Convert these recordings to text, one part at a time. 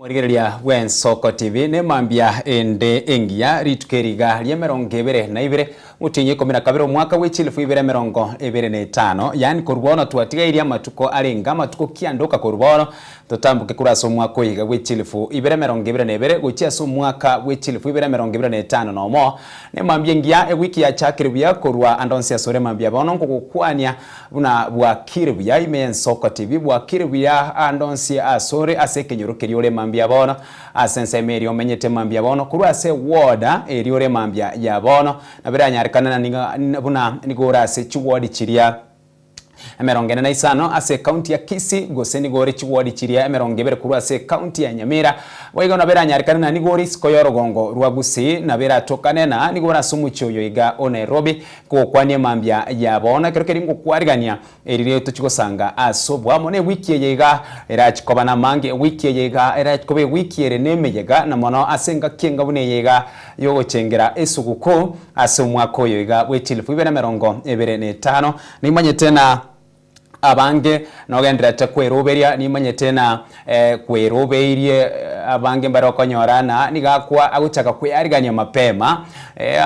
Morigereria Wensoko TV ne mambia ende engia ritukeriga ria 22 mutinye 12 mwaka w'echilifu 2025 yani kurubona twatiga iria matuko arenga matuko kiandoka kurubona tutambuke kuraso mwaka wiga w'echilifu 2022 guchia so mwaka w'echilifu 2025 no mo ne mambia ngia wiki ya chakiribia kurwa andonsi asore mambia bono ngukukwania buna bwakiribia ime Wensoko TV bwakiribia andonsi asore asekenyurukerio le mambia bono asense meri omenyete mambia bono kurwa se woda eriore mambia ya bono na bera nyarikana na buna nigora se chiwodi chiria emerongene na isano ase county ya Kisii goseni gore chiwodi chiria emerongebere kurwa se county ya Nyamira waiga na bera nyarikana na nigori sikoyorogongo rwagusi na bera tokane na nigora sumucho yoiga o Nairobi ko kwanye mambia ya bono kerokeri ngo kwarigania erire tuchigosanga asobwa mone wiki yega era chikobana mange wiki yega era chikobe wiki ere nemeyega na mono asenga kenga bune yega yogo chengera esuguko asomwako yoiga wechilifu 2025 nimanye tena abange nogendera kweroberia nimanye tena kweroberie abange mbarokonyorana nigakwa aguchaka kwyariganya mapema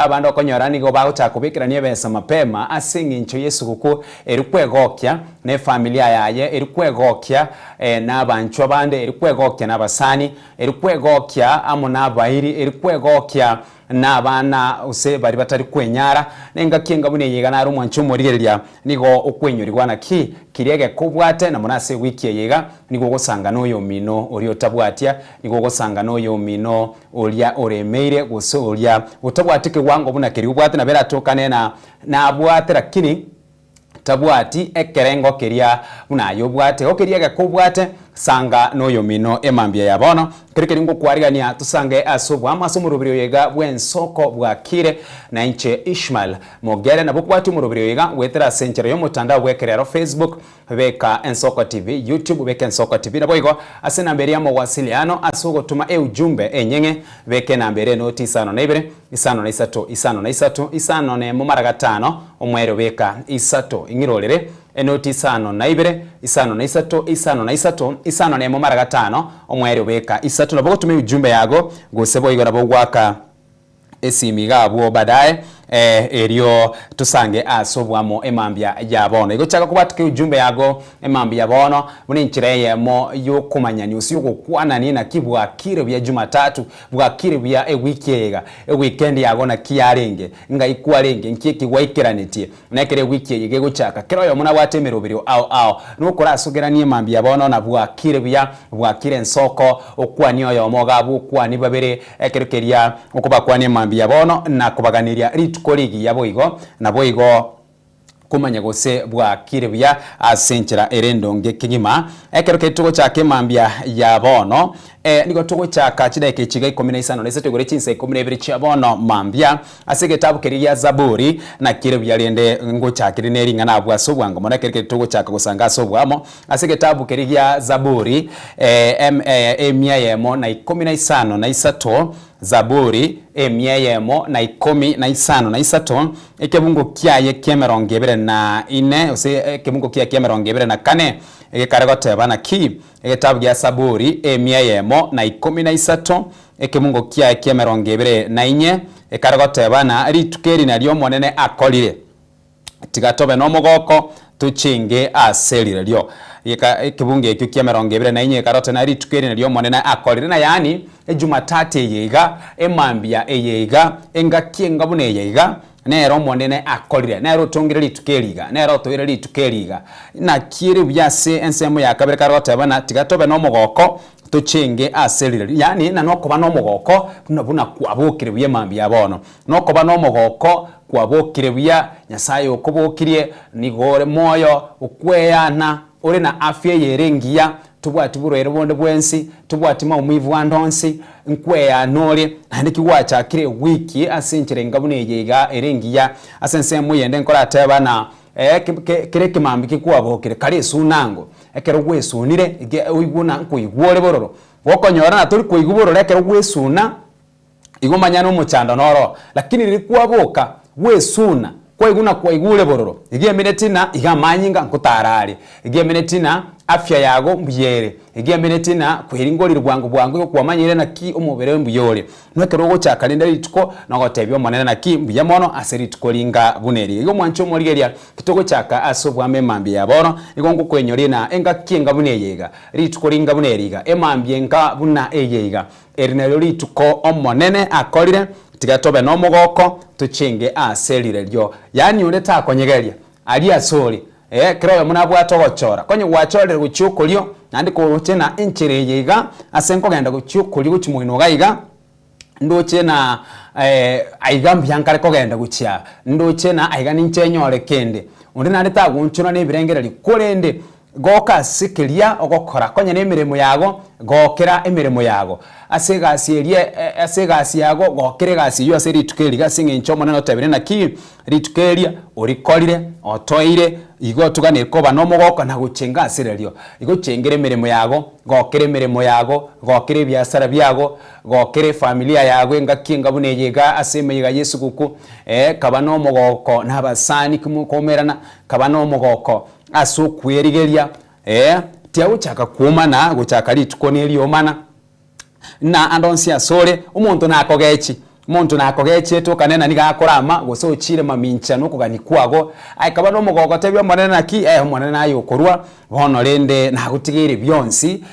abando konyorana nigo baguchaka kubikirania besa mapema asingincho Yesu guko erikwegokya ne familia yaye erikwegokya nabancho bande erikwegokya nabasani erikwegokya amona abairi erikwegokya nabana use bari batari kwenyara nenga kinga bune yega na rumwancho morigereria nigo okwenyorirwa na kirege kubwate na munase wiki yega nigo gosanga noyo mino ori otabwatia nigo gosanga noyo mino oria oremeire gusoria utabwatike wango buna kiri ubwate na bera tokane na abwate lakini tabwati ekerengo keria unayo bwate okeriega kubwate sanga noyo mino emambia ya bono kirikeri ngo kwarigania tusange asobwa amasomurubiro yega Wensoko bwakire na inche Ishmael Mogere na bukwatu murubiro yega wetera senchero yo mutandao bwekerero Facebook beka Wensoko TV YouTube beka Wensoko TV na boigo ase nambere ya mawasiliano asogo tuma ujumbe enyenge beke nambere noti 52 53 ne mumara gatano omwero beka 3 ingirolere enoti 52 ne mumara gatano omwero beka 3 nabo tume ujumbe yago gosebo igora bogwaka esimiga abo badaye erio tusange asobwamo emambia ya bono igochaka kubatike ujumbe yago emambia bono buni nchireye mo yokumanyani usiyo kwana nina kibwakire bya Jumatatu bwakire bya wiki yega weekend yago na kiarenge nga ikwarenge nkiki waikiranetie nekere wiki yega gochaka kero yo muna watemero birio ao nukora asugeranie emambia bono na bwakire Wensoko okwani oyo mogabu kwani babere ekerekeria okubakwani emambia bono na kubaganiria koligi ya boigo na boigo kumanya gose bwakire bya asenchera erendonge kigima ekeroke tugo chake mambia ya bono nigo tugo chaka chideke chiga 15 nese tegore chinse 12 cha bono mambia asege tabu keria Zaburi na kire bya lende ngo chakire neringa na bwa sobwango mona kereke tugo chaka gusanga sobwamo asege tabu keria Zaburi emia yemo na 15 na isato Zaburi emiyemo na 15 ekebungo kyaye kemerongebere na 4 ose ekebungo kyaye kemerongebere na 4 ekaragoteba na eketabu ya Zaburi emiyemo na 13 ekebungo kyaye kemerongebere na 4 ekaragoteba na ritukeri na lyo monene akolire tigatobe no mogoko tuchinge aselire lyo ekibunge ekyo kyemerongebere na 4 karote na ritukeri na lyo monene akolire na yani Jumatatu yega emambia yega engakienga bune yega nero monene akolire nero tongire litukeriga nero toire litukeriga na kire byase ensemo ya kabere karote bana tigatobe no mogoko tuchinge aselire yani na nokoba no mogoko buna kwabukire byemambia bono nokoba no mogoko kwabukire bya Nyasaye okubukirie nigore moyo ukweyana uri na afya yerengia tubwati burwere bonde bwensi tubwati maumivu andonsi nkweya nole andiki wachakire wiki asinchire ngabune yega erengia asense muyende nkora ateba na kireke mambiki kwabokire kare sunango ekero gwesunire uiguna nkuigwore bororo wokonyora na turi kuigubororo ekero gwesuna igomanya no muchando noro lakini likuaboka gwesuna kwa iguna kwa igule bororo igie minetina iga manyinga nkutarari igie minetina afya yago mbuyere igiambene na kwiringori rwango bwango kwamanyire na ki umubere mbuyore nwekero gocha kalenda lituko nagotebyo monene na ki mbuya mono aserituko linga buneri igo mwancho morigeria kitogo chaka asobwa memambi ya bono igo ngukwenyori na enga kinga buneyega lituko linga buneriga emambi enga buna eyega erinero lituko omonene akorire tigatobe no mogoko tuchinge aserire ryo yani ureta akonyegeria ali asori kero muna bwato gochora konye gwachorere guchukulio nandi ko chena inchire yiga asenko genda guchukulio guchimuino gaiga ndoche na aiga mbyankare ko genda guchia ndoche na aiga ninchenyore kende undi nandi ta gunchuna ne birengera likurende goka sikiria ogokora konye ne mirimo yago gokera emirimo yago asegasi yago gokere gasi yo aseri tukeriga singe nchomo no tabire na ki ritukeria orikorire otoire igo tugane koba no mogoko na guchenga asirelio igo chengere mirimo yago gokere mirimo yago gokere biasara byago gokere familia yago engakinga buneyega asemeyiga Yesu guku kaba no mogoko nabasani kumukomerana kaba no mogoko asukwerigeria tia uchaka kuumana guchaka litukoni eliomana na andonsi asore umuntu nakogechi to kanena nigakorama gusochire mamincha no kuganikwago aikaba no mugogote byo monene naki monene ayo korwa bono rende na gutigire byonsi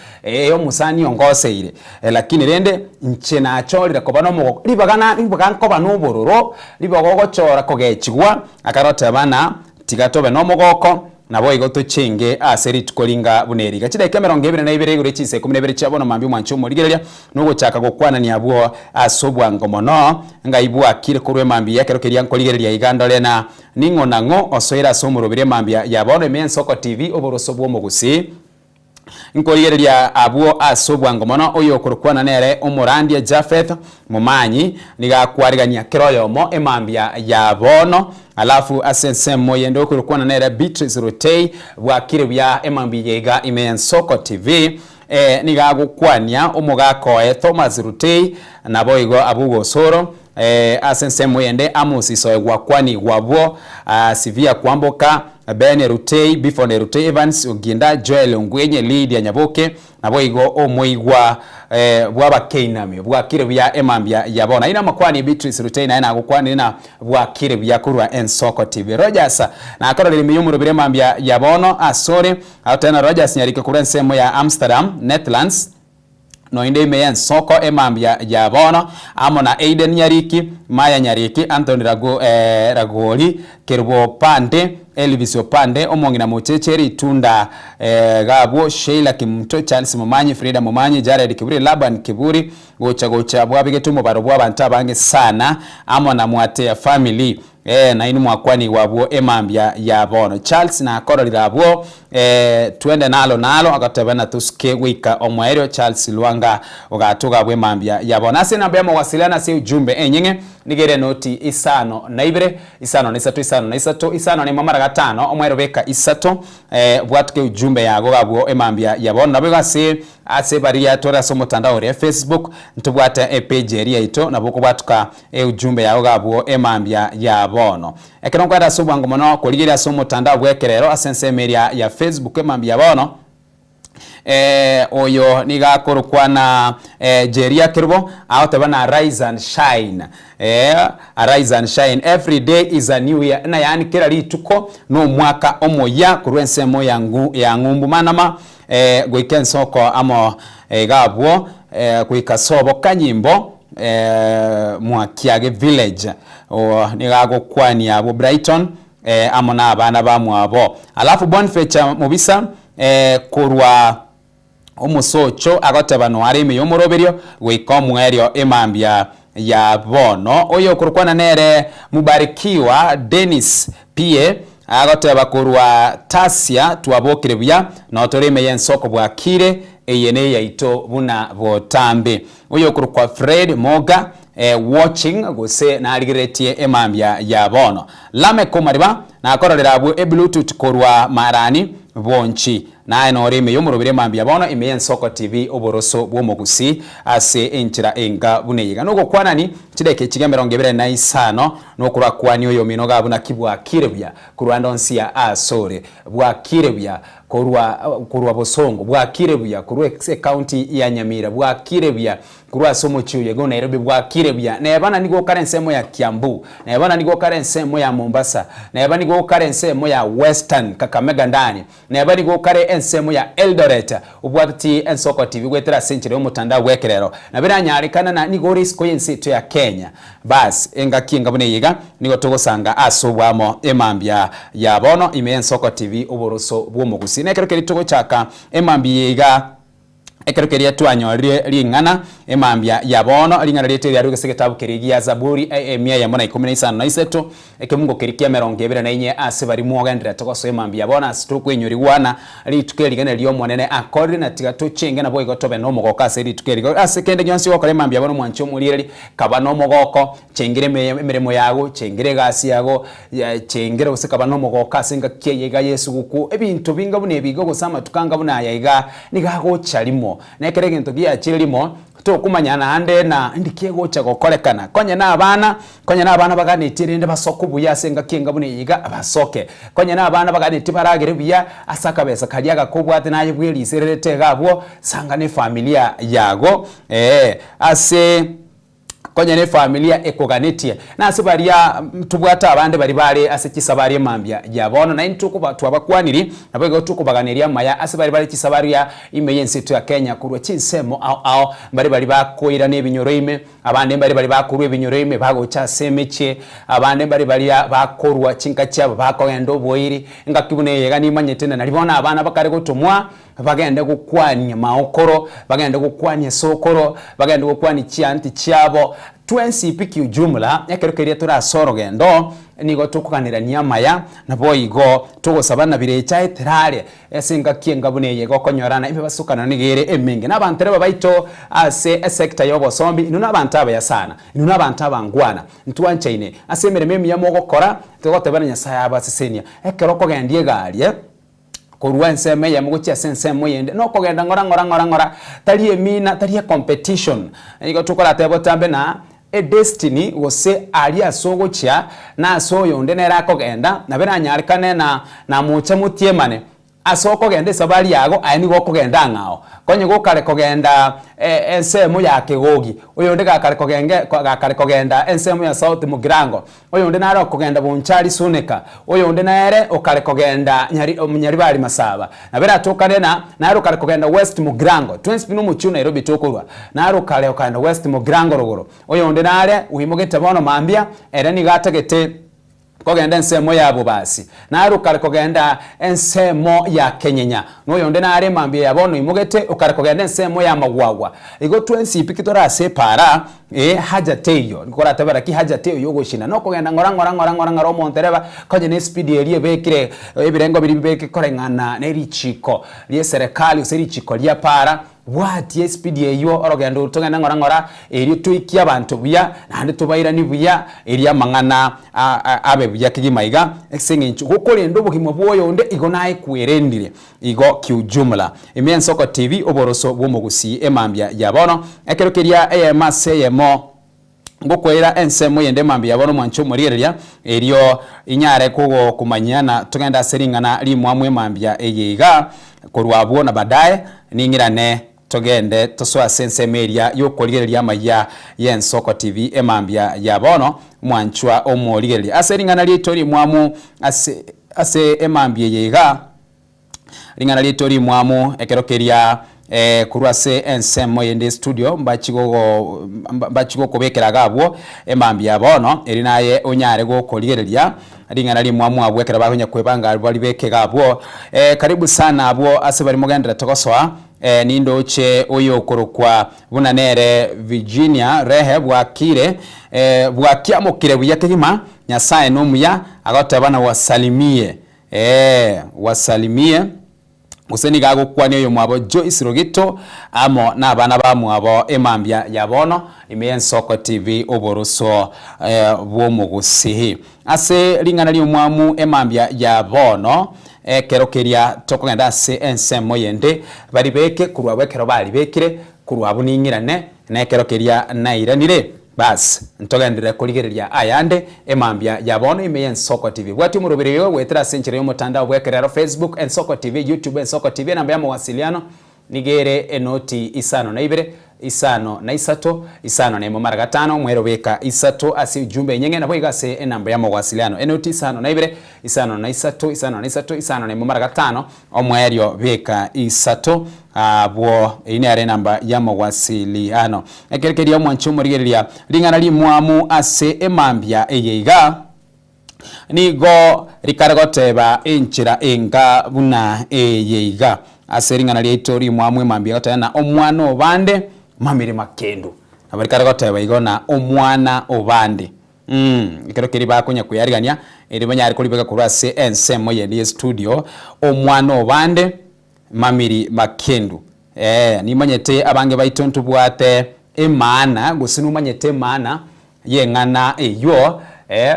yo musani ongoseire lakini rende nche na achorira koba no mugogo libaga nkoba no bororo libagogo chora kogechigwa akarota bana tigatobe no mugoko nabo igo tuchinge aseri tukolinga buneri gachida kamera ngebere na ibere gure chise 12 chabona mambi mwancho murigereria nugo chaka gokwana ni abuo asobwa ngomono ngaibwa kire kurwe mambi yake rokeria nkoligereria igandole na ningo nango osoira somurobire mambi ya bone mensoko TV oborosobwo mugusi nkoligereria abuo asobwa ngomono oyo kurukwana nere umurandia Jafeth mumanyi nigakwariga kiroyomo emambia ya bono alafu asense moyendo kurukwana nere Beatrice Rotei bwakire bya emambia yega imensoko TV nigagukwania umugako Thomas Rotei nabo igo abugo soro asense moyende amusi so gwakwani gwabo Sivia Kwamboka Ben Rutei Bifone Rutei Evans Uginda Joel Ngwenye Lydia Nyaboke nabo igo omoigwa bwaba keinami bwakire bya emambia yabona ina makwani Beatrice Rutei na gukwani na bwakire bya kurwa Ensoko TV Rogers na akora limiyumuro bire mambia yabono asore atena Rogers nyarike kurensemo ya Amsterdam Netherlands no inde meyan soko emambia ya bono amona Aiden Nyariki Maya Nyariki Anthony Ragoli Kerbo Pande Elvis Opande omongina mochecheri tunda gabo Sheila Kimto Charles Mumanyi Frida Mumanyi Jared Kiburi Laban Kiburi gocha bwabigetumo barobwa abantu abange sana amona mwate ya family na inu mwakwani wabo emambia ya bono Charles na korolira abo twende nalo akatabana tuske wika omwaero Charles Luanga ogatuga bwe mambia ya bono ase namba wasiliana se ujumbe enyenge nigere noti isano na ibere isano na isatu isano ni mamara gatano omwaero beka isato bwatuke ujumbe yago gabo emambia ya bono nabega se ase baria tora so mutandao ya Facebook ntubwata page eri ito naboko bwatuka ujumbe yago gabo emambia ya bono ekero kwada sobwango mono koligira so mutandao bwekerero asense media ya Facebook emambia bono oyo nigakorukwa na Jeria Kirbo out bana Rise and Shine Rise and Shine every day is a new year na yani kira lituko no mwaka omoya kurwensemo ya ngumbu manama goikensoko amo gabwo kuikasobo kanyimbo mwakiage village o nigagokwani abo Brighton amona abana bamwabo alafu Bonfecha mubisa kurwa umusocho agotabano arime yomoroberio gwikomwerio emambia ya bono oyo kurukwana nere Mubarikiwa Dennis pie agoteba kurwa Tasia twabokire bya no torime yensoko bwakire eyene yaito buna botambe oyo kurukwa Fred Moga watching gose na aligiretie emambia ya bono lame komariba na akororera abo Bluetooth korwa marani bonchi na eno rime yomurobire mambia bono imeyen soko TV oboroso bwomogusi ase enchira enga buneyiga nuko kwanani chideke chigemerongebere na isano no kurakwani oyo minoga buna kibwa kirebya kurwanda onsia asore bwa kirebya kurwa Bosongo bwakire buya kurwa county ya Nyamira bwakire buya kurwa Somochiuye go Nairobi bwakire buya nebana nigo karensemo ya Kiambu nebana nigo karensemo ya Mombasa nebana nigo karensemo ya Western Kakamega ndani nebana nigo kare ensemo ya Eldoret ubwati Ensoko TV gwetera century omutanda wekerero nabira nyarikana na nigo risko yenseto ya Kenya bas engakinga bune yiga nigo togosanga asobwamo emambia ya bono ime Ensoko TV uboroso bwomugusi nekero keri togo chaka emambia yiga ekero keria twanyorire ringana emambia ya bono ringana rete ya ruge segetabu kerigia Zaburi emia ya mona 15 ekemungo kerikia merongo 24 ase bari muogendera togoso emambia ya bono asitu kwenyori wana ritukerigana lyo monene akori na tiga tucenge na boy gotobe no mogoko ase ritukerigo ase kende nyonsi gokora emambia ya bono mwancho mulireri kaba no mogoko chengire miremo yago chengire gasi yago chengire usekaba no mogoko ase ngakiyega Yesu guku ebintu binga bune bigo gosama tukanga buna yayiga nigago charimo nekere gintu bya chirimo to kumanyana ande na ndikiye gocha gokorekana konya na abana baganitire nde basoko buya senga kinga bune yiga abasoke konya na abana baganitire baragire buya asaka besa kaliaga kubwate naye bweliserete gabwo sanga ne familia yago ase konya ne familia ekoganitie na asibaria tubwata abande bari ase kisabari emambia ya bono na intuko batu abakwaniri nabego tukubaganiria maya asibari kisabaria ime yenseto ya Kenya kurwa chinsemo ao bari bakoira nebinyoroime abande bari bakurwa ebinyoroime bagocha semeche abande bari bakorwa chinka cyabo bakogenda obwoiri ngakibune yega nimanyetena nalibona abana bakare gutumwa bagende gukwanya maokoro bagende gukwanya sokoro bagende gukwanya chianti cyabo twensi piki ujumla yakerekeria turasoro gendo nigo tukuganira nyamaya na boyigo tugosabana birecha eterare esinga kienga bune yego konyorana ibe basukana nigere eminge nabantere babaito ase sector yobosombi inuna bantaba yasana inuna bantaba ngwana ntwanchaine asemere memi yamogokora tugotebana nyasaya abasesenia ekeroko gendie galie kurwa nseme ya muguchi sensemo yende no kogenda ngora tali emina tali competition nigo tukora tebo tambe na destiny wose ali asogocha na asoyo ndenera kogenda na bena nyarikane na mucha mutiemane asoko gende sabali yago ayini go kogenda ngao konye go kare kogenda ensemo ya kegogi oyo ndega kare kogenda ensemo ya South Mugirango oyo ndenara kogenda bonchari suneka oyo ndenare okare kogenda nyari bali masaba na bera tokane na ro kare kogenda West Mugirango twins binu muchu Nairobi tokorwa na ro kare okanda West Mugirango rogoro oyo ndenare uhimogete bono mambia era ni gatagete kogenda ensemo yabo basi narukare kogenda ensemo ya Kenyenya noyo nde nare mambie yabono imugete ukare kogenda ensemo ya Magwagwa igo twensi pikitora separa haja teyo nikora tabara ki haja teyo yogo shina no kogenda ngora montereba konye ne speed elie bekire ebirengo biri beke korengana nerichiko lie serikali userichiko lia para wati speed eyo orogendo tugenda ngora eri tuikia abantu buya nande tubaira ni buya eri amangana abe buya kigimaiga exengenchu gukore ndo bugimo bwoyo nde igona ikwerendire igo kiujumla Ensoko TV oboroso bwomugusi emambia yabono ekerokeria AMSemo ngokwera ensemo yende mambia yabono mwancho murireria erio inyare kugo kumanyana tugenda seringana limwamwe mambia eyiga kurwabwo na badaye ningirane togende toswa sense media yokoligereria maya Ensoko TV emambia yabono mwanchwa omoligereria aseringana litori mwamu ase emambia yiga ringana litori mwamu ekerokeria kurwase ensemo yende studio mbachigo kobekera gabwo emambia yabono eri naye onyare gokoligereria ringana limwamu abwekera bahonya kwebanga bali beke gabwo karibu sana abo ase bari mugendera togoswa nindoche oyo korokwa bunanere Virginia Rehe bwakire bwakiamukire buyakegima Nyasaye nomuya agotabana wasalimie useni gago kwani oyo mwabo Joyce Rogito amo na abana bamwabo emambia yabono Ensoko TV oboroso bwomugusihi ase ringana lyo mwamu emambia yabono kerokeria tokogenda ase ensemo yende bari beke kurwa bekero bali bekire kurwa buningirane na kerokeria nairanire bas ntogendere kurigereria ayande emambia yabono ime Nsoko TV bwati murubiriyo wetera century y'umutandao bwekerero Facebook Nsoko TV, YouTube Nsoko TV, namba ya mawasiliano nigere enoti isano na ibere isano na isato isano na imomara gatano mwero beka isato asi ujumbe nyenge na boiga se enamba ya mawasiliano enoti isano na ibere isano na isato isano na isato isano na imomara gatano omwerio beka isato bwo ine are namba ya mawasiliano ekerekeria mwanchu murigereria ringana limwamu ase emambia eyeiga nigo rikaragoteba enchira enga buna eyeiga aseringana lyetori mwamwe mambia gotana omwana obande mamire makendu abarikaragateba igona omwana obande ikero kiri bakunya kuyarigania eri banyari kulibeka kurase ensemo ye studio omwana obande mamiri makendu ni manyete abange baitontu bwate emana gusinu manyete mana yengana eyo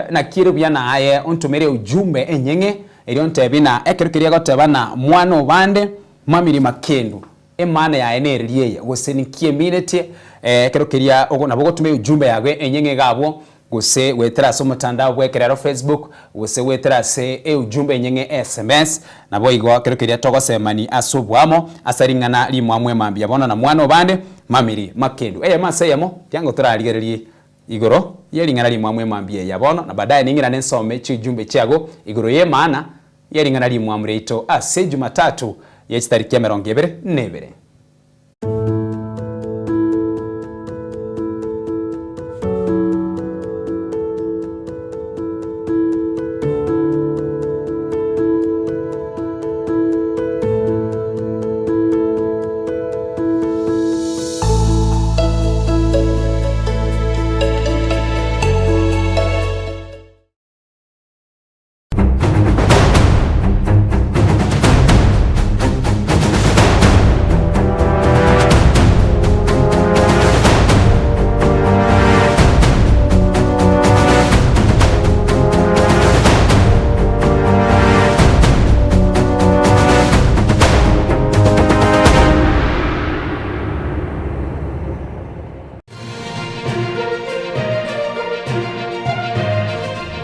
na kiri byana aye ontumere ujumbe enyenge eri ontebina ekero kiri gotebana mwana obande mamiri makendu emana ya enerie guseni kieminete kero kiria ogona bogotume ujumbe yagwe enyenge gabo guse wetera so mutandao bwekerero Facebook guse wetera se ujumbe enyenge SMS nabo igo kero kiria togosemani asubwamo asaringana limwamwe mambia bono na mwana obande mamiri makendu maseyemo tiango turarigererie igoro yeringana limwamwe mambia yabono na baadaye ningira nensome chi ujumbe chago igoro ye maana yeringana limwamre ito ase Jumatatu yechitariki ya 22.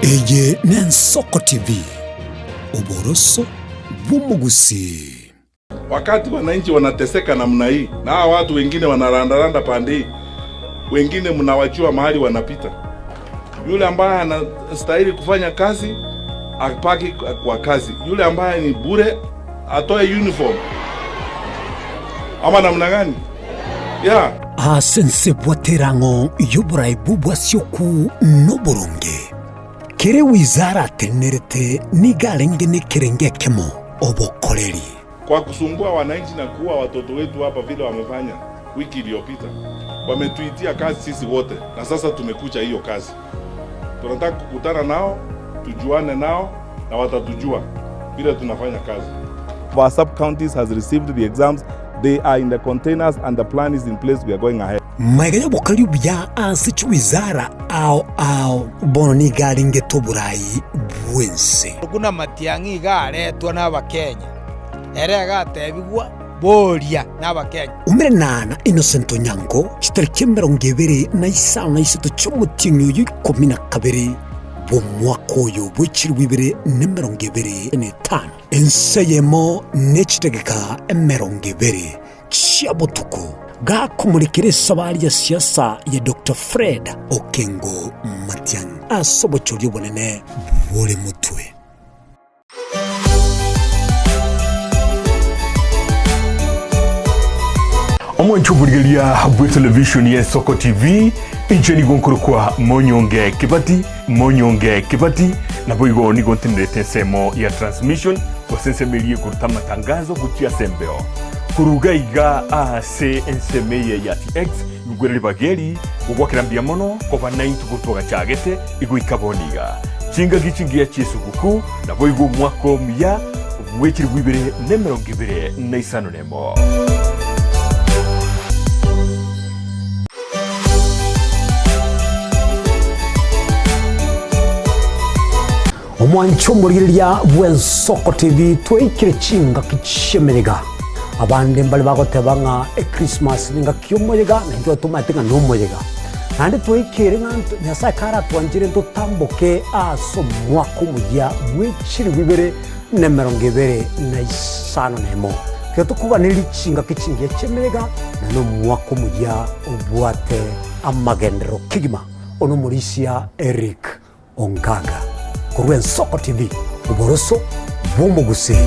Eye ni Nsoko TV, uboroso bumugusi. Wakati wananchi wanateseka namna hii na hawa watu wengine wanarandaranda pande, wengine mnawajua mahali wanapita. Yule ambaye anastahili kufanya kazi apaki kwa kazi, yule ambaye ni bure atoe uniform. Ama namna gani? Asense bwaterango yuburai bubwa sioku noboronge. Kere wizara tenerete nigarenge ne kerenge kemo obokoreri. Kwa kusumbua wananchi na kuwa watoto wetu hapa vile wamefanya wiki iliyopita. Wametuitia kazi sisi wote na sasa tumekuja hiyo kazi. Tunataka kukutana nao, tujuane nao na watatujua vile tunafanya kazi. Our sub-counties has received the exams. They are in the containers and the plan is in place. We are going ahead. Magaya bukaliu bya ansichu wizara au bono ni garinge toburai bwense. Kuna matiangi garetwa n'abakenya. Ere gatebigwa boria n'abakenya. Umere nana Innocent Onyango chitariki 25 cy'umutinyo y'12 bomwaka oyo bw'ekiri 2025 enseyemo n'ekitegeka 20 kyabutuku gakumurikira esabari ya siasa ya Dr. Fred Okengo Matiang'i asobochoryo bonene bole mutwe. Omwanchubuligelia bwe television ya Nsoko TV incheni gonkuru kwa Monyonge Kibati na boigo ni gontinete semo ya transmission kwa sensemelie kuruta matangazo kutia sembeo kurugaiga ase ensemeye ya TX yugwereli bageri ugwakirambia mono kwa banaintu kutoka chagete igu ikaboniga chinga gichingia chisukuku na boigo mwako mya wechiri gwibere nemero ngibere na isano nemo. Omwancho muriria bwe Nsoko TV twekire chinga kichemerega abande mbali bagotebanga Christmas ninga kiyomorega na ndo tumatenga no morega nandi twikire ng'antu nyasaye kara twanjire tutambuke aso mwaka muya mwechiri wibere na 2025 kyo tukuba nilicinga kichingia chemega na no mwaka muya ubwate amagendero kigima ono Murisia Eric Ongaga kurwen Soko TV uboroso bw'omuguse.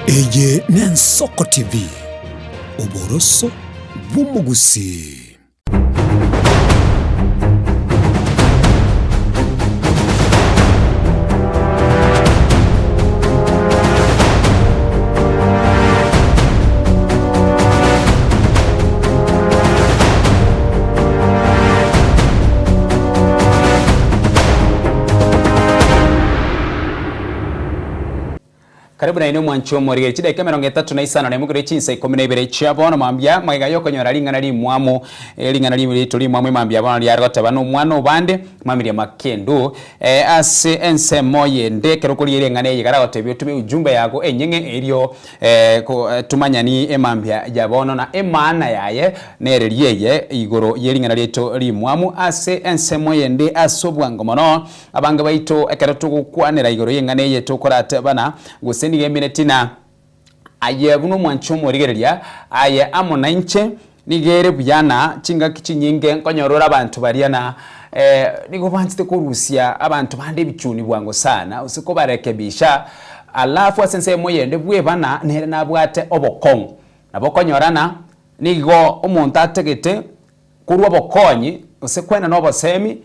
Eye nen Soko TV uboroso bw'omugusi. Karibu na ino mwancho morigeri chida ika 35 na mugire chinsa 12 chabona mambia maiga yoko nyora lingana li mwamo lingana li tuli mwamo mambia bana li arota bano mwana obande mamiria makendo ase ense moye ndeke rokoli ile ngane yigara otebyo tume ujumbe yago enyenge elio tumanya ni emambia jabono na emana yaye nereliye igoro yelingana lito li mwamo ase ense moye nde asobwango mono abanga baito ekeroto kwanera igoro yengane yeto korata bana guseni geminatina aye buno mwancho morigereria aye amona inche nigere buyana chinga kichinyinge nkonyorora abantu bariana nigo banzite kurusia abantu bande bichuni bwango sana usiko barekebisha alafu asense moyende bwe bana nere nabwate obokong nabokonyorana nigo umuntu ategete kurwa bokonyi usekwena no bosemi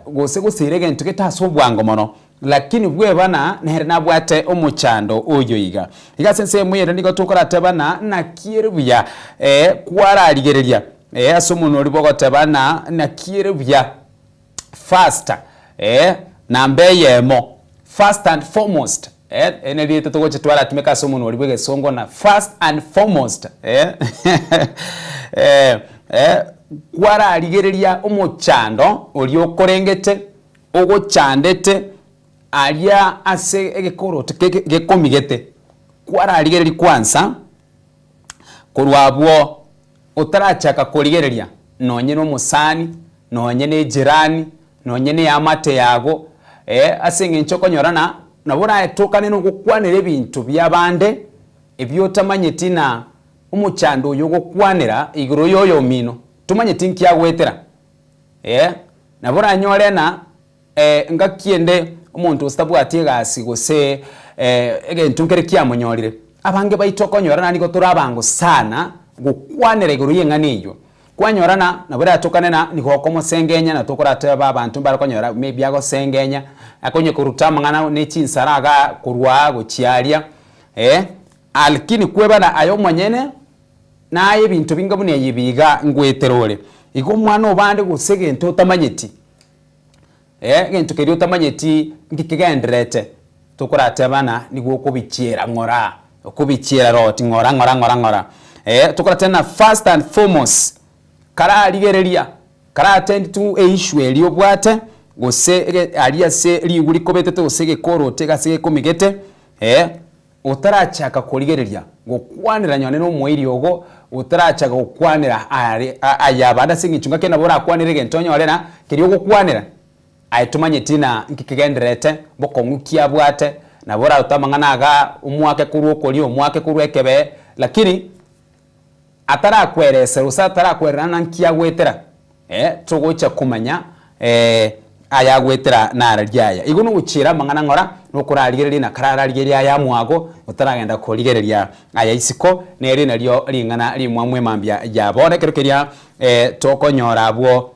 gose gusirege ntuketaso bwango mono lakini bwe bana nere nabwate omuchando oyo iga sense moyende nigo tukorate bana nakieruya kwararigereria asomuno ribogote bana nakieruya faster nambeyemo first and foremost eneli tutogoche twara tumeka somuno ribwege songo na first and foremost kwararigereria omuchando oli okorengete ogochandete alia ase egekoro gekomigete kwararigereria kwanza kurwabwo utarachaka kurigereria nonye no musani nonye ne jirani nonye ne amate yago asinge nchoko nyorana nabura etokane no gukwanira ebintu byabande ebyotamanyetina umuchando yo gukwanira iguru yoyo mino tumanyeti nkyagwetera nabura nyorena ngakiende umuntu ustabwati gasi gose egentu nkere kyamunyorire abange baitoko nyorana niko turabango sana gukwanira iguru yenganiyo kwanyorana nabura atokane na niko sengenya na tokorate babantu barakonyora maybe ago sengenya akonye kurutama ngana nechinsaraga kurwa gochiaria alkini kwebana ayo mwanyene naye bintu bingabune yibiga ngweterole iko mwana obande gusege nto tamanyeti gento keri tamanyeti ngikegendrete tokorate bana nigo kubichira ngora okubichira roti ngora tokorate na first and foremost kara ligereria kara attend to issue elio bwate gose alia se liguri kobetete osege koro tega sege komigete utarachaka kuligereria gukwanira nyone no muiri ogo utarachaka gukwanira ayabanda singichunga kena bora akwanire gentonyo olena kiri gukwanira aitumanyetina nkikigenderete bokongukia bwate na bora utamanganaga umwake kuruko lio umwake kurwekebe lakini atara kwerese usatara kwerana nkia gwetera tugocha kumanya aya gwetera narajya igunu gucira mangana ngora no kurarigereria na karararigeria ya mwago utaragenda kurigereria aya isiko neri naryo ringana rimwamwe mambia yabone kerekeria tokonyora bwo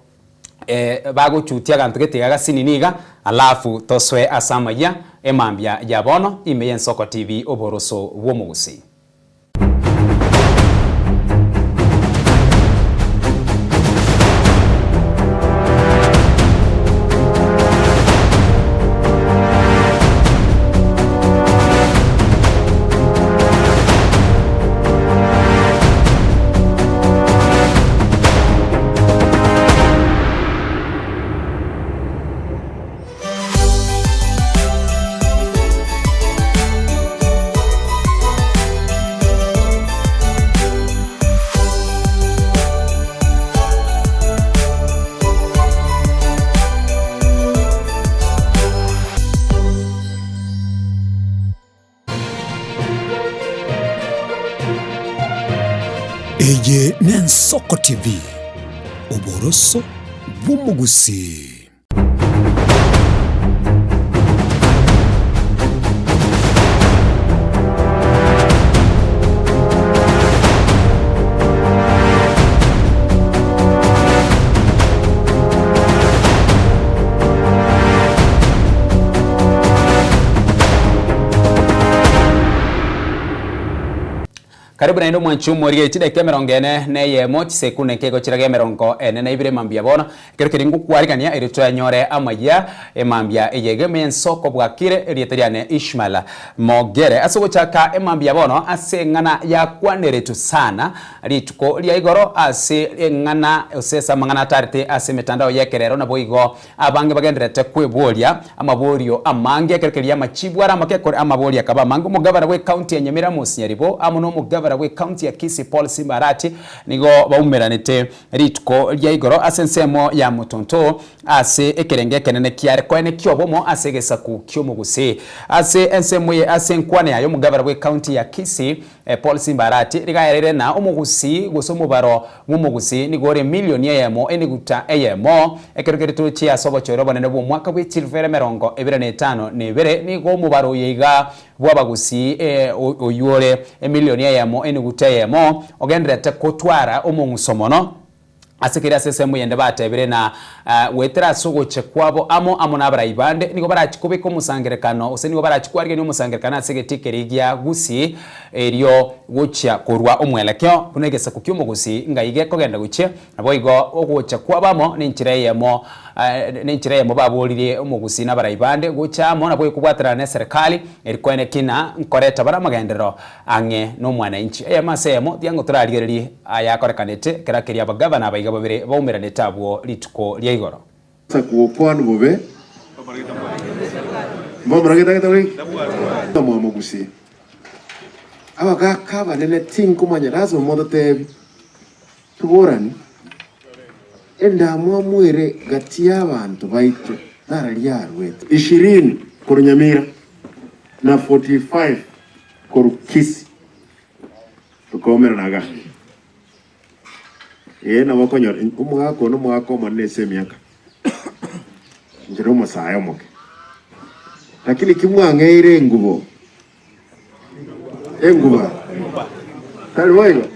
baguchutia gantu getigaga sininiga alafu toswe asamaya emambia yabono imeyen Soko TV oboroso bwomugusi. n'Ensoko TV oboroso bw'umugusi. Karibu na ino mwanchumo rie chide kemerongo ene ne yemo chisekune kego chirage merongo ene na ibire mambia bona kero kiringu kwarikania iritoya nyore amaya emambia eyege mensoko bwakire erietariane Ishmael Mogere asogo chaka emambia bono ase ngana ya kwaneretu sana rituko lia igoro ase ngana osesa mangana tarite ase metandao yekerero na boigo abange bagenderete kwebolia amaborio amange kerekeria machibwara makekore amabolia kaba mangu mugabara we county ya Nyamira Musinyaribo amuno mugabara we county ya Kisii Paul Simbarati nigo baumeranite ritko lya igoro asensemo ya mutonto ase ekerenge kenene kiare kwene kyobomo ase gesaku kyomugusi ase ensemo ye ase nkwane yayo mugabara we county ya Kisii Paul Simbarati rigayerere na umugusi gusomubaro mumugusi nigore milioni yemo eniguta eyemo ekerekeretu chia sobo chorobo nene bo mwaka we chilvere merongo 25 nebere nigo mubaro yiga bwabagusi oyore milioni yemo eniguteyemo ogendrete kotwara omungusomono asikira asesemu yende batebire na wetera sugo chekwabo amo nabarayibande niko barachikubika umusangirekano ose niko barachikwarige ni umusangirekano asegetikerigia gusi eryo gucha kurwa omwelekeo kunegesa kukyumo gusi ngayige kogenda guche nabo igo ogucha kwabamo ninchireyemo babolire omugusi nabarayibande gucha mo nabo ikubwatira ne serikali erikwene kina nkoreta bara magendero ange no mwana inchi eyamasemo diango turarigereri ayakorekanete kerakeria abagava na babire baumera netabwo lituko lya igoro sakuopwanu bobe mbomrageta ketari tomo mugusi abaga kaba nene tinko manyarazo modote tuborani enda mwamwere gatia abantu baitu naraliarwete 20 kurunyamira na 45 kurukisi tukomera naga na wakonyor umwako no mwako manese miaka njiro masaya moke lakini kimwangeire ngubo enguba talwayo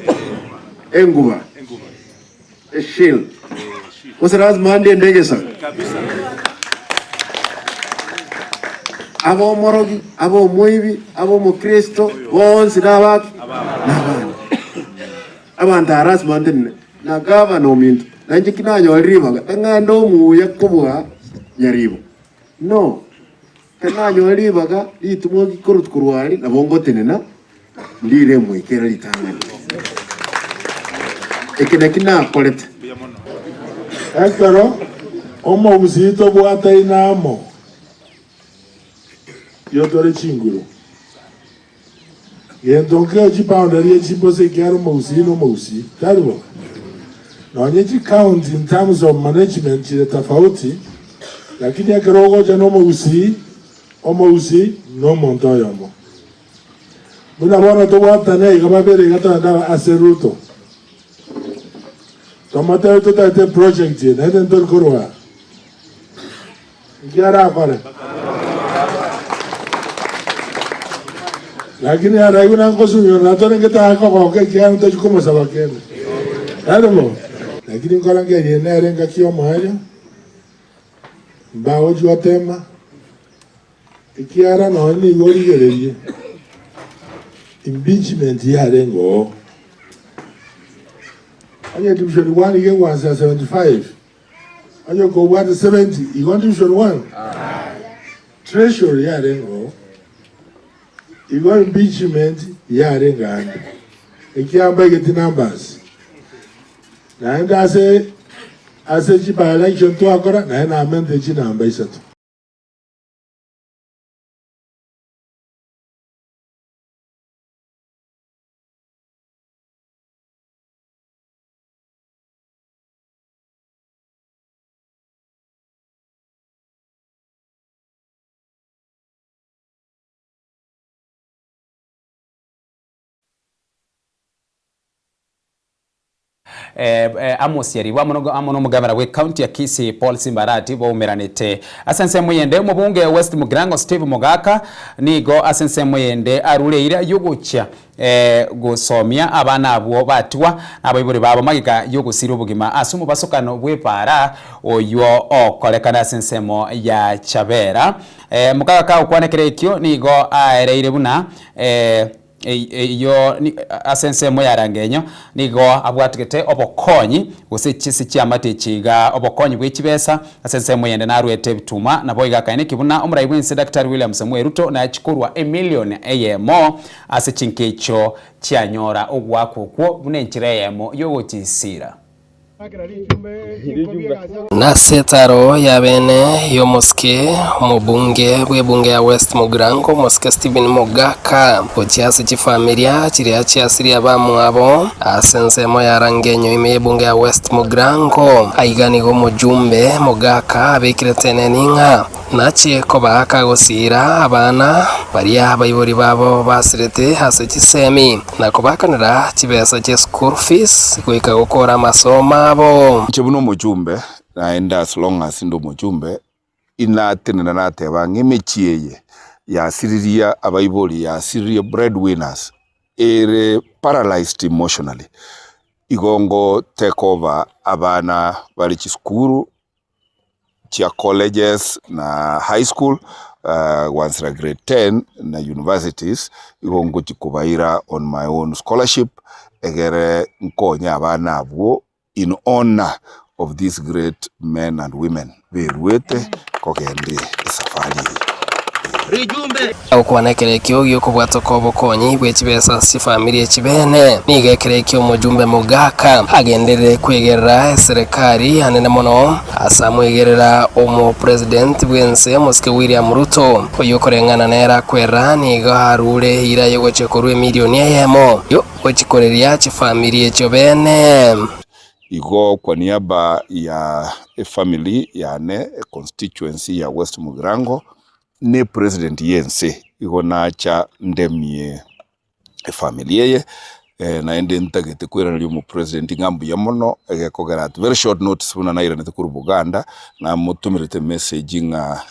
enguba eshil usaraz mande ndegesa abo morogi abo muibi abo mukristo bonsi nabaki nabana abantu aras mande na governor mintu nanje kinanyo riba ngando muya kubwa nyaribo no kananyo riba ga litumo gikorut kurwali na bongo tenena ndire mwikera litanga ekina kolete akaro omo uzito bwata inamo yotore chinguru yentonke chipoundari chipose kyaro mausi taribo na onyeji count in terms of management chile tofauti lakini akirogo cha nomo usi no monto yomo muna bona to wata ne ikababere gata nda aseruto tomata to tate project je na ndor korwa ngiara kore lakini ara yuna ngosunyo na to ngeta ko ke kiano to kuma sabakene alimo lakini nkora ngeri nere ngakio mahali mbawo juatema ikiara no ni gori gererie impeachment ya rengo anya division 1 ge was 75 anya go what 70 you want division 1 treasury ya rengo igo impeachment ya renga ikiamba get numbers na ase chiba election to akora na amende chinamba isatu amosieri wa muno mugabara we county ya Kisii Paul Simbarati bo umeranite asense muyende mubunge West Mugrango Steve Mogaka nigo asense muyende aruleira yugucha gusomia abana abo batwa abayiburi babo magika yugusira ubugima asumu basokano bwepara oyo okolekana asensemo ya Chabera Mogaka ukwanekere ikyo nigo aereire buna iyo asensemo yarangenyo nigo abwatigete obokonyi gusichisi chiamate chiga obokonyi bwechibesa asensemo yende narwete bituma nabo igakaine kibuna omurayibu inse Dr. William Samuel Ruto na chikurwa emillion eyemo asichinkecho chianyora ogwakokwo bunenchireyemo yogotisira na setaro ya bene yo moske mubunge bwebunge ya West Mugrango moske Stephen Mogaka pochiasi chifamilia chiria chiasiri abamu abo asensemo ya rangenyo ime bunge ya West Mugrango aiganigo mujumbe Mogaka abikire teneninga nachi kobaka gusira abana baria bayibori babo basirete hase chisemi na kobakanira chibesa che school fees kuika gukora masoma abo chibuno mujumbe naenda as long as ndo mujumbe inatenena nateba ngimichieye ya siriria abayibori ya siriria breadwinners ere paralyzed emotionally igongo take over abana bali chiskuru chia colleges na high school once grade 10 na universities igongo chikubaira on my own scholarship egere nkonya abana abo in honor of these great men and women beruete kogendi safari rijumbe okwanekere kyo kubwatoko bokonyi bwechibesa si family chibene nigekere kyo mujumbe Mogaka agendere kwegerera serikali anene mono asamwegerera omo president bwense moske William Ruto oyokorengana nera kwera niga harure ira yegochekorwe milioni yemo yo ochikoreria chi family echo bene igo kwa niaba ya family yane constituency ya West Mugrango ne president yense igo nacha ndemie family ye na ende ntagete kwera nali mu president ngambu ya mono egekogera at very short notice buna naira ne kuru Buganda na mutumirete message nga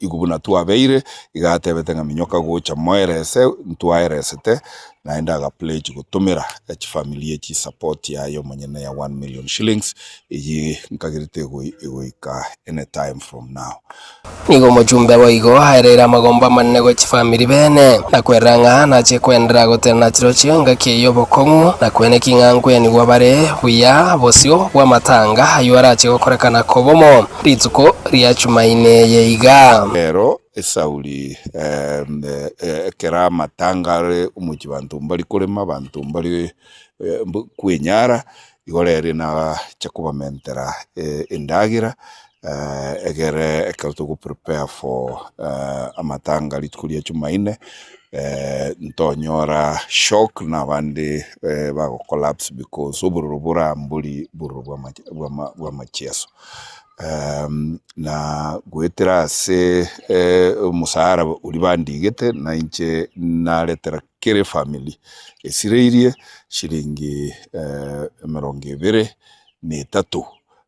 igubuna tuabeire igatebete nga minyoka gocha moerese ntuaeresete naenda ga pledge gutumira echi family echi support yayo monyene ya 1 million shillings iyi nkagirite egoika anytime from now nigo mujumbe waigo haerera magomba manne go family bene na kweranga na chekwendra gotena chiro chenga kiyo bokongu na kwene kingangwe ni gwabare buya bosio wa matanga ayora chekorekana kobomo ritsuko riachumaine yeiga pero esauli kera matangare umuji bantu mbali kurema bantu mbali kwenyara igorere na chakubamentera endagira egere ekalto go prepare for amatanga litkulia chumaine ntonyora shock na bandi bago collapse because uburubura mbuli burubwa machieso na gwetera se musahara uri bandigete na inche na letera kere family esireirie shilingi 23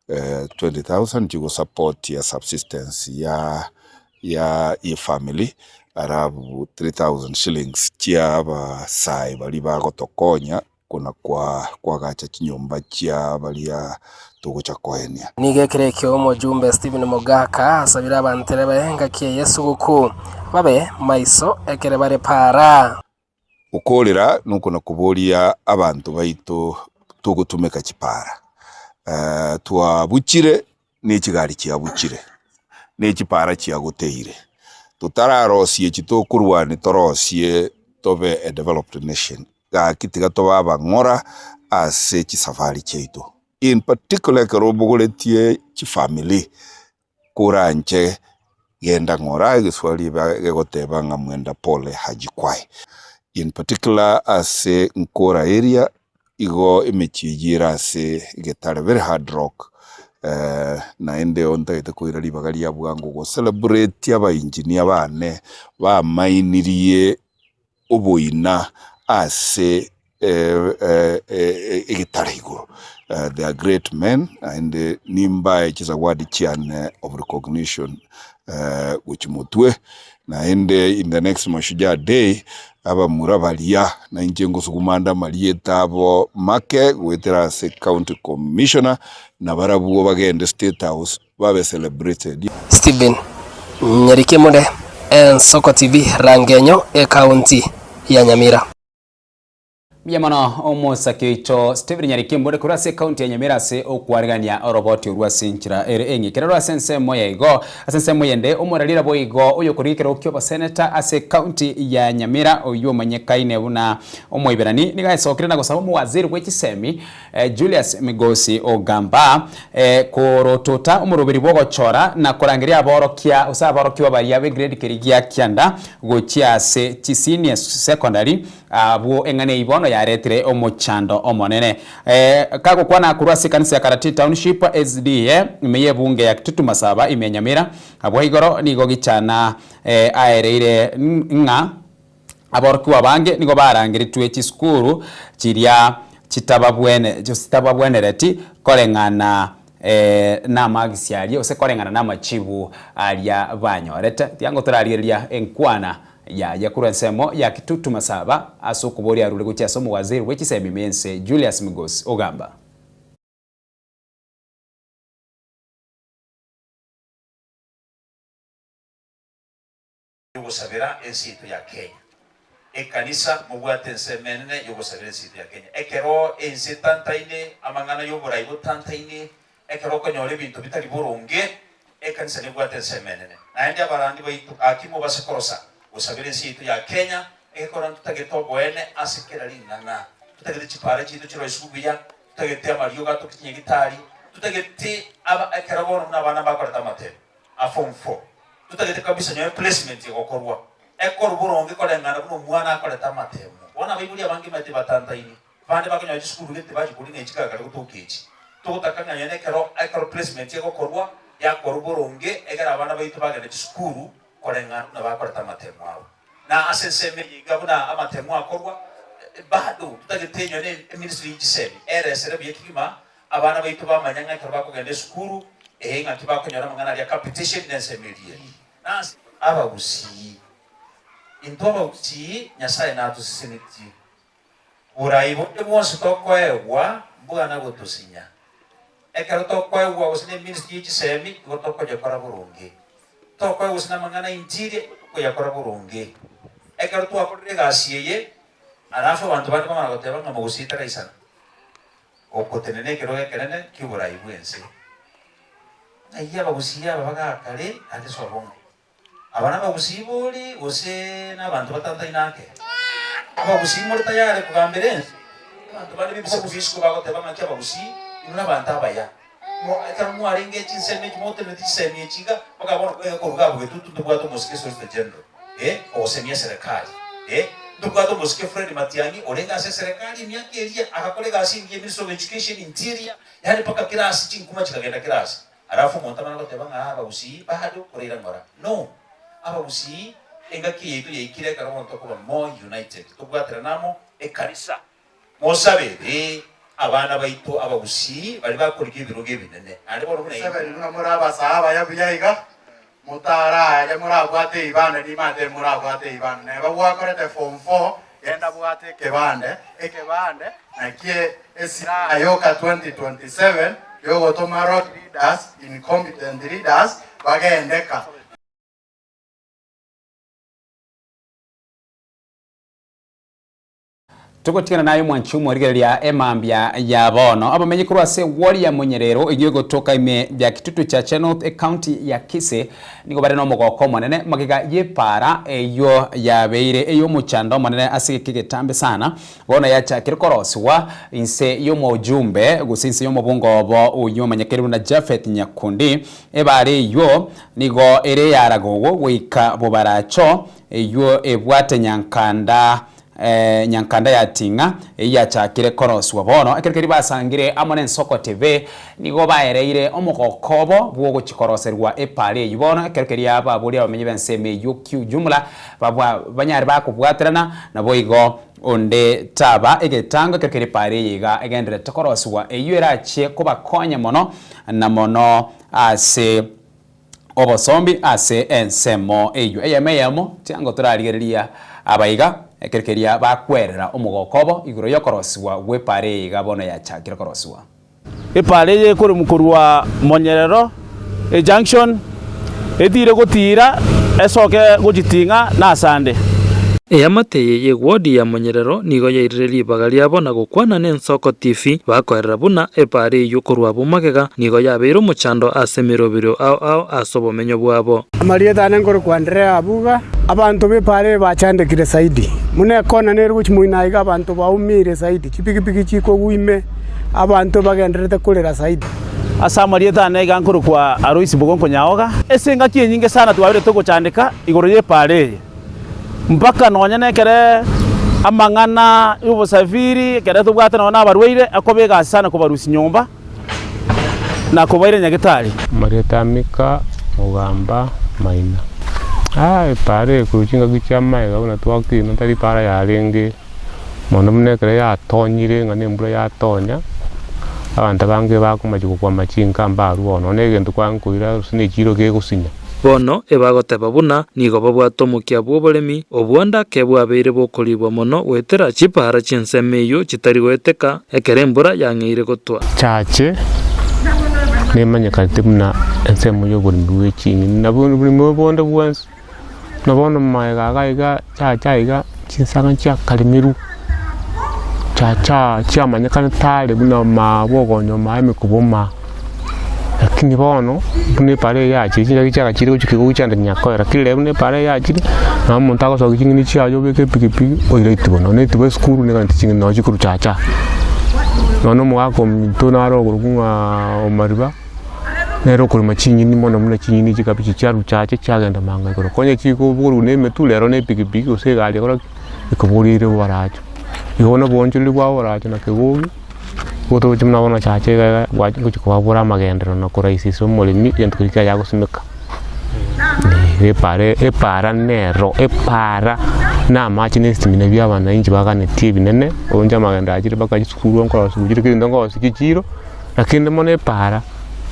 20,000 jigo support ya subsistence ya family arabu 3,000 shillings chia ba sai bali bagotokonya kuna kwa gacha chinyomba chia bali ya tugo cha kohenia nigekere kyo mujumbe Stephen Mogaka asabira abantere bahenga kiye Yesu guku babe maiso ekere bare para ukolera nuko nakubolia abantu baito tugutumeka chipara twabuchire n'ikigari kiyabuchire n'ikipara kiyaguteire tutararosie chitokurwane torosie tobe a developed nation ga kitiga toba ngora ase chisafari cheito in particular karobugoletie chifamily kuranche genda ngora giswali bagoteba ngamwenda pole hajikwai in particular ase nkora area igo imechijira se getare very hard rock na ende onta itakuira libagali ya bwango go celebrate aba engineer bane ba mainiriye oboina ase igitare iguru. They are great men, and nimba is award chian of recognition which mutwe na ende in the next Mashujaa Day aba murabalia na injengo sukumanda malieta abo make wetera se county commissioner na barabu bagende State House babe celebrated. Stephen Nyarikemode, Soko TV Rangenyo county ya Nyamira. Miyamano omosake icho Stephen Nyarikemode kurase county ya Nyamira se okwarigania oroboti urwase nchira engi kerwa sense moya igo asense moyende omoralira boigo oyo kurikira okyo senator ase county ya Nyamira oyo manyekaine una omoiberani niga sokire na gosaba mu waziri w'ekisemi Julius Migosi Ogamba korotota omurubiri bogochora na kurangiria aborokia usaborokiwa bari abe grade kirigia kyanda gochia se senior secondary abo engane ibono yaretire omochando omonene kago kwana kurwase kanisa ya Karati Township SDA imeye bunge ya Kitutu Masaba imenyamira abo igoro nigo gichana aereire nga aborkuwa bange nigo barangiritwe chiskuru chiria chitababwenereti korengana na magisiali ose korengana na machibu alia banyorete tiango turariria enkwana ya kurensemo ya Kitutu Masaba asokubori arule gucha somo waziri w'ekisemi mense Julius Migosi Ogamba. Yugosabira ensitu ya Kenya. Ekanisa mubwate nsemenene yugosabira ensitu ya Kenya. Ekero ensi tantaine amangana y'oburaibo tantaine ekero konyole bintu bitali burunge ekanisa nibwate nsemenene. Naende abarandi baitu akimo basekorosa gusabira ensitu ya Kenya ekora tutageta bwene asekera lingana tutagete chipara chitu chiro isubiya tutagete amaliyo gato kinyegitari tutagete aba ekera bono n'abana bakorata amatero afom 4 tutagete kabisa nyo placement yokorwa ekoro buronge korengana buno mwana akorata amatero bona bayibuli abangi mate batantaini bande bakonyo disukuru gete baji kuri n'ekikaga gutokechi tutakanya nekero ekoro placement yokorwa yakoro buronge egera abana bayitu bagana disukuru korengana na bakorata amatero abo na asenseme yigabuna amatemo akorwa bado tutagetenyo ne ministry y'ikisemi RSR byekima abana baitu bamanyanga karba kugende skuru nga kibakonyora mangana ya competition n'ensemeliye nasi ababusi intoba uti nyasaye natusiniti uraibo ebonse tokwewa bwana botusinya ekero tokwewa usine ministry y'ikisemi gotokoje kora burungi tokwewa usina mangana intire kuyakora burungi ekero twakorire gasiye arafu abantu bandi bamara goteba nga mugusita kaisana okotenene kero ekerene kiburai bwense ayya babusiya babaga kale ate sobonga abana babusibuli ose n'abantu batantainake ababusimuri tayari kugambere abantu bandi bibise kubishiko bagoteba nga kyababusi n'abantu abaya mo ekero mwarenge chinseme kimote netiseme chiga bagabona ko rugabo betutu bwato mosike soliste general osemia serikali ndugato mosike Fred Matiang'i olenga ase serikali myaka elia akakolega asingie Ministry of Education Interior yani paka kirasi chinkuma chikagenda kirasi arafu montamana gotebanga ababusi bado korera ngora no ababusi engaki yetu yekire karamu tokuba More United tubwatira namo ekanisa mosabe abana baitu ababusi bali bakora ibiroge binene ari bono bune muri abasaba yabiyayiga mutara ya murabwate ibane ni mate murabwate ibane ne babwakorete form 4 yenda bwate ekebande na kie esira ayoka 2027 yogo toma road leaders incompetent leaders bagendeka tugotikana nayo mwanchumu rigeria emambia ya bono abamenye kurwase wori ya Munyerero igiye gotoka ime ya Kitutu cha Chenorth county ya Kise nigo bare no mogoko monene magiga yepara eyo yabeire eyo muchando monene asikike tambe sana bona yacha kirkoroswa inse yo mojumbe gusinse yo mobungo obo uyo manyakeru na Jafet Nyakundi ebare yo nigo ere yaragowo wika bobaracho eyo ebwate nyankanda ya tinga ya chakire koroswa bono ekerkeri basangire amone Soko TV nigo baereire omugokobo bwo gukikoroserwa epale yibono ekerkeri aba buri abamenye benseme yuq jumla babwa banyari bakubwaterana nabo igo onde taba egetango kekere pare yiga egendere tokoroswa eyuerache kubakonya mono na mono ase obosombi ase ensemo eyo eyemeyemo tiango turarigereria abaiga ekerekeria bakwerera omugokobo iguro yokoroswa wepare yiga bono yachakira koroswa epare ye kuri mukuru wa Monyerero junction etire gutira esoke gujitinga na sande eyamateye ye wodi ya Monyerero nigo yaireri bagalia bona gukwana n'Ensoko TV bakorera buna epare yukorwa bumagega nigo yabero muchando asemirobiro ao asobomenyo bwabo amalieta nengoro kwandrea abuga abantu bepare bachandekire saidi mune kona neru kuchimuinaiga abantu baumire saidi chipikipiki chiko guime abantu bagenderete kulera saidi asa amalieta nega nkuru kwa aruisi bugonko nyaoga esenga nyingi sana twabire tuguchandika igoro ye pare mpaka nonya nekere amangana y'ubusafiri kere tubwate nona abarwaire akobega sana kubarusi nyumba na kubaire nyagitari Marieta Mika Mugamba Maina pare kuruchinga gichama gabona twakti ntari para yarenge mono munekere ya tonyire ngane mbura ya tonya abantu bange bakumajuko kwa machinga mbaru ono negento kwankuira sinechiro ke gusinya bono ebagoteba buna nigo babwatomukia bw'oboremi obwanda kebwabeire bokoribwa mono wetera chipara chinsemeyo chitari gweteka ekere mbura yang'eire gotwa chache nemanyakate muna ensemo y'oboremi bw'echinyi nabwo burimo bonde bwansi nabono maega chacha chinsanga chia kalimiru chacha chiamanyakana tale buna mabogonyo maime kuboma lakini bono bune pare ya chinja kichaka chiri kuchiko chanda nyakora kile bune pare ya chiri na muntu akoso kingini chayo beke pikipiki oire itubono ne tuwe skuru ne kanti chingini no chikuru chacha nono mwako mtona ro kurunga omariba nero kuri machinyini mono muna chinyini chikapichi charu chache chagenda manga ikoro konye chiko buru ne metulero ne pikipiki osegali kora ikoburire waracho ibona bonjuli bwa waracho na kegogi Kuto chimna wana chache ga kuchikwa bura magendero na kuraisisa mulimi yentukika yago simeka epara nero epara na machine stimina bya bana inji bagane TV nene onja magenda ajire bakajisukuru nkora sukujire kindo ngo sikijiro lakini mone para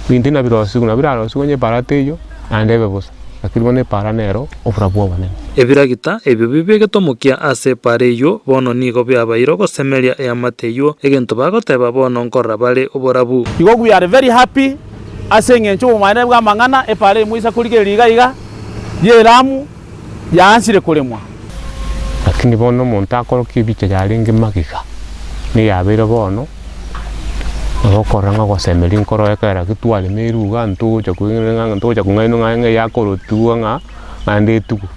windina birosi kuna biraro sikonye para teyo andebe bosa lakini mone para nero ofra bwa bana ebiragita ebyo bibegetomukia ase pare yo bono nigo byabairo gosemeria eyamateyo egento bagoteba bono nkorra bale oborabu igo we are very happy ase ngencho mwana bwa mangana epare muisa kuligerira iga yeramu yansire kulemwa lakini bono muntu akoro kibicha yaringe magika ni yabiro bono okoranga gosemeri nkoro ekera kitwale meruga ntuja kuinga ntuja kungaino nganga yakoro tuanga ngande tuku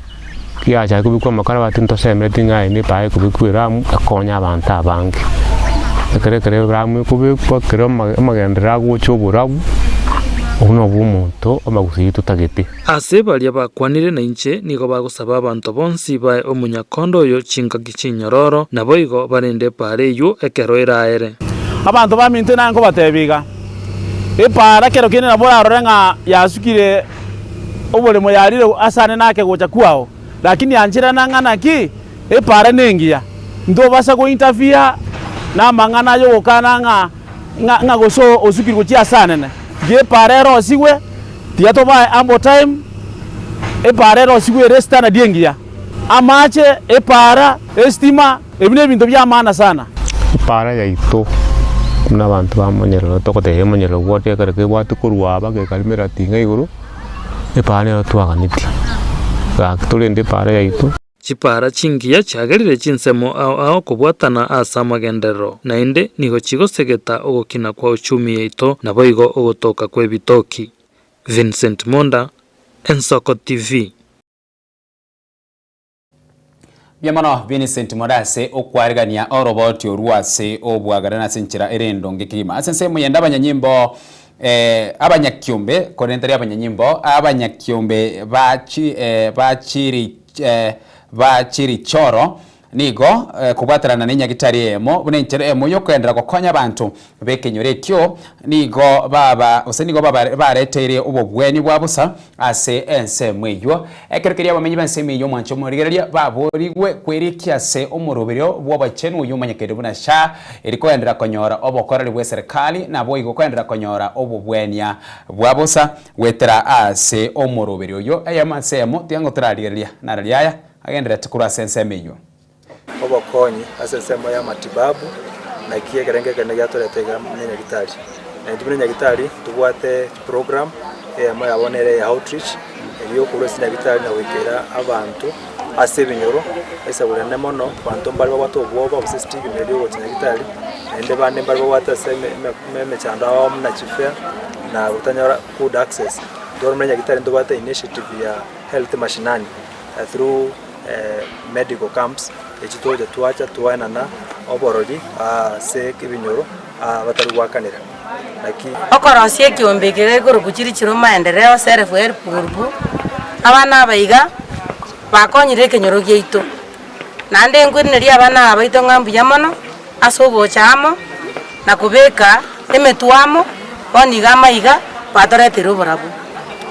kiacha kubikwa makara batinto semeti ngai ni pae kubikwira akonya abantu abange ekere bramu kubikwa kero magendera gucho burabu uno bumuntu amagusi tutagete ase balia bakwanire na inche nigo bagusaba abantu bonsi bae omunyakondo yo chinga gichinyororo nabo igo barende pare yo ekero iraere abantu baminte nango batebiga epara kero kine nabo arorenga yasukire obolemo yarire asane nake gocha kwao lakini anjira nangana ki epara nengia ndo basa go interview na mangana yo kana nga goso osukiri go chia sanene ge parero sigwe tiato ba ambo time parero sigwe resta na diengia amache para estima ebine bintu bya maana sana para ya ito na bantu ba Monyerero to kote Monyerero wote kare ke watu kurwa ba ke kalimera tinga iguru para twaganiti ga tulende para ya ito chipara chingia chagerire chinsemo ao kubwatana asa magendero nainde nigo chigosegeta ogokina kwa uchumi yeito nabo igo ogotoka kwe bitoki Vincent Monda Ensoko TV Biamano Vincent Modase okwarigania oroboti oruase obwagarana senchira erendo ngekima asense muyenda abanyanyimbo abanyakyombe konentari abanyanyimbo abanyakyombe bachiri choro nigo kubwatarana na nyagitari emo bune nchere emo yokwendera gukonya abantu bekenyore kyo nigo baba baretere ubobweni bwabusa ase ensemo eyo ekerekeria bamenyi bansemo eyo mwancho murigereria baborigwe kwerikia se omurubiro bwabachenu uyu manyekere buna sha erikoendera konyora obokoreri bwe serikali nabo igokwendera konyora obobwenia bwabusa wetera ase omurubiro yo ayamasemo tiango turarigereria narariaya agendera tukura sensemo eyo obokonyi asesemo ya matibabu na kie kerenge ya toretega nyagitari na ndibune nyagitari tubwate program emo yabonere ya outreach eliyo kurosi nyagitari na wekera abantu asebinyoro esabulene mono bantu mbali batobwoba obusistive mediyo nyagitari ende bande mbali bata seme chanda na chife na utanyora good access dorme nyagitari ndobata initiative ya health mashinani through medical camps echitoje tuacha tuwana na oborodi se kibinyoro batarwakanira naki okorosie kiombekere guru kuchiri chiro maendeleo self help group abana baiga bakonyire kenyoro gyeito nande ngwineri abana abaito ngambu yamono asobo chamo na kubeka emetuamo boniga maiga batoretera oborabu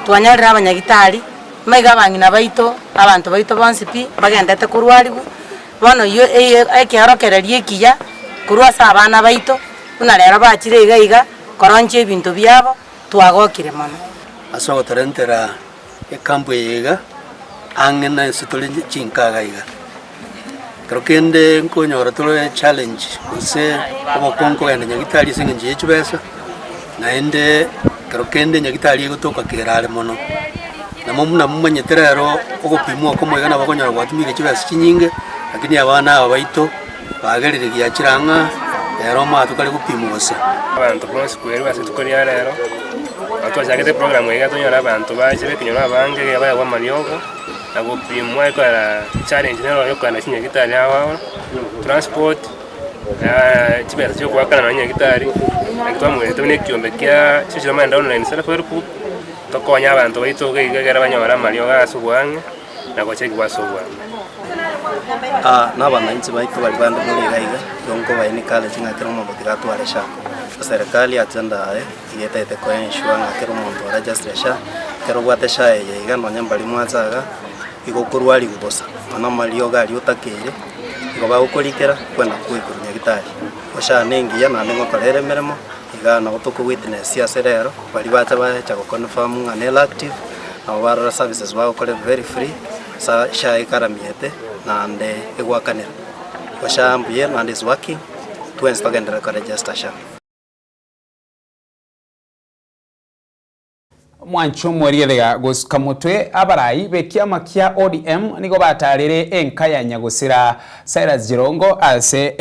twanyarira abanyagitari maiga bangina baito abantu baito bonsipi bagendete kurwaribu bono yo ekiarokereria ekiya kurwasa abana baito una rero bachire igaiga koronche ebintu byabo twagokire mono aso torentera ekampo yega angena esitole chinkaga iga creo que ende nkonyora tolo challenge use obokonko ende nyagitari singenje echubesa na ende creo que ende nyagitari gotoka kirale mono na mumuna mumanyeterero ogopimwa komwega na bakonyora gwatumire chubesa chinyinge lakini abana abaito bagerire gyachiranga rero matukali gupimwosa abantu bose kweri base tukoria rero atwajagete program yega tonyora abantu bajire kinyora bange yabaya kwa maniogo na gupimwa ikora challenge nero yokana chinya gitari awa transport chibera cyo kwakana na nyagitari akitwa mwete ne kiombekea chichira manda online self help tokonya abantu baito gegera banyora maniogo asubwange na gocheki wasubwange n'abananchi baito bali bandu muligaiga yonko baini kale chingakira mabotira twale sha serikali atenda yetete ko ensure ngakira umuntu register sha kero gwate sha yega nonya mbali mwazaga igokurwali gubosa ana malio gali utakire igoba ukolikera kwenda kwikurunya gitari osha nengi ya nande ngokorere meremo igana otuko witness ya serero bali bacha bacha ko confirm ngane active na wara services ba ko very free sa sha ikaramiete nande egwakanira osha ambuye nande is working to instagendera ko register sha mwancho moriega guskamutwe abarai bekiama kia ODM nigo batarire enkaya nyagusira Cyrus Jirongo ase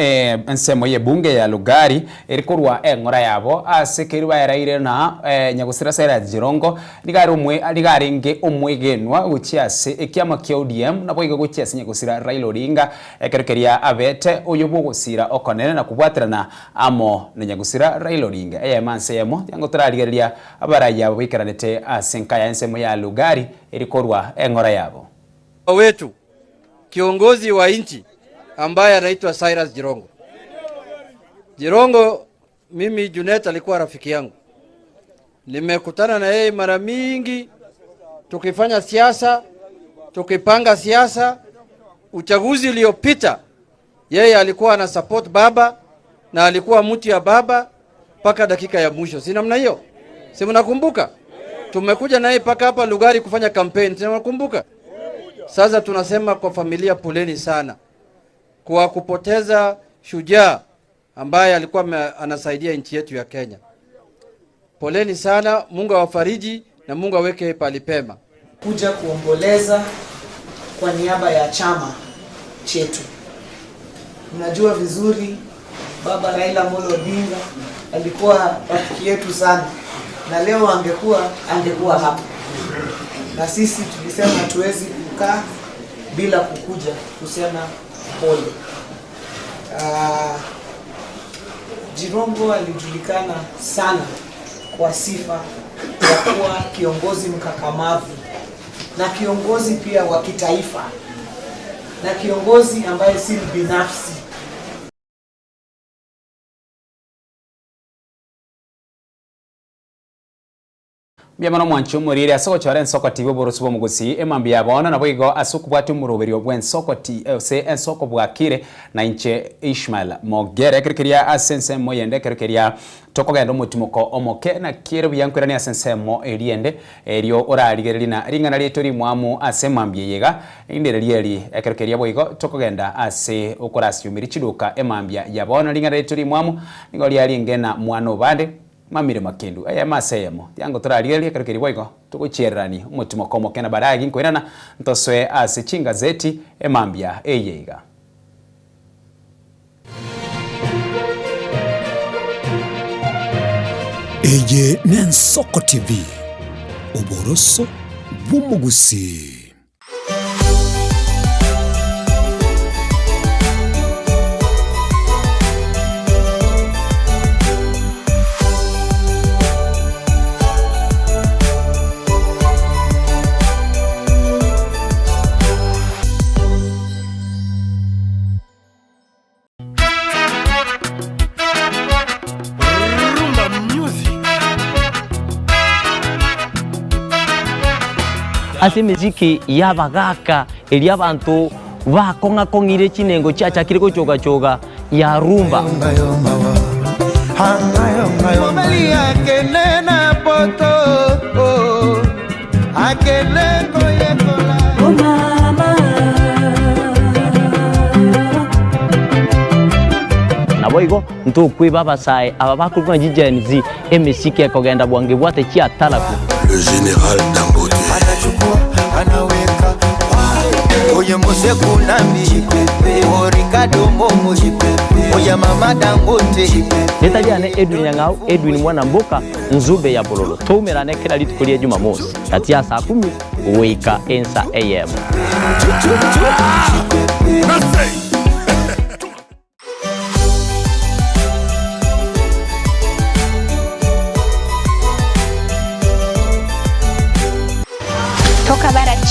ensemo ye bunge ya Lugari erikorwa engora yabo ase kiriba yaraire na nyagusira Cyrus Jirongo ligarenge omwegenwa uchiase ekiama kia ODM nabo igo guchiase nyagusira Raila Odinga ekerekeria abete oyobo gusira okonene na kubwatirana amo na nyagusira Raila Odinga eyemanse yemo yango turarigeria abarai yabo bikaranete asenkaya ensemo ya Lugari erikorwa engora yabo wetu kiongozi wa nchi ambaye anaitwa Cyrus Jirongo. Jirongo mimi Junet alikuwa rafiki yangu. Nimekutana na yeye mara mingi tukifanya siasa, tukipanga siasa. Uchaguzi uliopita yeye alikuwa ana support baba na alikuwa mtu ya baba paka dakika ya mwisho. Si namna hiyo? Si mnakumbuka? Tumekuja naye paka hapa Lugari kufanya campaign. Si mnakumbuka? Sasa tunasema kwa familia poleni sana kwa kupoteza shujaa ambaye alikuwa anasaidia nchi yetu ya Kenya. Poleni sana, Mungu awafariji na Mungu aweke palipema. Kuja kuomboleza kwa niaba ya chama chetu. Mnajua vizuri baba Raila Amolo Odinga alikuwa rafiki yetu sana, na leo angekuwa hapa. Na sisi tulisema tuwezi kukaa bila kukuja kusema pole. Jirongo alijulikana sana kwa sifa ya kuwa kiongozi mkakamavu na kiongozi pia wa kitaifa. na kiongozi ambaye si binafsi. Biamano mwancho murire asoko chore nsoko TV borusubo mugusi emambi yabona nabo igo asuku bwati umuroberi obwe nsoko se ensoko bwakire na inche Ishmael Mogere kirkiria asense moyende kirkiria toko gendo mutimoko omoke na kire byankwirani asense mo eriende erio orarigereri na ringana litori mwamu asemambi yega indereri kirkiria boigo toko genda ase okorasi umiri chiduka emambia yabona ringana litori mwamu ngoli ali ngena mwana obande mamire makendu aya maseyemo yango turarigeria karukeri boigo tuguchererani umutima komo kena baragi nkoirana ntoswe ase chinga zeti emambia eyeiga Eye Nensoko TV Oboroso Bumugusi. Ase miziki yabagaka eli abantu bakonga kongire chinengo chacha kiriko choga ya rumba naboigo ntukwi babasai aba bakurwa jijenzi emisiki ekogenda bwange bwate chia talaku le général Dangote anaweka oye mose kunambi o Ricardo Momo oye mama Dangote netaliane Edwin Nyang'au Edwin mwana mboka nzube ya bololo tumerane kila litukulia Jumamosi kati ya saa 10 wika ensa AM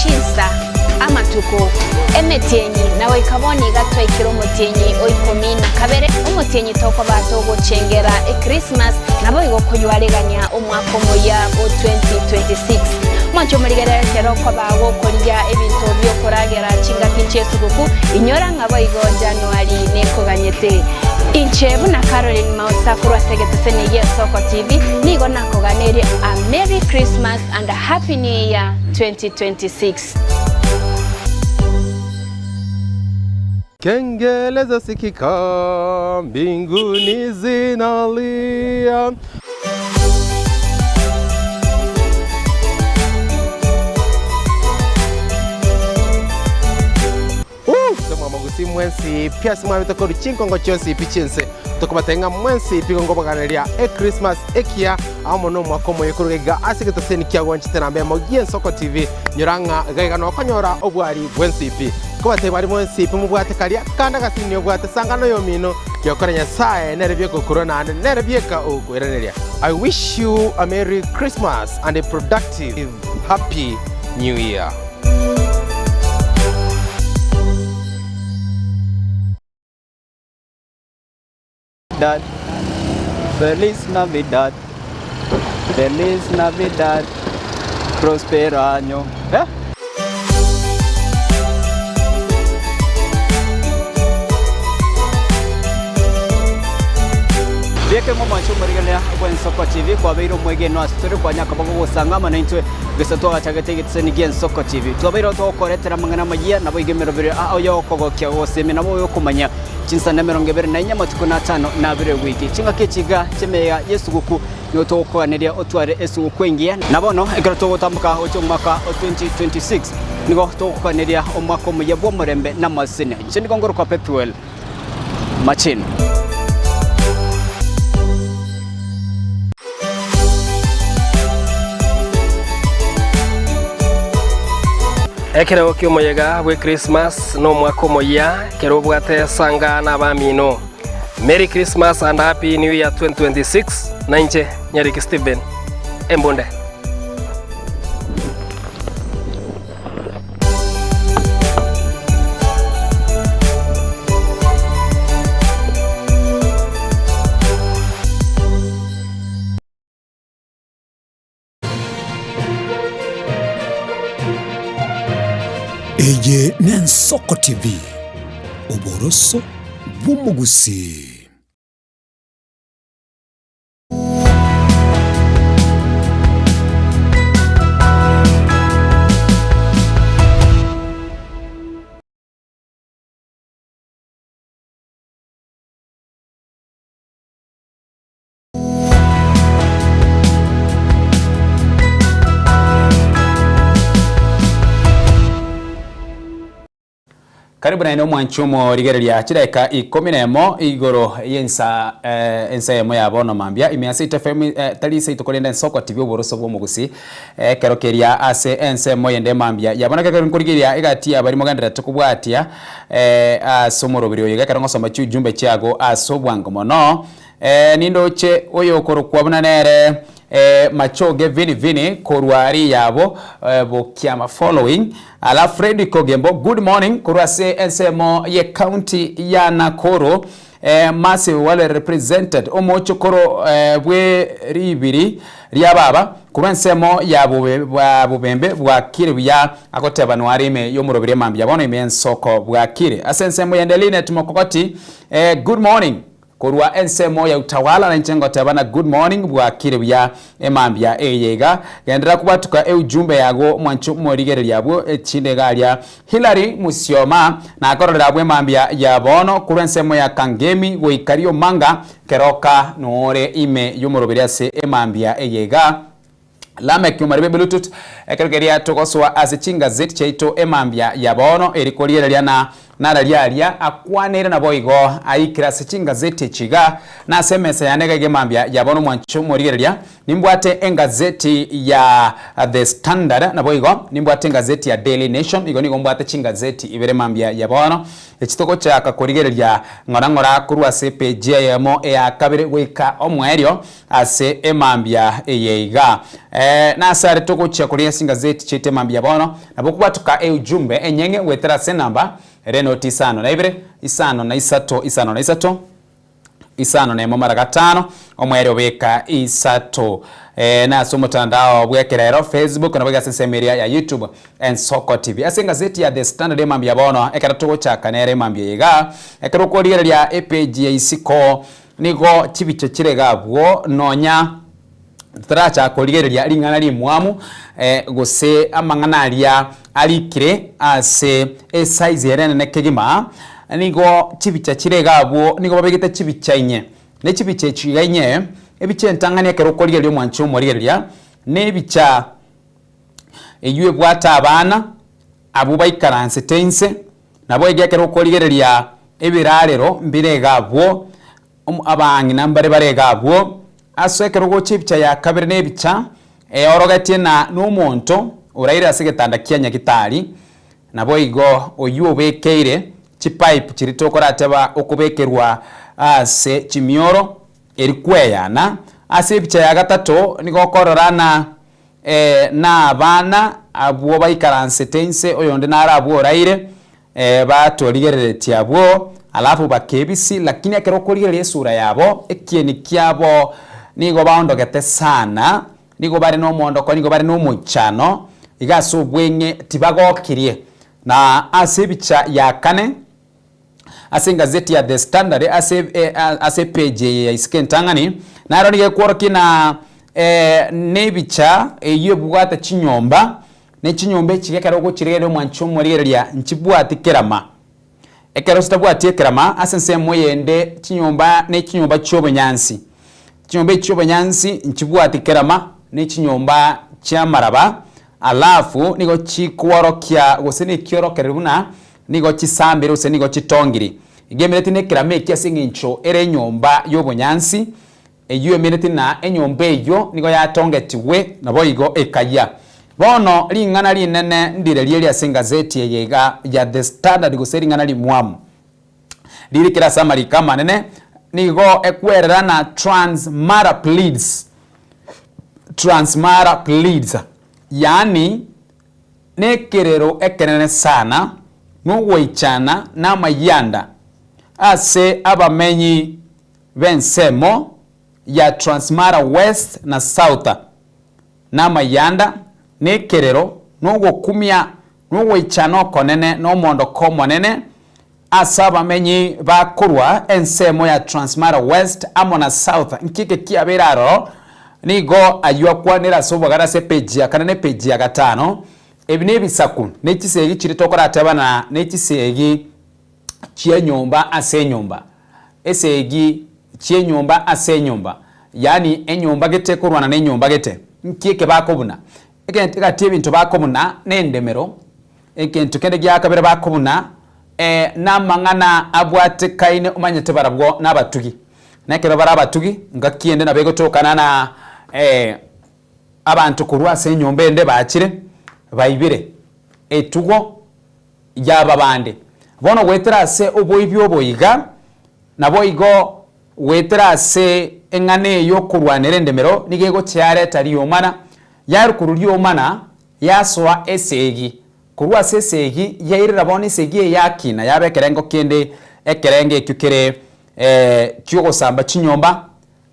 Chinsa ama tuko emetienyi nawe kaboni gatwa ikiro motienyi oikomina kabere omotienyi toko batogo chengera Christmas nabo igokonywareganya omwako moya o 2026 mwancho murigere kero ko bago korya ebintu byo koragera chinga kinchesu guku inyora ngabo igo January neko ganyete Inchebu na Caroline Mausakuru asegetesene Yesoko TV nigo nakoganere a Merry Christmas and a Happy New Year 2026. Kengele zasikika mbinguni zinalia Magusi mwensi pia simwa bitoko chinkongo chonsi pichense tokubatenga mwensi pigongo baganeria Christmas ekia amono mwakomo yekurega asigitoseni kyagwanchi tenambe mogie Nsoko TV nyuranga gaiga no konyora obwari bwensi pi kubate bari mwensi pi mubwate kalia kanda gasini obwate sangano yomino yokoranya sae nerebye corona and nerebye ka ogwereneria. I wish you a Merry Christmas and a productive Happy New Year. Feliz Navidad, Feliz Navidad, Prospero año. Bieke mo mancho murigelea bwen Nsoko TV kwa beiro mwege no astori kwa nyaka bago gusangama na intwe gesato gachagete gitseni gen Nsoko TV to beiro to koretera mangana magia nabo igemero bire ayo kogokya goseme nabo yo kumanya chinsa na 25 na bire wiki chinga kechiga chemeya Yesu guku no to kwaneria otware Yesu gukwengia nabono egero to gutambuka ocho mwaka 2026 nigo to kwaneria omwako muye bwo murembe na masine chindi kongoro kwa Pepuel Machin. Ekero kyo moyega we Christmas no mwako moya kero bwate sanga na bamino. Merry Christmas and Happy New Year 2026. Nainche Nyariki Steven Embonde. Eye Nensoko TV. Oboroso bw'umugusi. Karibu na ino mwanchumo rigereria chireka 11 igoro yensa emo ya bono mambia imiasita FM talise itukolenda Nsoko TV oboroso bw'omugusi kerokeria ase ensemo yende mambia yabona kaka nkurigiria igatia bari mogandira tukubwatia asomorobiri oyiga karongo soma jumbe chiago asobwango mono nindo che oyo korokwa nere machoge vini korwari yabo bokiama following ala Freddy Kogembo good morning kurase ensemo ye county ya Nakoro massive wale represented omochokoro bwe ribiri ryababa kurensemo ya bubembe bwa kiribya akoteba nwarime yomurobire mambya bono imensoko bwa kire asensemo yendeline tumokokoti good morning kurwa ensemo ya utawala na nchengo tabana good morning bwa kiribya emambya eyega gendera kubatuka ujumbe yago mwanchu morigere lyabo echinde galya Hilary Musioma na akorera bwe mambya ya bono kurwa ensemo ya Kangemi goikario manga keroka nore ime yomurobere ase emambya eyega Lamek yumarebe Bluetooth ekeregeria tokoswa azichinga zeti chaito emambya ya bono erikoliera lyana nara lyalia akwanere na boigo aikira sichinga zeti chiga na semesa yanega gemambya ya bono mwanchu morigeria nimbwate engazeti ya The Standard na boigo nimbwate engazeti ya Daily Nation igo nigo mbwate chinga zeti ibere mambya ya bono ekitoko cha kakorigeria ngorangora kurwa CPJ yamo ya kabire weka omwerio ase emambya eyeiga na sare toko cha kuria singa zeti chite mambya bono nabokubatuka ujumbe enyenge wetera se namba Reno tisano na ibere isano na isato isano na momara gatano omwere obeka isato na somotandao bwekerero Facebook na bwega sensemeria ya YouTube Nsoko TV asenga zeti ya The Standard mambya bono ekaratugo cha kanere mambya yega ekarokoriera lya page ya isiko nigo chibicho chirega bwo nonya tracha koligereria lingana limwamu gose amangana alia alikire ase size yerene nekegima nigo chibicha chirega bwo nigo babegete chibicha inye ne chibicha chiganye ebiche ntangania kerokoligereria mwancho morigereria ne bicha eyue bwata abana abo baikaranse tense nabo egekero koligereria ebirarero mbirega bwo abangi nambare barega bwo aswekero go chipicha ya kabiri nebicha orogatie na n'umuntu uraira asigetanda kianya gitari nabo igo oyuo bekeire chipipe chiritokora ateba okubekerwa ase chimioro erikweyana ase bicha ya gatatu nigo kororana na abana abo baikaranse tense oyonde nara abo oraire batorigerere tiabo alafu bakebisi lakini akerokorigerere sura yabo ekieni kyabo nigo baondogete sana nigo bari no mondoko nigo bari no muchano igaso bwenye tibagokirie na asebicha ya kane asenga zeti ya The Standard ase page ya iskentangani na aro nige kworokina nebicha eyebugata chinyomba ne chinyomba chigekaro go chirere mwancho morigeria nchibwati kerama ekero sitabwati kerama asense moyende chinyomba ne chinyomba chobonyansi chinyomba chobonyansi nchibwati kerama ne chinyomba cha maraba alafu nigo chikworokia gosene kiorokeruna nigo chisambire use nigo chitongiri igemereti ne kerame kyasingincho ere nyomba yobonyansi eyo emereti na enyomba eyo nigo yatongetiwe nabo igo ekaya bono lingana linene ndire lieli asenga zeti yega ya The Standard goseri ngana limwamu liri kira samari kama nene nigo ekwerera na Transmara pleads yani nekerero ekenene sana n'ugweichana n'amayanda ase abamenyi bensemo ya Transmara West na South n'amayanda nekerero n'ugwokumya nugwichano konene no mondo ko monene asaba menyi bakurwa ensemo ya Transmara West amona South nkike kiabiraro nigo aywa kwanira sobagara se page ya kanene page ya gatano ebine bisaku nekisegi kiri tokora tabana nekisegi chienyomba asenyomba esegi chienyomba asenyomba yani enyomba gete kurwana nenyomba gete nkike bakobuna ekente gati ebintu bakobuna nendemero ekente kende gyakabere bakobuna namangana abwate kaine umanyete barabwo nabatugi nakero barabatugi ngakiende nabego tokana na abantu kurwa senyomba ende bakire bayibire etugo yaba bande bono weterase oboibyo boyiga nabo igo weterase engane yo kurwanira endemero nigego cyare tari yomana yari kururi yomana yaswa esegi kurwa sesegi yairira bone segi yakina yabe kerengo kende ekerenge kyukere cyugo samba chinyomba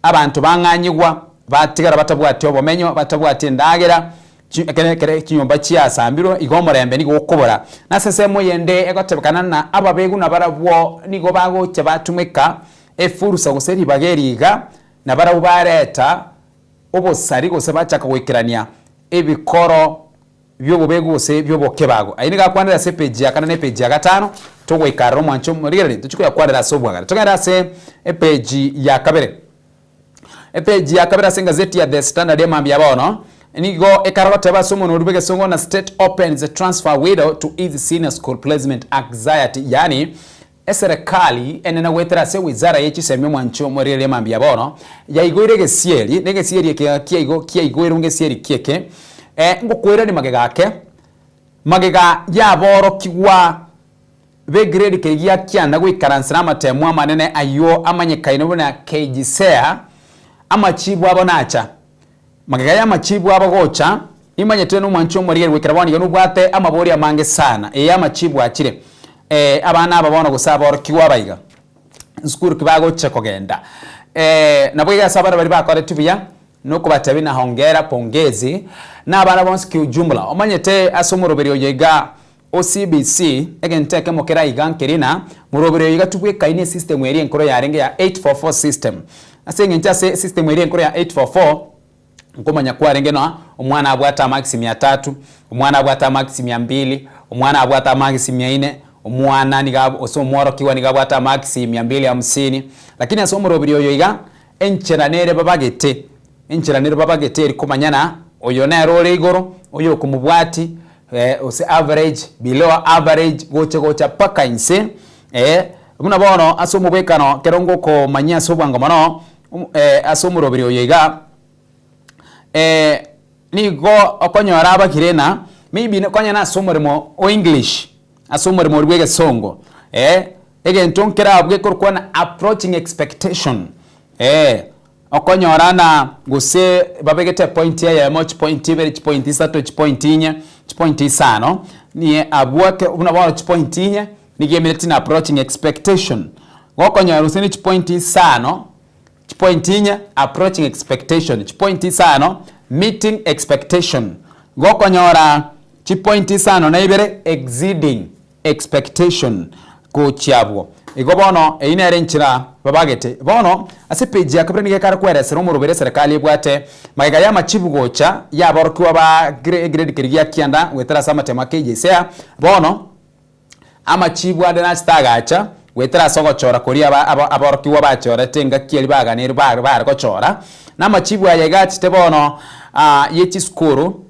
abantu banganyigwa batigara batabwati obomenyo batabwati ndagera kere kinyomba cyasambiro igomorembe nigo okobora nasesemo yende egotebekana na ababegu nabarabwo nigo bago cyabatumeka efurusa guseri bageriga nabarabubareta obosari gose bachaka wekerania ebikoro byobubegu gose byobokebago ayiniga kwandira se page ya kana ne page ya gatano togwikara omwancho murire tuchikuya kwandira sobwagara togera se page ya kabere page ya kabere se gazeti ya The Standard emambi yabono nigo ekarota basomo no rubege songo na state opens a transfer window to ease senior school placement anxiety yani eserekali enena wetera se wizara yechiseme mwancho morire mambi yabono yaigwire gesieri negesieri kia igwire ngesieri kieke ngokwera ni magega yaboro kiwa be grade kegia kianda gwikaransira matemwa manene ayo amanyekaine bona KGSEA amachibu abonacha magega ya machibu abagocha imanyete no mwancho morire wikarabani yo nubwate amabori amange sana amachibu akire abana babona gusaba orkiwa bayiga skuru kibagocha kogenda nabwiga sabara bari bakore tubiya nuko batabina hongera pongezi na abana bonse ki ujumla omanyete asomurobero yega OCBC egenteke mokera igankerina murobero yega tubwe kaine system eri enkoro yarenge ya 844 system asenge nchase system eri enkoro ya 844 ngomanya kwarenge no omwana abwata maxi 300 omwana abwata maxi 200 omwana abwata maxi 400 omwana nigabo osomoro kiwa nigabwata maxi 250 lakini asomurobero yega encheranere babagete eri kumanyana oyo na role igoro oyo kumubwati ose average below average gocha paka inse muna bono asomubekano kerongo ko manya sobwanga mano asomurobiri oyiga nigo okonyora abakirena maybe ne kwanya na asomurimo o English asomurimo rwege songo egento nkera abwe korkwana approaching expectation okonyorana guse babegete point ya much point ibere point isato point inya point isano ni abwake unabona point inya ni gemeleti na approaching expectation gokonyora usini point isano point inya approaching expectation point isano meeting expectation gokonyora point isano na ibere exceeding expectation ko chiabwo igobono einere nchira babagete bono ase page yakabere nige kara kweresera umurubere serikali bwate magega ya machibu gocha yaborkiwa ba grade kirigia kianda wetera sama tema KGSEA bono amachibu ade na stagacha wetera sogo chora koria aborkiwa bachora tenga kieli baganira ba gochora na machibu ayega chite bono yechi skuru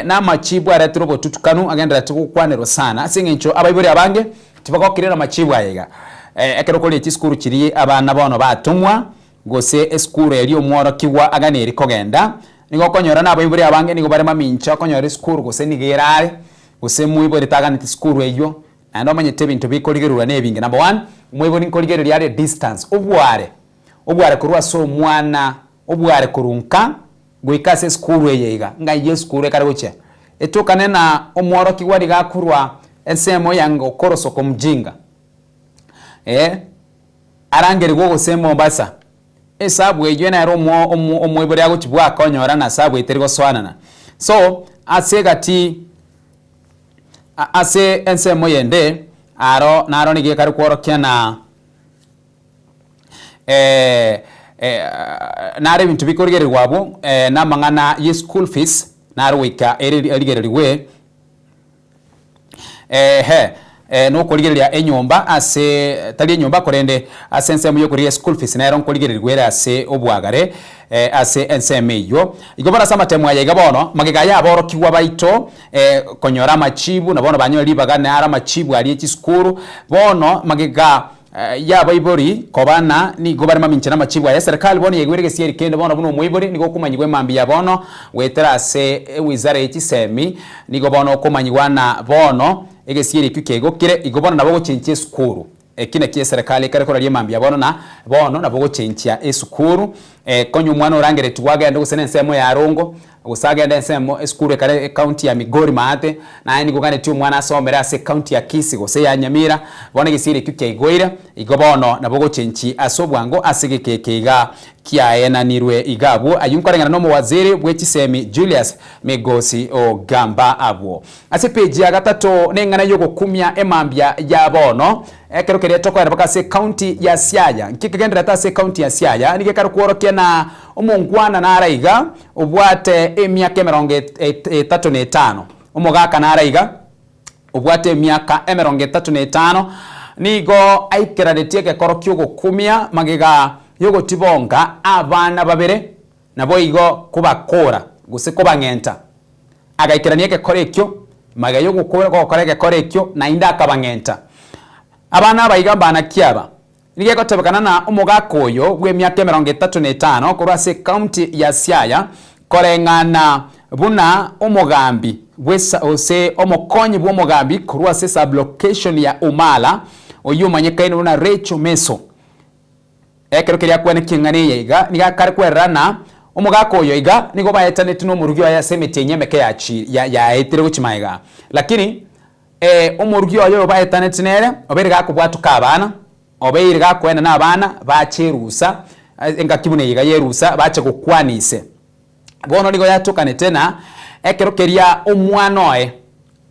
na machibu aretro botutukanu agendera tukukwanero sana asingencho abayibori abange tibakokirira machibu ayega ekero koli chiskuru kiri abana bono batumwa gose eskuru eri omworo kiwa aganeri kogenda nigo konyora nabo iburi abange nigo bare mamincha konyora eskuru gose nigerare gose muibori tagani skuru eyo ando manyete bintu bikoligerura nebinge number 1 muibori nkoligerura yare distance obware kurwa so mwana obware kurunka goikase skuru eyega ngai skuru ekare goche etokane na omworo kiwa digakurwa ensemo yango koroso komjinga arangere go gosema Mombasa esabu ejo na romo omwebore yago chibwa konyora na sabu eterigo swanana so asegati ase ensemo yende aro naro nige kare kworokia na nare bintu bikorigererwa abo na mangana ye school fees naro wika erigereriwe no korigereria enyomba ase tali enyomba korende ase ensemo yo koriya school fees naro nkorigererwe ase obwagare ase enseme yo igobara sama temwa ya igabono magega ya boro kiwa baito konyora machibu na bono banyori bagana ara machibu ari ekisukuru bono magega ya baibori kobana ni gobara maminchana machibu ya serikali bono yegwerege sieri kende bono buno muibori nigo kumanyigwe mambi ya bono wetera ase wizara ekisemi nigo bono kumanyigwa na bono egesieri kikego kire igobona nabo gochenchia sukuru kine kie serikali kare korarie mambi ya bono na bogo chenchia esukuru konyo mwana orangere tuwagenda gusene nsemo ya Rongo gusagenda nsemo esukuru kare county ya Migori Maate na ni gugane tu mwana asomera ase county ya Kisii gose ya Nyamira bone gisiri kike igoira igobono na bogo chenchi asobwango asegekekeiga kiaena nirwe igabu ayunkorengana no waziri bwekisemi Julius Migosi Ogamba abo ase page ya gatatu nengana yogo kumya emambia ya bono ekero kere tokwera bakase county ya Siaya nkikegendera tase county ya Siaya nigekara kuorokia na omongwana na araiga obwate emyaka 35 omogaka na araiga obwate emyaka 35 nigo aikeraretie gekoro kyogo kumya magega yogo tibonga abana babere nabo igo kubakora guse kubangenta agaikeranie gekoro ekyo maga yogo kora gekoro ekyo na inda akabangenta abana bayiga bana kiaba nige gotebekana na omugaka oyo gwe myaka 35 kurase county ya Siaya korengana buna omugambi bwesa ose omokonyi bwo mugambi kurase sublocation ya Umala oyo manyekaine una Recho Meso ekerokeria kwene kingani yiga niga karikwerana omugaka oyo iga nigo bayetanete no murugyo ya semete nyemeke ya etire guchimaiga lakini omurugyo oyo bayetanete nere oberega kubwatuka abana obeirega kwena na abana bacherusa engakibune yiga yerusa bache gukwanise bono nigo yatukane tena ekerokeria omwana oye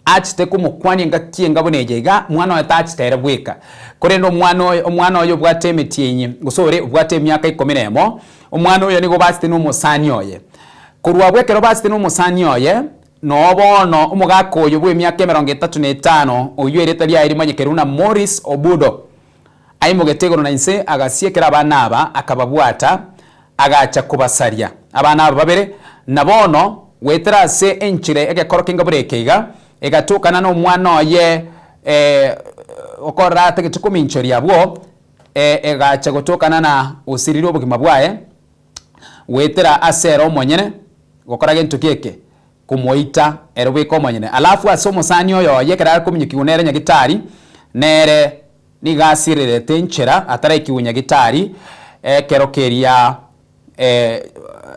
achite kumukwani ngakie ngabone yiga mwana oye tachitere bwika korendo omwana oyo bwate emetinyi gusore bwate emyaka 11 omwana oyo nigo basite no musani oye kurwa bwekero basite no musani oye no bono omugaka oyo bwe emyaka 35 oyo eretali ari manyekeruna Morris Obudo aimugetegoro na inse agasiekera abana aba akababwata agacha kubasaria abana aba babere nabono weterase enchire egekoro kingaburekeiga egatukana no mwana oye okora tegitukuminchori abwo egacha gutokana na usiriro bugima bwaye wetera asera omonyene gukora gentu keke kumoita erobiko omonyene alafu asomusani oyo yekera kuminyukigunere nyagitari nere nigasirire tenchera atara kiunya gitari kerokeria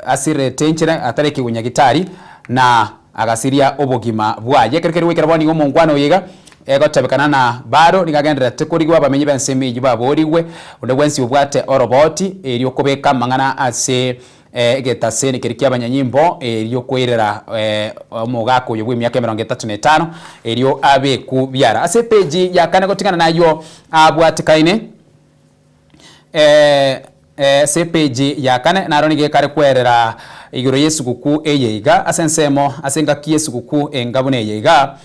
asire tenchera atara kiunya gitari na agasiria obogima bwaye kerekeri wekera boni ngomongwana oyiga egotebekana na baro nigagendera tekurigwa bamenye bensemi jibaboriwe onde wensi obwate oroboti eri okobeka mangana ase getaseni kirikia abanyanyimbo eriyo kwerera omugako yobwe myaka 35 eriyo abeku byara ase page ya kane gotingana nayo abwatikaine se page ya kane naroni ge kare kwerera iguro Yesu guku eyeiga asensemo asenga kiyesu guku engabune eyeiga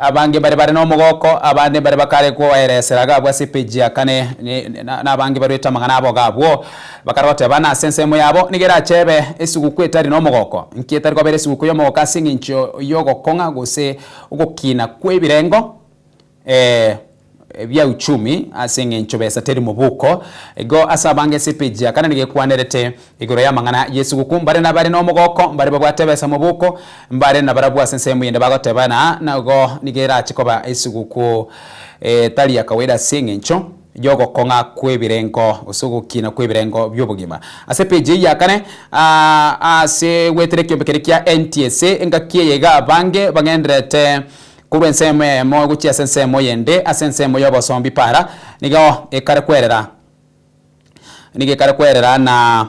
abange bare no mugoko abande bare bakare ko ereseraga bwa page ya kane nabange bareta mangana abo gabwo bakarote bana sensemo yabo nigera chebe esuguku etari no mugoko nkietari ko bere esuguku yo mugoko singincho yogo konga gose ugokina kwebirengo bya uchumi asengencho besa teri mubuko ego asabange page ya kane nige kwanerete igoro ya mangana Yesu gukumbare na bare no mugoko mbare babwate besa mubuko mbare na barabwa sensemo yende bagote bana nago nigera chikoba esuguku tali yakaweda sengencho yogo konga kwebirengo usugukina kwebirengo byobugima ase page ya kane ase wetereke bekerekia NTSA engakie yega bange bangendrete kurwenseme mo guchi asensemo yende asensemo yobo sombi para nigo ekare kwerera na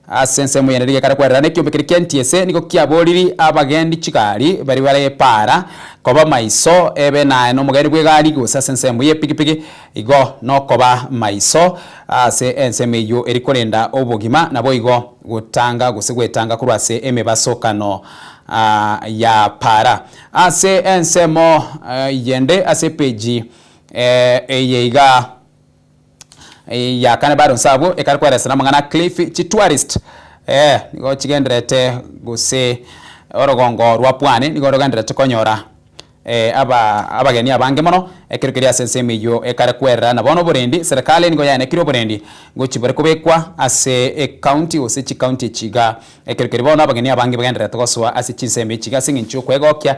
asense muyenderige kara kwerera ne kiombe kiri NTSA niko kiaboriri abagendi chikari bari bare para koba maiso ebe na no mugari bwe gari gusa sense muye pikipiki igo no koba maiso ase enseme yo erikorenda obogima nabo igo gutanga gusigwetanga kurwase emebasokano ya para ase ensemo yende ase page eyeiga ya kana baro sabo ekarkwara sana mangana cliff chitourist nigo chigenderete guse orogongo rwa pwani nigo roganderete konyora abageni abange mono ekirikiri asenseme yo ekarkwera na bono borendi serikali nigo yana kiro borendi gochibare kubekwa ase county ose chi county chiga ekirikiri bono abageni abange bagenderete goswa ase chinseme chiga singinchu kwegokya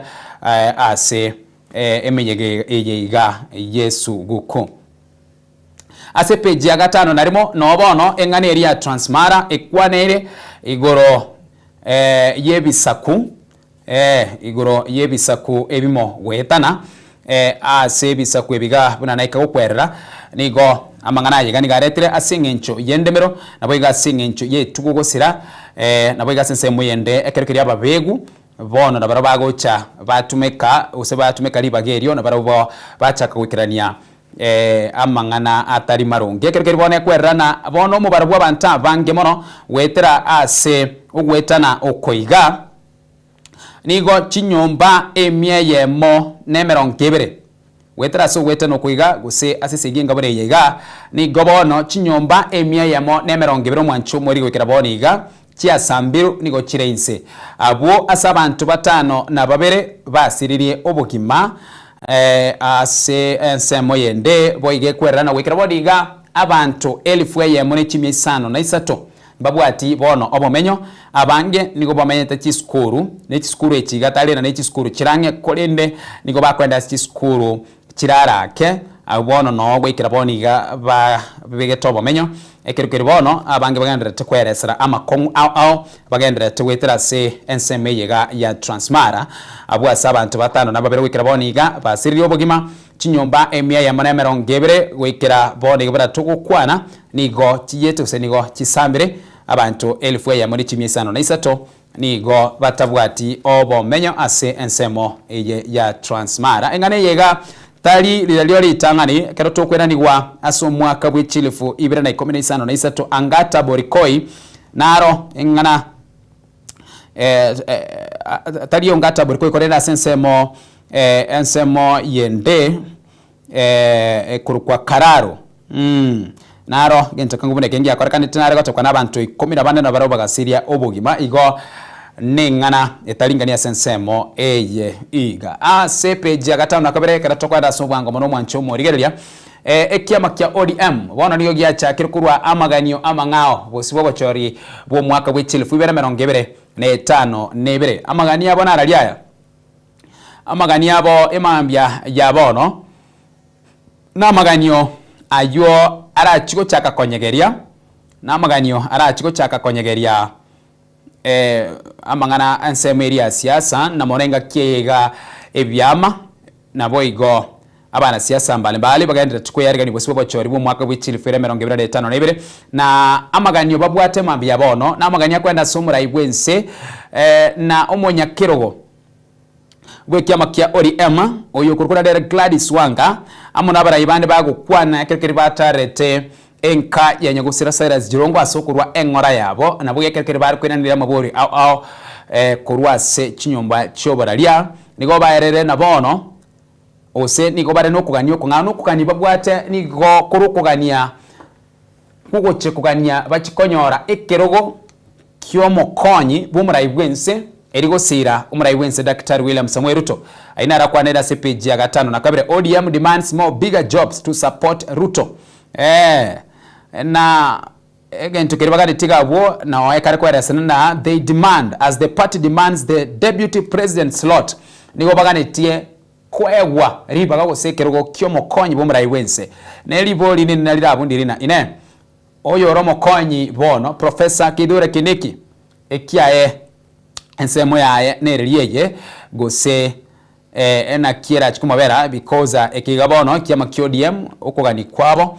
ase emeyege eyeiga Yesu guko ase page ya gatano narimo nobono engane eri Transmara ekwanere igoro yebisaku igoro yebisaku ebimo wetana ase bisaku ebiga buna naika gukwerera nigo amangana yega nigaretire asingencho yendemero nabo iga asingencho yetugugosira nabo iga sense muyende ekerikiri ababegu bono na baraba gocha batumeka use batumeka libagerio na baraba bachaka gwikirania amangana atari marungi ekerikiri bone kwerana bono mu barabwa banta bange mono wetera ase ugwetana okoiga nigo chinyomba emyeyemo nemerongibere wetera ase ugwetana okoiga guse ase siginga bore yega nigo bono chinyomba emyeyemo nemerongibere mwanchu muri gwikira boniga chia sambiru nigo chireinse abo asabantu batano na babere basiririe obogima ase ensemo yende boige kwerana na wikira bodiga abantu 1553 babwati bono obomenyo abange nigo bamenyete chiskuru ne chiskuru echigatale na ne chiskuru chirange kolende nigo bakwenda chiskuru chirarake abono no gwikira boniga ba bigetobo bomenyo ekirikiri bono abange bagenderete kweresera amakongu au bagenderete wetera se enseme yega ya Transmara abwa sabantu batano na babere wikira boniga basiriri obogima chinyomba emya ya manemero ngebere wikira boniga baratugukwana nigo chiyete use nigo chisambire abantu 1553 nigo batabwati obomenyo ase ensemo eye ya Transmara engane yega tali lilio litangani kero tokwenanigwa aso mwaka bw'echilifu 2013 angata borikoi naro engana tali ongata borikoi korena sensemo ensemo yende kurukwa kararo naro gento kangubune kengi akorekana tinare gotokwa nabantu 14 na baroba gasiria obogima igo ningana etalingania sensemo eye iga ase page ya gatano nakabere karatokwa da sobwango mono mwancho morigereria ekiama kya ODM bona niyo gyacha kirkurwa amaganio amangao bosibo bochori bo mwaka bw'echilifu 2025 nebere amagania bona araliaya amagania abo emambya yabono na amaganio ayo arachiko chaka konyegeria na amaganio arachiko chaka konyegeria amangana ansemeria siasa na morenga kiega ebyama nabo igo abana siasa mbalimbali bagendera tukoyariga ni bosibo bachori bo mwaka w'echilifu 2025 nebere na amaganio babwate mambya bono na amaganio kwenda somura ibwense na omonya kirogo gwekiama kya ODM oyo kurukura dere Gladys Wanga amuna barayibande bagukwana ekekeri batarete enka yanyagusira Cyrus Jirongo asokurwa engora yabo nabo yekekeri bari kwenanira mabori au kurwa se chinyomba chobaralia nigo bayerere nabono ose nigo bare no kuganyo kungano kukani babwate nigo kurukugania kugoche kugania bachikonyora ekerogo kyomo konyi bumura ibwense erigo sira umura ibwense Dr. William Samuel Ruto aina rakwaneda CPG ya gatano na kabire ODM demands more bigger jobs to support Ruto na again tukiribagadi tigabo na waekare kwa resana they demand as the party demands the deputy president slot nigo bagane tie kwegwa ribaga gosekerogo kyomo konyi bumura ibwense neli boli ni nalirabundirina ine oyo romo konyi bono Professor Kidure Kindiki ekiae ensemo yae nereliye gose ena kiera chikumabera because ekigabono kiama kyodiem okogani kwabo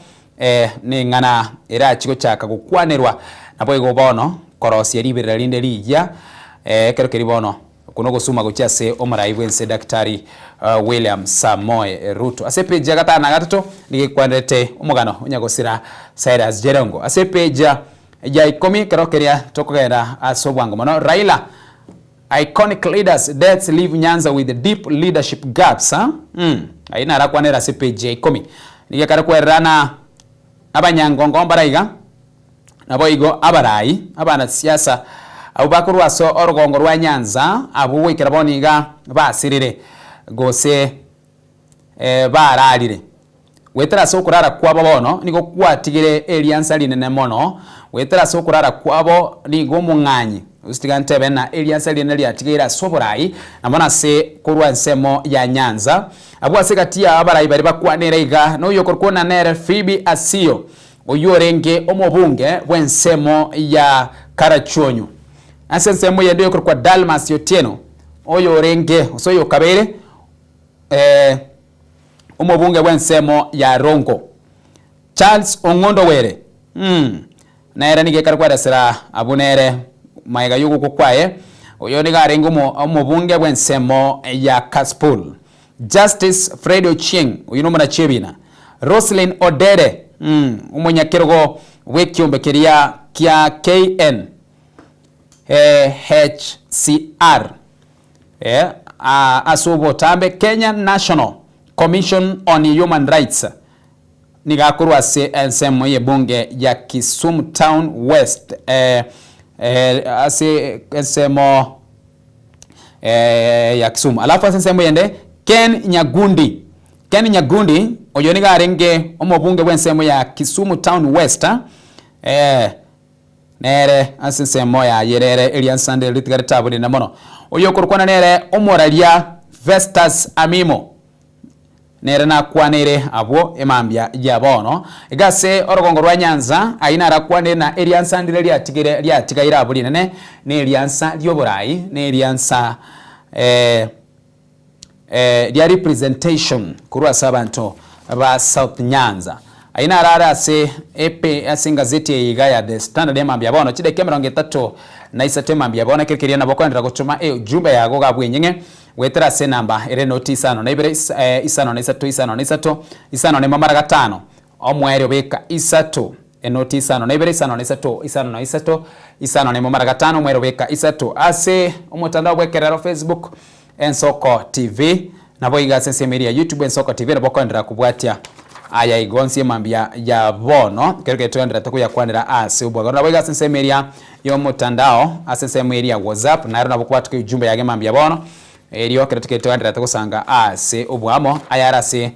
ningana era chiko chaka gukwanirwa nabo igo bono korosia ribirira rinde riya kero keribono kuno gusuma guchase omurai bwense daktari William Samoei Ruto. Ase page gatana gatatu nigikwandete umugano unyagosira Cyrus Jirongo. Ase page ya 10 kero keria tokogera asobwango mono Raila iconic leaders deaths leave Nyanza with deep leadership gaps. Aina arakwanera ase page ya 10 nigekara kwerana abanyangongo baraiga naboigo abarai abana siasa abakuru aso orugongo rwa Nyanza abuwikira boniga basirire gose bararire wetera so kurara kwabo bono nigo kwatigire Eliansa linene mono wetera so kurara kwabo nigo munganyi ustigante bena Eliansa linene lyatigira soborai namona se kurwa nsemo ya Nyanza abwase katia abarai bari bakwanira iga no yokorkona nere Phoebe Asio oyorenge omobunge bwensemo ya Karachonyo asensemo yende yokorkwa Dalmas Yotieno oyorenge osoyo kabere omobunge bwensemo ya Rongo Charles Ongondo were naera nige karkwara sira abunere maiga yugo kokwaye oyoni garengo omobunge bwensemo ya Kaspul Justice Fred Ochieng oyino mona chebina Roslyn Odere umunyakirgo wekyombe keria kya KN HCR asubo tambe Kenya National Commission on Human Rights nigakurwa se ensemo ye bunge ya Kisumu Town West ase ensemo ya Kisumu alafu ensemo yende Ken Nyagundi oyoni garenge omobunge bwensemo ya Kisumu Town West nere asensemo ya yerere Eliansande litigare tabuli na mono oyokorkwana nere omoralia Vestas Amimo nere na kwanere abo emambia yabono igase orogongo rwa Nyanza aina rakwane na Eliansande lyatigaira abuli nene ne Eliansa lyoborai ne Eliansa dia representation kurwa sabanto ba South Nyanza aina arara ase epe ase gazeti yiga ya The Standard emambia bono chide kemeronge 3 na isate mambia bono kekeria na bokwandira gutuma jumbe yago gabwenyenye wetera se namba ere notice ano na ibere isano na isano ne mamara gatano omwere obeka isato notice ano na ibere isano ne mamara gatano omwere obeka isato ase omutandao bwekerero Facebook Ensoko TV nabo igasese media YouTube Ensoko TV nabo kwandira kubwatia aya igonsi mambia ya bono kereke twendera takuya kwandira ase ubwaga nabo igasese media yo mutandao asese media WhatsApp na nabo kwatuka ujumbe yage mambia bono eriyo kereke twendera takusanga ase ubwamo ayarase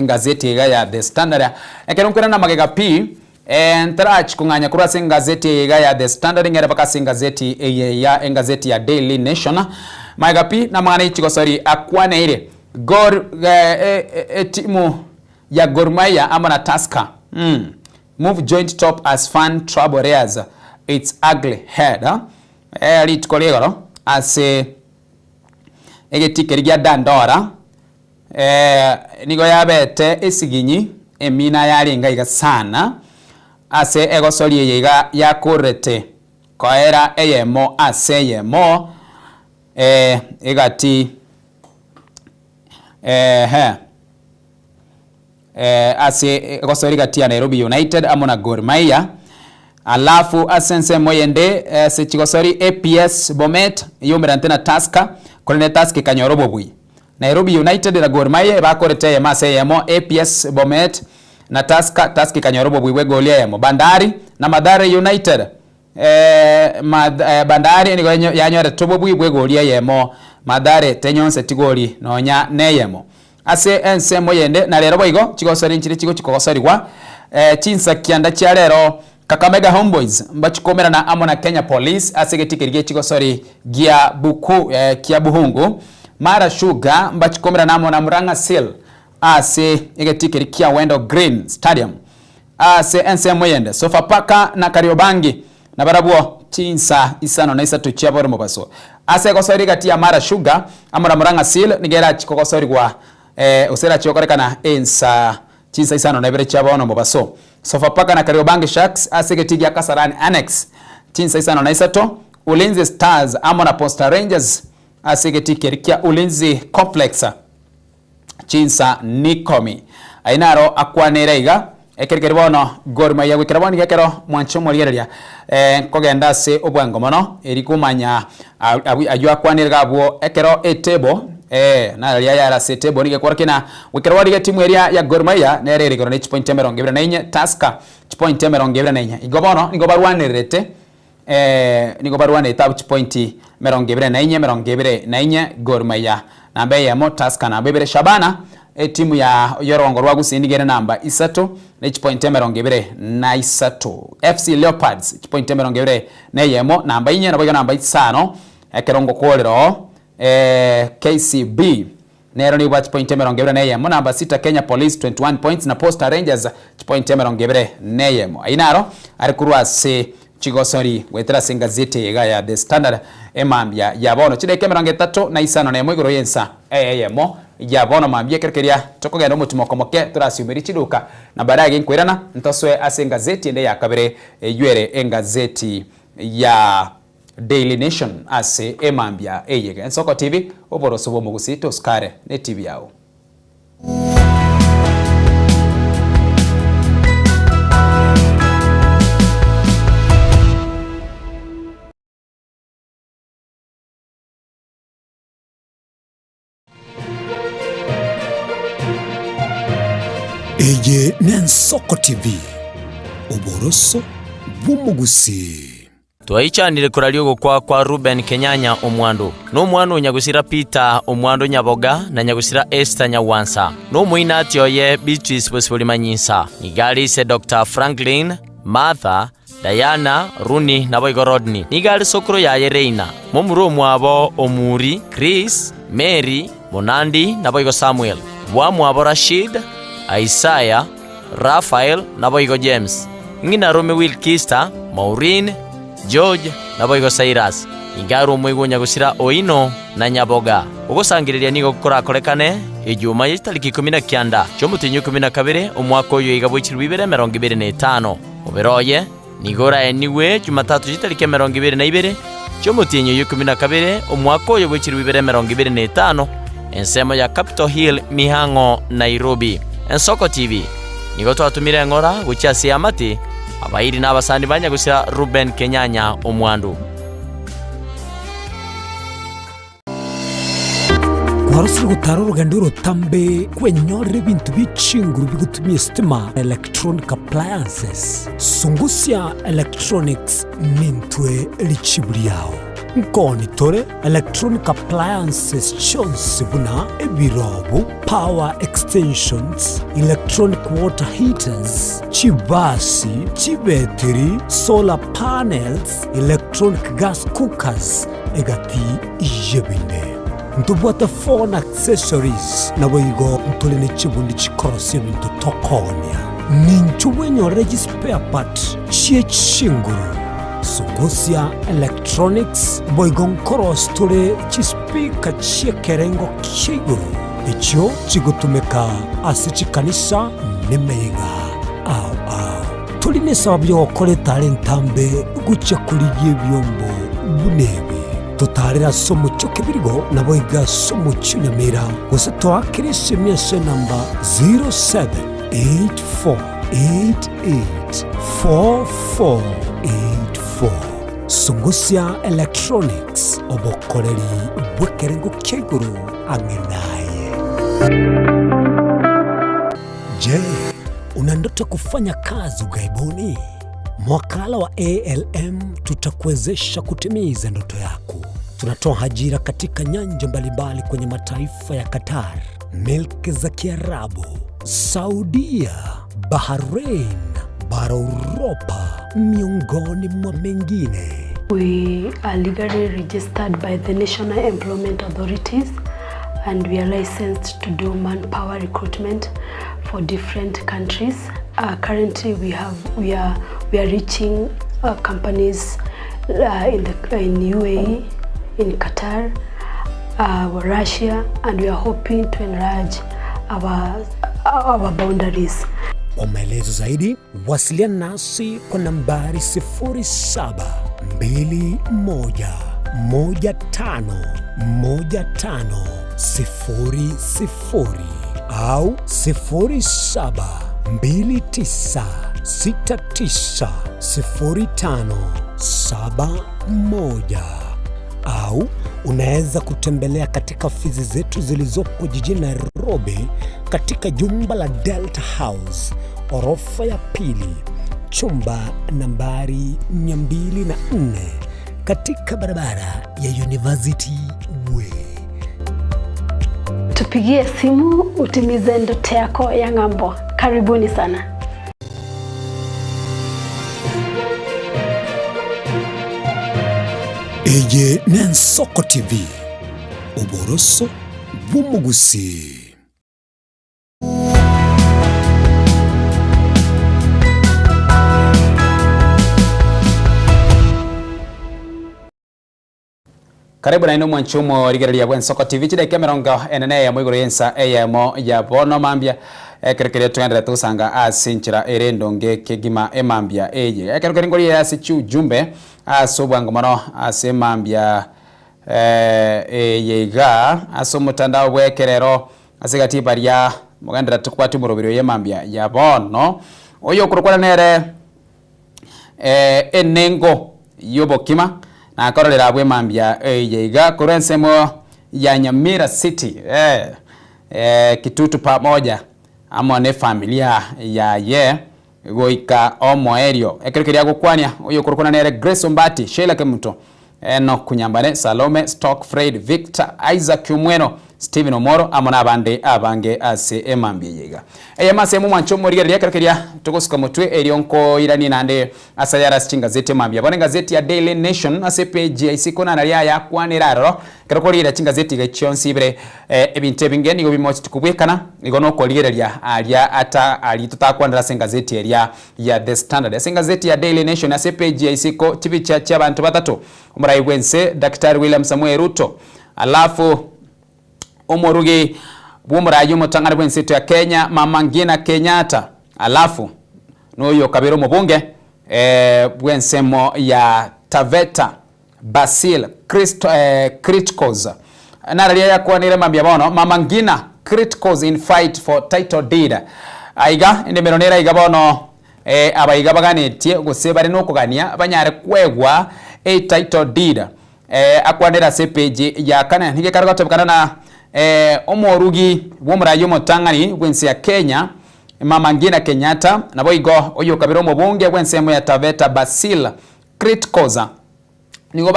ngazeti ya The Standard ekeronkera na magega P entrach kunganya kurase ngazeti ya The Standard ngere bakasi ngazeti ya ngazeti ya Daily Nation Magapi na mwana ichigosori akwaneire timu ya Gor Mahia ama na Tusker move joint top as fan trouble rears its ugly head litkolegoro ase egetikerigia Dandora nigo yabete esiginyi emina yaringa iga sana ase egosori yiga yakurete koera eyemo ase yemo egati ase gosori gati ya Nairobi United amona Gor Mahia alafu asense moyende se chigosori APS Bomet yomerante na Tusker kolene Tusker kanyorobo bui Nairobi United na Gor Mahia bakorete yemase yemo APS Bomet na Tusker kanyorobo bui wegolia yemo Bandari na Mathare United Bandari ni yanyore tobobui bwegolia yemo Mathare tenyonse tigoli nonya neyemo ase ense moyende na rero boigo chigosori nchiri chigo chikogosoriwa chinsa kianda cha rero Kakamega Homeboys mbachikomera na amona Kenya Police ase getikerigie chigosori gia buku kia buhungu Mara Sugar mbachikomera na amona Muranga Seal ase egetikeri kia Wendo Green Stadium ase ense moyende Sofapaka na Kariobangi na barabuo chinsa isano na isatu chiaboro mobaso ase gosori gatia Mara Sugar amona Muranga Seal nigera chikogosori kwa usera chiokorekana ensa chinsa isano na ibere chiaboro mobaso Sofapaka na Kariobangi Sharks ase getigia Kasarani Annex chinsa isano na isato Ulinzi Stars amo na Posta Rangers asigetikia Ulinzi Complex chinsa Nikomi ainaro akwanera iga ekerikeri bono Gor Mahia gwikira boni gekero mwancho morigereria kogenda se obwango mono eri kumanya ayu akwanira gabo ekero etebo na ria ya se tebo ni gekora kina gwikira boni timu eria ya Gor Mahia na eri goro ne point emerongo ibira na inye Tusker point emerongo ibira na inye igobono nigo barwanirete nigo barwane tabu point merongo ibira na inye merongo ibira na inye Gor Mahia na mbeya mo Tusker na bebere Shabana timu ya yorongo rwa gusindigere namba 3 na point emerongo ibire na 3 FC Leopards point emerongo ibire na yemo namba 4 na boga namba 5 ekerongo kolero KCB nero ni watch point emerongo ibire na yemo namba 6 Kenya Police 21 points na Posta Rangers point emerongo ibire na yemo ainaro ari kurwa se chigosori wetera singazete ega ya The Standard emambia ya bono chideke emerongo 3 na 5 na yemo igoro yensa yemo ya bono mambia kerekeria tokogenda mutimo komoke turasiumiri chiduka na baadaye nkwirana ntoswe ase gazeti ende ya kabere ywere engazeti ya Daily Nation ase emambia eyege Ensoko TV oboroso bo mugusito skare ne TV yao. Eye Ensoko TV oboroso bumugusi Twaichanire kuralio kwa Ruben Kenyanya omwando no mwana onyagusira Peter omwando Nyaboga na nyagusira Esther Nyawansa no muina atyoye Beatrice Bosiboli Manyinsa nigali se Dr. Franklin Martha Diana Runi na Boygo Rodney nigali sokro ya Yereina momuro mwabo Omuri Chris Mary Monandi na Boygo Samuel wa mwabo Rashid Isaiah Raphael na Boygo James ngina Rome Wilkista Maureen George na Boygo Cyrus ingaro mwigo nyagusira Oino na Nyaboga ugosangiriria nigo gukora korekane ijuma yitariki 19 cyomutinyo 12 omwaka uyu igabukirwa 2025 uberoye nigora eniwe Jumatatu yitariki 22 cyomutinyo 12 omwaka uyu bukirwa 2025 ensemo ya Capitol Hill Mihango Nairobi. Ensoko TV nigo twatumire ngora gucyasi amati abayiri n'abasandi banyagusira Ruben Kenyanya omwandu Kwarusiri gutara urugendo rutambe kwenyora ibintu bicinguru bigutumye stima electronic appliances Sungusya Electronics mintwe lichiburi yao nkoni tore electronic appliances chonsi buna ebirobu power extensions electronic water heaters chibasi chibeteri solar panels electronic gas cookers egati ijebinde ntubwata phone accessories na boigo ntulene chibundi chikorosi bintu tokonya ninchuwenyo spare part chiechinguru Sungusya Electronics boigon koros tule chispika chiekerengo kiguru icho chigutumeka asichikanisa nemeiga tuline sababu yo kore talentambe gucha kuliye byombo bunebe tutarira somo chokebirigo na boiga somo chunyamera gose twakirisi myese namba 0784884484 Sungusya Electronics obokoreri bwekerengo keguru angenaye. Je, una ndoto kufanya kazi ugaibuni? Mwakala wa ALM tutakuwezesha kutimiza ndoto yako. Tunatoa ajira katika nyanja mbalimbali kwenye mataifa ya Qatar, Milki za Kiarabu, Saudia, Bahrain, bara Europa miongoni mwa mengine. We are legally registered by the National Employment Authorities and we are licensed to do manpower recruitment for different countries. Currently we are reaching companies in UAE, in Qatar, Russia, and we are hoping to enlarge our boundaries. Kwa maelezo zaidi, wasiliana nasi kwa nambari 07 0721515100 au 0729690571 au unaweza kutembelea katika ofisi zetu zilizopo jijini Nairobi katika jumba la Delta House, orofa ya pili, chumba nambari 204 katika barabara ya University Way. Tupigie simu utimize ndoto yako ya ng'ambo. Karibuni sana. Eje Nensoko TV, uboroso bw'umugusi. Karibu na ino mwanchumo rigereria bwen Soko TV chide kemeronga enene ya mwigoro yensa eyemo ya bono mambia ekerekere tuendere tusanga asinchira erendonge kegima emambia eye ekerekere ngori ya sichu jumbe asobwango mano asemambia yega asomutandao bwekerero asigati baria mugandira tukwati murobiro yemambia ya bono oyo kurukwana nere enengo yobokima na akororera abwe mambia yeiga kurensemo ya Nyamira City kitutu pamoja amone familia ya ye goika omoerio ekerekeria gukwania uyo kurukuna nere Grace Ombati Sheila Kemuto no kunyambane Salome Stock Fred Victor Isaac Umweno Steven Omoro amona abande abange ase emambie yega eyamase mu mwanchomo rigereria ekerekeria tugosuka mutwe erionko irani nande asayara stinga zete mambia bone gazeti ya Daily Nation ase page isikona na ya kwaniraro kerekorira chinga zeti ga chionsibre ebinte bingeni go bimochi tukubwekana igono ko rigereria aria ata ali tutakwandira senga zeti area ya The Standard senga zeti ya Daily Nation ase page isiko tibicha cha abantu batatu umurai wense Dr. William Samuel Ruto alafu Omorugi bwumurayo mutangana bwenseto ya Kenya Mama Ngina Kenyatta alafu noyo kabiro mubunge bwensemo ya Taveta Basil Criticals naralia ya kuanire mambia bono Mama Ngina Criticals in fight for title deed aiga endemeronera iga bono abaiga baganitie gusebare no kugania abanyare kwegwa title deed akwanira se page ya kana nige karga tobekana na omorugi bwomurayo mutangani bwense ya Kenya Mama Ngina Kenyatta nabo igo oyo kabiro mubunge bwensemo ya Taveta Basil Criticals nigo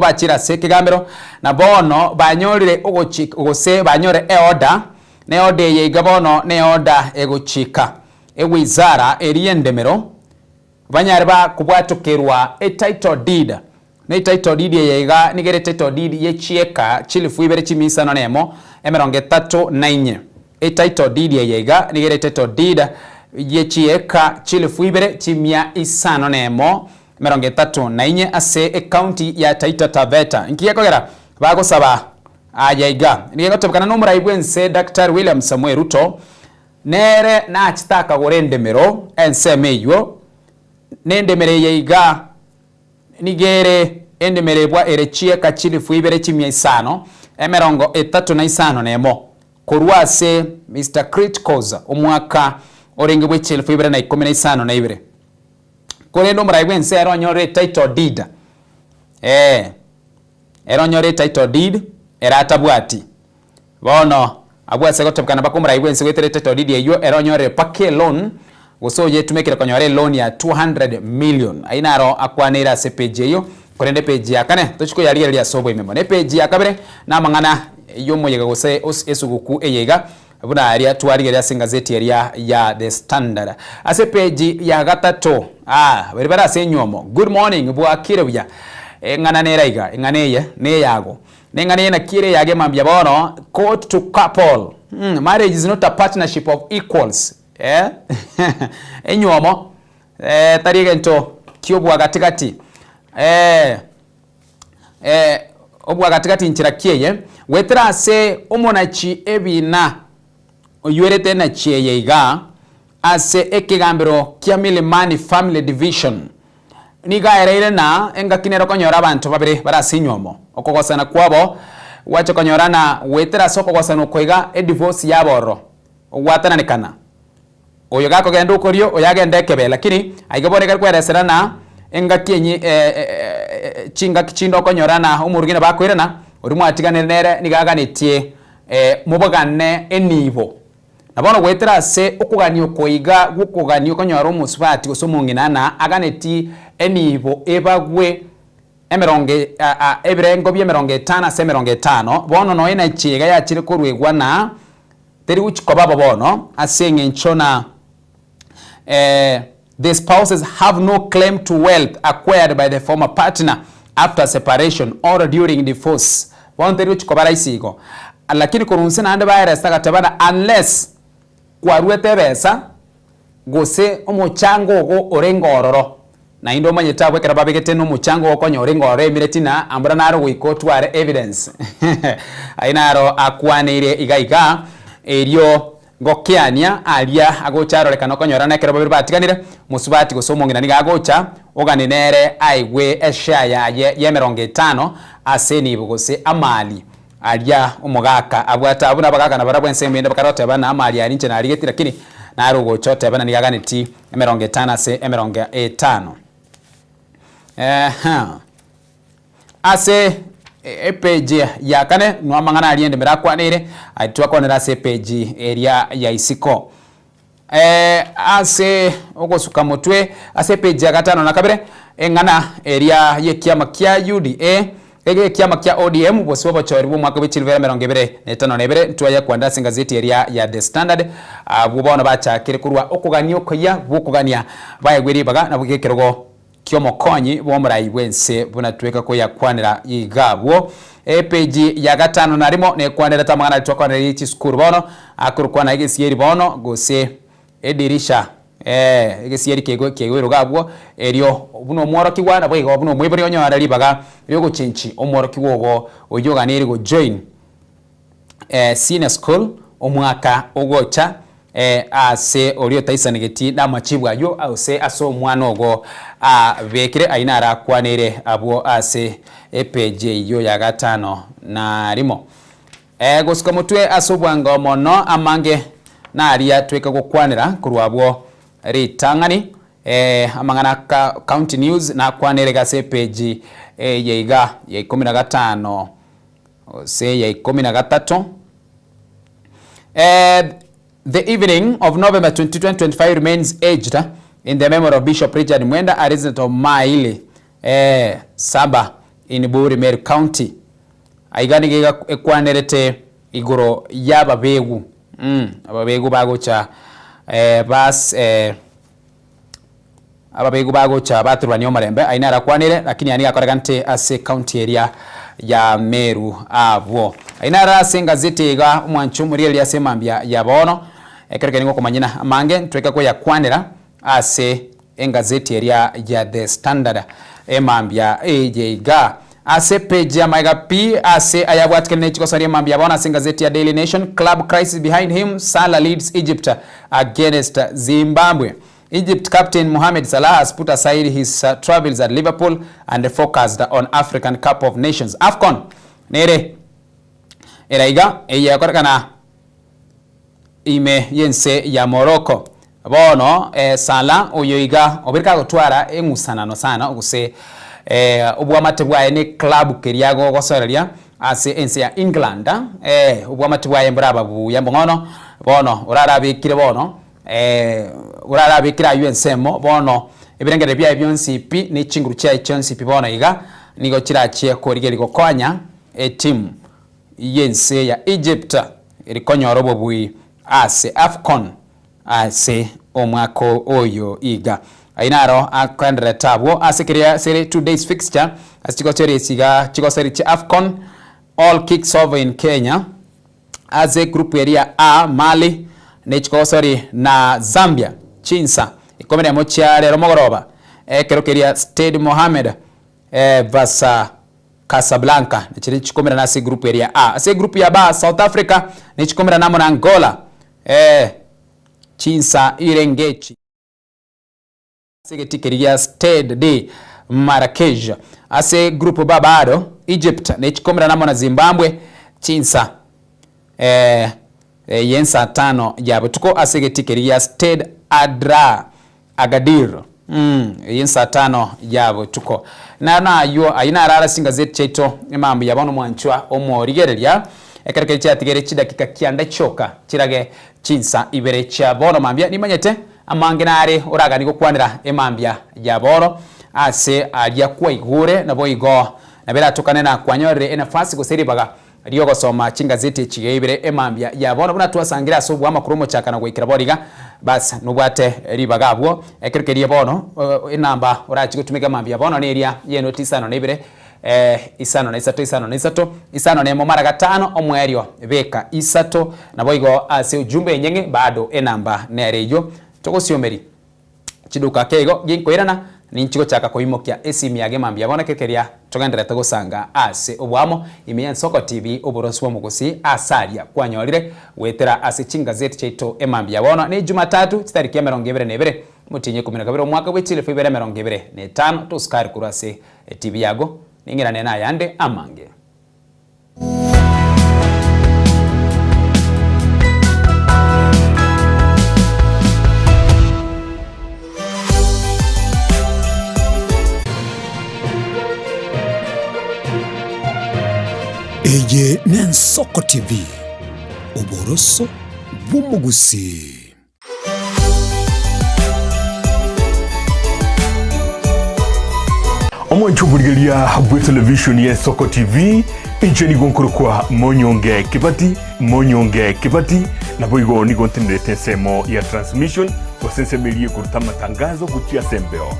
bachira se kigambiro na bono banyorire ogose banyore order ne order ye gabono ne order egochika ewizara eriendemero banyare ba kubwatukerwa title deed ne title deed yega nigere title deed yechieka chilifu ibere chimisano nemo emeronge 3 title deed yega nigere title deed yechieka chilifu ibere chimia isano nemo emeronge 3 ase county ya Taita Taveta nkiyekogera bagosaba ayega nigere tobekana no muraibwense Dr. William Samuel Ruto nere na achitaka gorendemero ensemeyo nendemere yega nigere endemerebwa erechie kachilifu ibere chimia isano emerongo 35 nemo kurwase Mr. Criticals omwaka orenge bwe chilifu ibere na 15 na ibere korendo muraibwense eronyore title deed eronyore title deed eratabwati bono abwase gotobkana bakumuraibwense wetere title deed eyo eronyore pake loan gosoje tumekere konyore loan ya 200 million ainaro akwanira se page yo korende page ya kane tochiko yari sobo imemo ne page ya kabere na mangana yo moyega gose esuguku eyega buna area twari singa zeti area ya The Standard ase page ya gatato bari bara se nyomo good morning bwa kirebuya ngana neraiga nganeye ne yago nengane na kire yage mambya bono court to couple marriage is not a partnership of equals enyomo tarigento kyobwa gatigati obwa gatigati nchira kieye wetera se omonachi ebina oywerete na chieye iga ase ekigambiro kya Milimani Family Division ni gaereire na engakinero konyora abantu babiri barasinyomo okogosana kwabo wacho konyorana wetera soko gosana koiga divorce yaboro ogwatananekana oyo gako genda ukorio oyagenda ekebe lakini aigeboneka kwereserana engakienyi chinga kichindo konyorana umurugine bakwirana urimo atiganire nere nigaganitie mubogane enibo nabono gwetera se okuganio koiga gukuganio konyora umusubati osomunginana aganeti enibo ebagwe emeronge ebirengo bya 50 se 50 bono no ina chiga ya chire kurwegwa na teri uchikoba bono asenge nchona the spouses have no claim to wealth acquired by the former partner after separation or during divorce bono teri uchikoba raisigo lakini kurunse na ande bayaresta gatabana unless kwaruete besa gose omuchango go orengororo na indo manyeta bwekera babegete no muchango okonyo orengororo emiratina ambura naro wikotware evidence ainaro akwanire igaiga erio gokiania alia agocharo lekano konyorana kero babiri batiganire musubati gosomongina niga agocha oganinere aigwe eshaya ye 50 aseni bugose amali alia umugaka abwata abuna bagaka na barabwe nsembe bakarote bana amali ari nche na aligeti lakini naro gochote bana niga ganiti 50 se 50 ase page ya kane nwamangana aliende mirakwa nire aitwa konera se page area ya isiko ase ogosuka mutwe ase page ya gatano na kabere engana area ye kiama kya UDA ege kiama kya ODM bose bochori bo mwaka bichilvera 2025 nebere tuya kwanda singazeti area ya The Standard bubona bacha kire kurwa okuganio koya bukugania bayegwiri baga na bugekerogo kyomo konyi bomurai wense bunatweka ko yakwanira igabwo page ya gatano narimo ne kwanira tamangana twakwanira ichi skuru bono akurukwana igesieri bono gose edirisha igesieri kego rugabwo erio buno mworo kigwana bwigo buno mwibori onyora libaga ryo guchinchi omworo kigogo oyoganiri go join senior school omwaka ogocha ase orio taisanigeti na machibwa yo ase aso mwana ogo bekire ainara kwanire abo ase page yo ya gatano na rimo gosika mutwe asobwanga mono amange na aria tweka gukwanira kurwabwo ritangani amangana county news na kwanire gase page yeiga ya 15 se ya 13 the evening of November 22, 2025 remains aged in the memory of Bishop Richard Mwenda, a resident of Maile, Saba, in Buri, Meru County. Aigani giga ekwanerete igoro yababegu. Ababegu bagocha bas ababegu bagocha baturwa niyo marembe ainara kwanire lakini yani akoregante ase county area ya Meru abo. Ainara senga zitega umwanchu muri ya semambia yabono ekereke ningo kumanyina mange tweka ko yakwanira ase engazeti area ya The Standard emambia ejega ase page ya Maiga P ase ayabwatkene chikosari mambia bona sengazeti ya Daily Nation. Club crisis behind him, Salah leads Egypt against Zimbabwe. Egypt captain Mohamed Salah has put aside his travels at Liverpool and focused on African Cup of Nations AFCON nere eraiga eyakorekana ime yense ya Morocco bono Salah oyoiga obirika gutwara engusanano sana oguse obwamatebwa ne club keriago gosoreria ase ense ya England obwamatebwa embraba bu yambongono bono urarabikire bono urarabikira UNSM bono ebirengere bya byonsiP ni chinguru cha chonsiP bono iga nigo kirachie ko rigeri gokonya team yense ya Egypt erikonyoro bobui ase AFCON ase omwako oyo iga ainaro akandre tabwo asekiria sere 2 days fixture asikotere siga chikoseri cha AFCON all kicks off in Kenya as a group area A Mali nechikoseri na Zambia Chinsa ikomere mochiare romogoroba kerokeria Stade Mohamed vs Casablanca nechiri chikomera nasi group area A ase group ya B South Africa nechikomera namo na Angola Chinsa Irengechi segetikiria Stade D Marrakech ase group babado Egypt nechikomera namo na Zimbabwe chinsa yensa 5 yabo tuko asegetikeri ya Stade Adra Agadir yensa 5 yabo tuko na yo ayina arara singa zet cheto emambu yabono mwanchwa omorigereria ekareke cyatigere chidakika kyanda choka kirage chinsa ibere cha bono mambya nimanyete amangenare uraga niko kwanira emambya ya boro ase alia kwa igure na boigo na bera tukane na kwanyorere enafasi guseribaga riyo gosoma chingazeti chigebere emambya ya bono buna twasangira asobwa makuru mochakana gwikira boriga bas nubwate ribagabwo ekerekerie bono enamba urachi gutumika mambya bono ne ria yeno 9 isano na isano ne momara gatano omwerio beka isato na boigo ase ujumbe nyenge bado enamba nerejo tokosiomeri chiduka kego ginkoirana ninchigo chaka koimokia esimi yage mambya bona kekeria togendera togosanga ase obwamo imiya Nsoko TV oboroswa mugusi asaria kwanyorire wetera ase chingazeti cheto emambya bona ne Jumatatu tariki ya 22 mutinye 12 mwaka wechile fibere 25 toskari kurase TV yago ningira nena yande amange Eye ni Nsoko TV oboroso bumugusi. Omonchugurigelia bwe television ya Nsoko TV incheni gonkuru kwa monyonge kibati na boigo ni gontendete semo ya transmission kwa sensemelie kuruta matangazo kuchia sembeo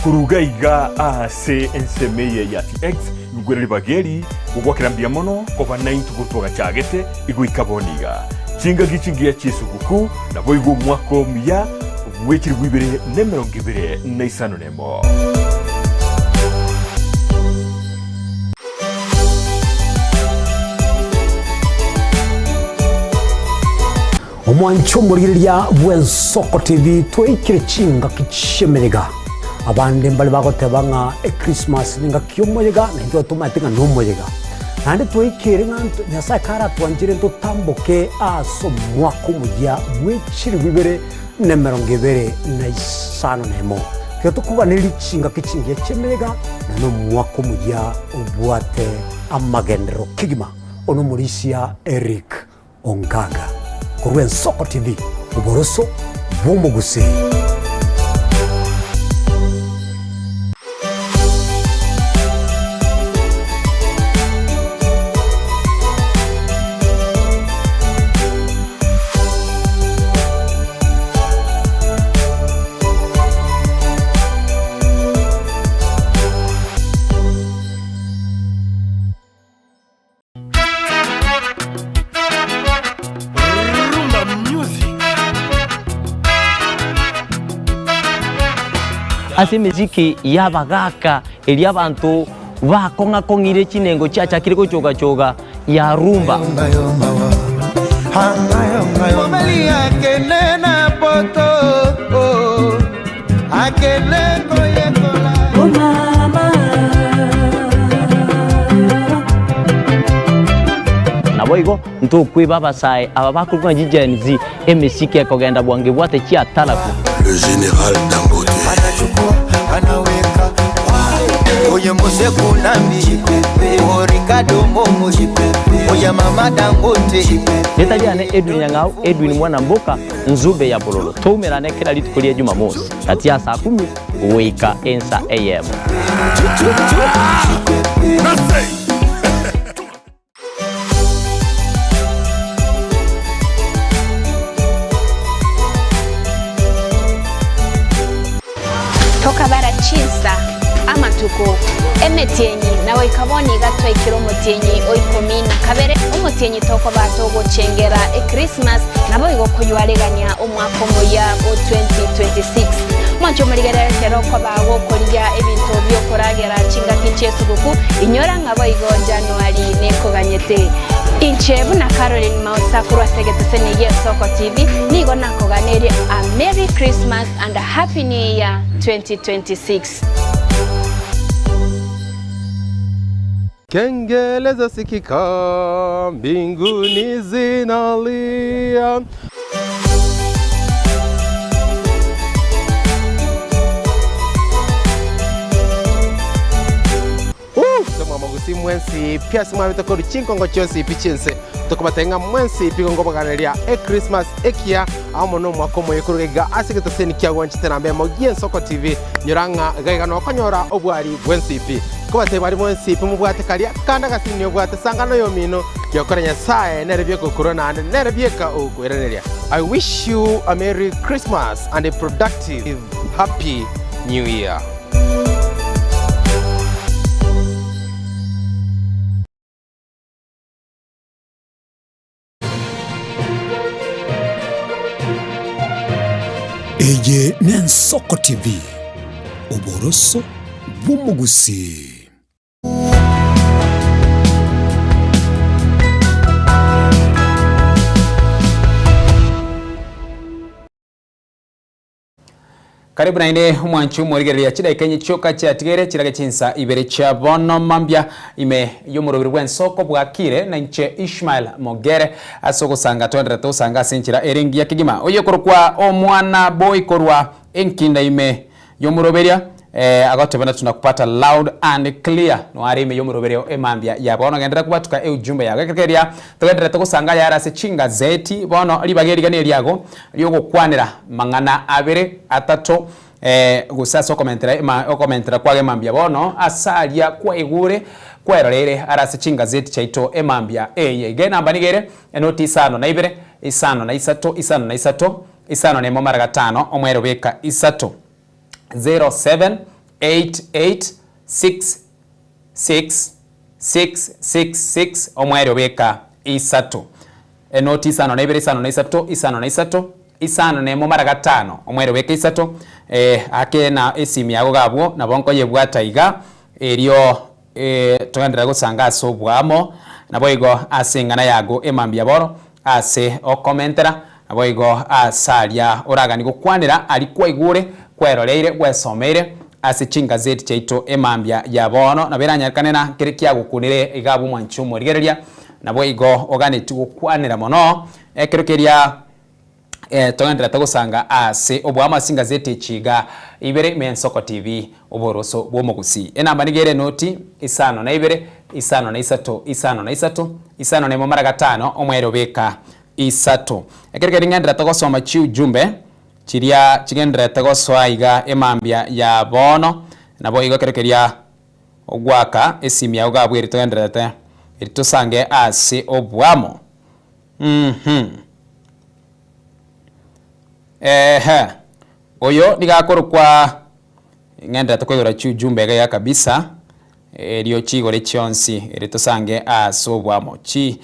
kurugaiga ase ensemeye ya TX ngwereli bageri ugwakirambia mono kwa 9 tukutoga chagete iguikaboniga chinga gichingia chisukuku na boigo mwako mya wechiri gwibere nemero ngibere na isano nemo Omwancho muriria bwe Nsoko TV twekire chinga kichemerega abande mbali bagoteba nga Christmas ninga kyomoyega na ndo tumatinga no moyega nande twekire nga nyasakara twanjire ndo tamboke aso mwako mujya mwechiri bibere nemero ngibere na isano nemo kyo tukuba nilichinga kichingia chemerega na no mwako mujya obwate amagendero kigima ono murisia Eric Ongaga kurwe Nsoko TV uboroso bumugusi. ase miziki yabagaka eli abantu bakonga kongire chinengo chacha kiriko choga ya rumba Momelia kenena poto akele koyekola mama naboigo ntokwe babasai aba bakurwa jijenzi emisiki yakogenda bwange bwate chia talaku le général Dangote anaweka oye mose kunambi o Ricardo Momo oye mama Dangote netaliane Edwin Nyang'au Edwin mwana mboka nzube ya bololo tumerane kila litukulia Jumamosi kati ya saa 10 weka ensa AM toka bara chinsa amatuko emetienyi nawe ikaboni gatwa ikiromutienyi oikomina kabere umutienyi toko batogo chengera Christmas nabo igokoywareganya omwaka moya o 2026 mancho murigere kero ko bago korya ebintu byo koragera chinga kinchesuguku inyora ngabo igo January neko ganyete Inchebu na Caroline Mausa kurwa segete sene Nsoko TV nigo nako ganeri a Merry Christmas and a Happy New Year 2026. kengele zasikika, mbinguni zinalia. Sema magusi mwensi pia sima bitoko ruchinko ngo cyose pichense tukubatenga mwensi pigongo baganeria Christmas ekia amono mwakomo yekurega asigita seni kyagwanchi terambe mogie Soko TV nyuranga gaiga no konyora obwari bwensi pi kubate bari mwensi pi mubwate kalia kanda gasini obwate sangano yomino yokorenya sae nerebye kukurona and nerebye ka ogwereneria. I wish you a Merry Christmas and a productive Happy New Year. Eye ni Soko TV, uboroso bw'umugusi. Karibu na ine mwanchu mworigereria chida ikenye choka cha tigere chirage chinsa ibere cha bono mambia ime yomurobiri bw'ensoko bwakire na nche Ishmael Mogere asoko sanga twendera to sanga senchira eringi ya kigima oye korwa omwana boy korwa enkinda ime yomuroberia agotebana tunakupata loud and clear no ari ime yomuroberia emambia ya bono gendera kubatuka ujumbe yawe kekeria twendera to sanga yara se chinga zeti bono libageri gane lyago lyogokwanira mangana abere atato gusasa komentera kwa emambia bono asalia kwa igure kwa erere arase chinga zeti chaito emambia ege namba nigere enoti isano na ibere isano na isato isano na isato isano na momara gatano omwero beka isato 0788666666 omwero beka isato enoti isano na ibere isano na isato isano na isato isano ne momara gatano omwero beka isato ake na esimi yago gabwo nabonko yebwata iga eryo tugandira gusanga asobwamo naboigo asingana yago emambia boro ase okomentera naboigo asalia oragani gukwanira alikwa igure kweroreire gwesomeire ase chinga zeti chaito emambia ya bono naberanyakanena kirikia gukunire igabu mwanchumo rigereria naboigo ogane tugukwanira mono ekirokeria tugandira tugusanga ase obwama singa zeti chiga ibere men Soko TV oboroso bwomugusi enamba nigere noti isano na ibere isano na isato isano na isato isano na momara gatano omwero beka isato ekereke ngandira tugosoma chiu jumbe chiria chigendera tugoswa iga emambia ya bono nabo igo kerekeria ogwaka esimia ogabwiri tugandira te iritusange ase obwamo oyo nigakorukwa ngenda tukwegora chujumbe ga kabisa elio chigore chionsi iritusange asobwamo chi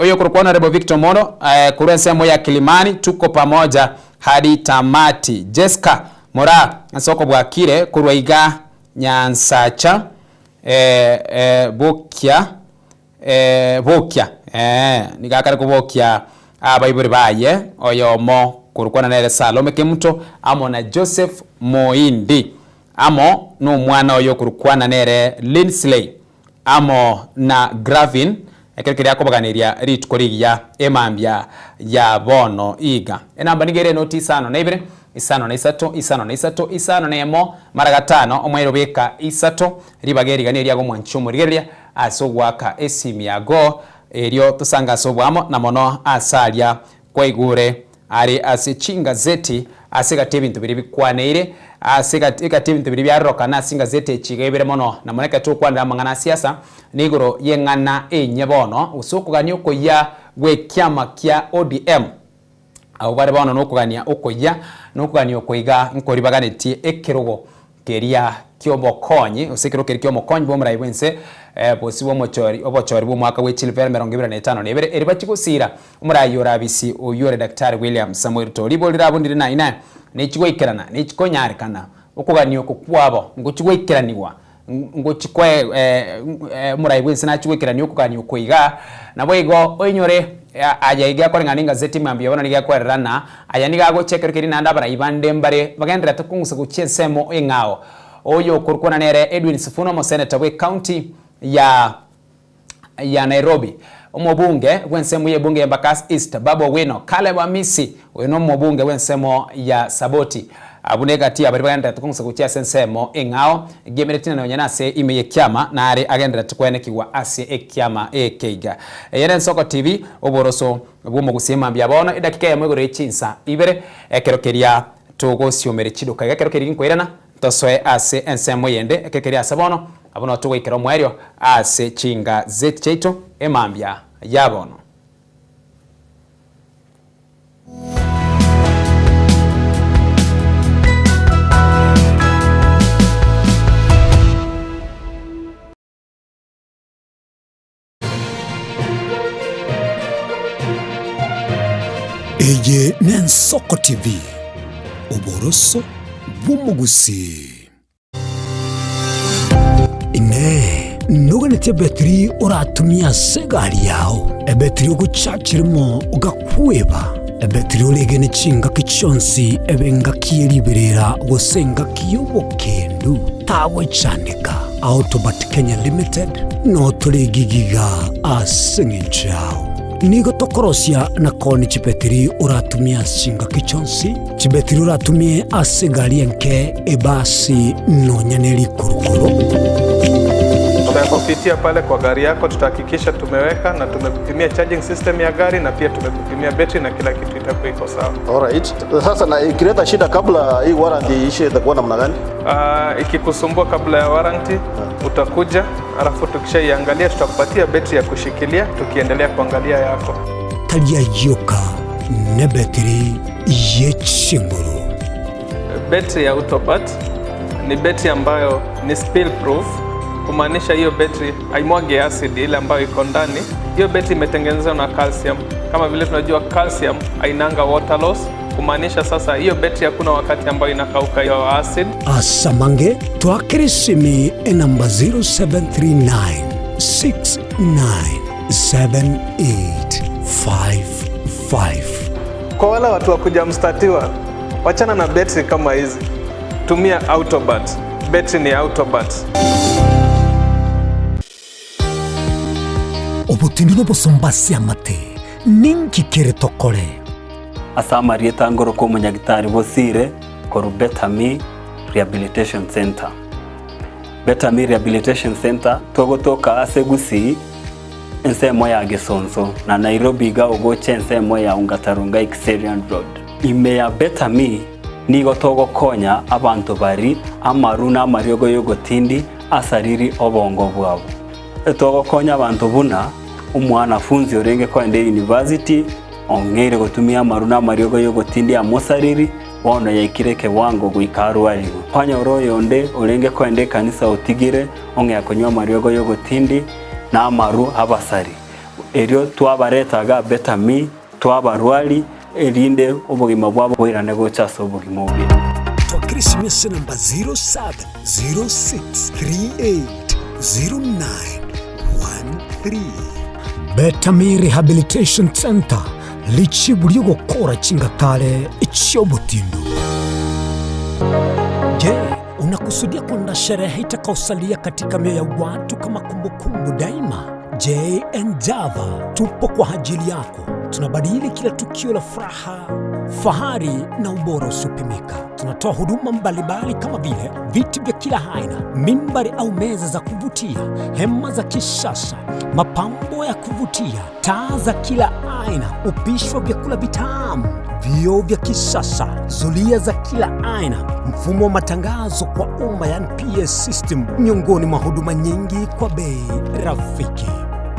oyo korukwa na Rebo Victor Mono kurense moya Kilimani tuko pamoja hadi tamati. Jessica Mora Soko bwakire kurwaiga Nyansacha Bokia nigakare kubokia abaiburi baye oyo mo kurukwana nere Salome Kemuto amo na Joseph Moindi amo no mwana oyo kurukwana nere Linsley amo na Gravin ekerekeri akobaganiria ritukorigia emambia ya bono iga enamba nigere noti isano na ibere isano na isato isano na isato isano na emo mara gatano omwero beka isato ribageri ganiria go mwanchumo rigeria asogwaka esimi yago eryo tusanga sobwamo na mono asalia kwa igure ari asichinga zeti asigate bintu biri bikwaneire asigate bintu biri byaroka na singa zeti chigebere mono na moneka to kwanda mangana siasa nigoro yengana enyebono usukugania ukoya gwe kyama kya ODM au bare bono nokugania ukoya nokugania ukoiga nkoribaganeti ekirogo keria kyobokonyi usikiro keria kyobokonyi bomura ibwense bosi bomochori obochori bo mwaka we Chilver 2025 nebere eribachigusira umurayo abisi uyore Dr. William Samuel Toribo lirabundire na ina nichigwekerana nichikonyarikana ukugania okukwabo ngochigwekeraniwa ngochikwe murayi bwense nachigwekerania ukugania ukuiga nabwego oinyore ajaiga koringaninga zeti mambia bona niga kwerana aya niga go chekerkeri nanda bara ibande mbare bagendera tukungusa guchesemo engao oyo kurukona nere Edwin Sifuno mo senator we county ya Nairobi. Omubunge wensemo ye bunge ya Embakasi East Babo Wino Caleb Amisi weno mubunge wensemo ya Saboti abunegati abaribagenda tukunse kutia sensemo engao gemeretina na nyanase ime yekyama na ari agenda tukwenekiwa ase ekyama ekeiga yeren Soko TV oboroso bwo gusema byabona edakika ya mwegore chinsa ibere ekerokeria togo siomere chidoka ekerokeria nkwirana tosoe ase ensemo yende ekekeria sabono abono togo ikero mwerio ase chinga zetcheito emambya yabono. Eye nen Soko TV oboroso bumugusi ine nuganete betri uratumia segari yao ebetri uguchachirimo ugakweba ebetri ulegene chinga kichonsi ebenga kieliberera gosenga kiyobokendu tawe chanika Autobat Kenya Limited no tulegigiga asengichao nigo tokorosia na koni chipetiri uratumia singa kichonsi chipetiri uratumie asegari enke ebasi nonyaneli kurukuru. Tutakupitia pale kwa gari yako, tutahakikisha tumeweka na tumekupimia charging system ya gari na pia tumekupimia battery na kila kitu itakuwa iko sawa. Alright. Sasa na ikileta shida kabla hii warranty ishe itakuwa namna gani? Ikikusumbua kabla ya warranty utakuja, alafu tukishaiangalia tutakupatia battery ya kushikilia tukiendelea kuangalia yako. Talia yoka ne battery yechinguru. Battery ya Autobat ni battery ambayo ni spill proof, kumaanisha hiyo battery haimwagi acid ile ambayo iko ndani. Hiyo battery imetengenezwa na calcium. Kama vile tunajua calcium hainanga water loss, kumaanisha sasa hiyo betri hakuna wakati ambayo inakauka hiyo acid. Asamange twakirisimi namba 0739697855. Kwa wale watu wakuja mstatiwa, wachana na betri kama hizi, tumia Autobat. Betri ni Autobat. Obutindino bosombasi amate ninki kere tokore asamarieta ngoro ko munyagitari bosire koru Betami Rehabilitation Center. Betami Rehabilitation Center togotoka asegusi ensemo ya Gesonso na Nairobi ga ogoche ensemo ya Ungatarunga Xerian Road. Ime ya Betami nigo togokonya abantu bari amaruna amariogo yogotindi asariri obongo bwabo. Togokonya abantu buna umwanafunzi orenge kwende university ongere gutumia maruna mariogo yogotindi amosariri wono yaikireke wango guikaru aligo panya oroyo onde orenge kwende kanisa otigire onge akonywa mariogo yogotindi na amaru abasari erio twabaretaga Betami twabarwali erinde obugima bwabo bwirane gochaso obugima obi Christmas namba 0706380913 Betami Rehabilitation Center lichi bulio gukora chingatale ichiobutindu. Je, unakusudia kwenda sherehe itakaosalia katika mioyo ya watu kama kumbukumbu daima? J&Java tupo kwa ajili yako. Tunabadili kila tukio la furaha, fahari na ubora usiopimika. Tunatoa huduma mbalimbali kama vile viti vya kila aina, mimbari au meza za kuvutia, hema za kisasa, mapambo ya kuvutia, taa za kila aina, upishi wa vyakula vitamu, vioo vya kisasa, zulia za kila aina, mfumo wa matangazo kwa umma yani PS system, miongoni mwa huduma nyingi kwa bei rafiki.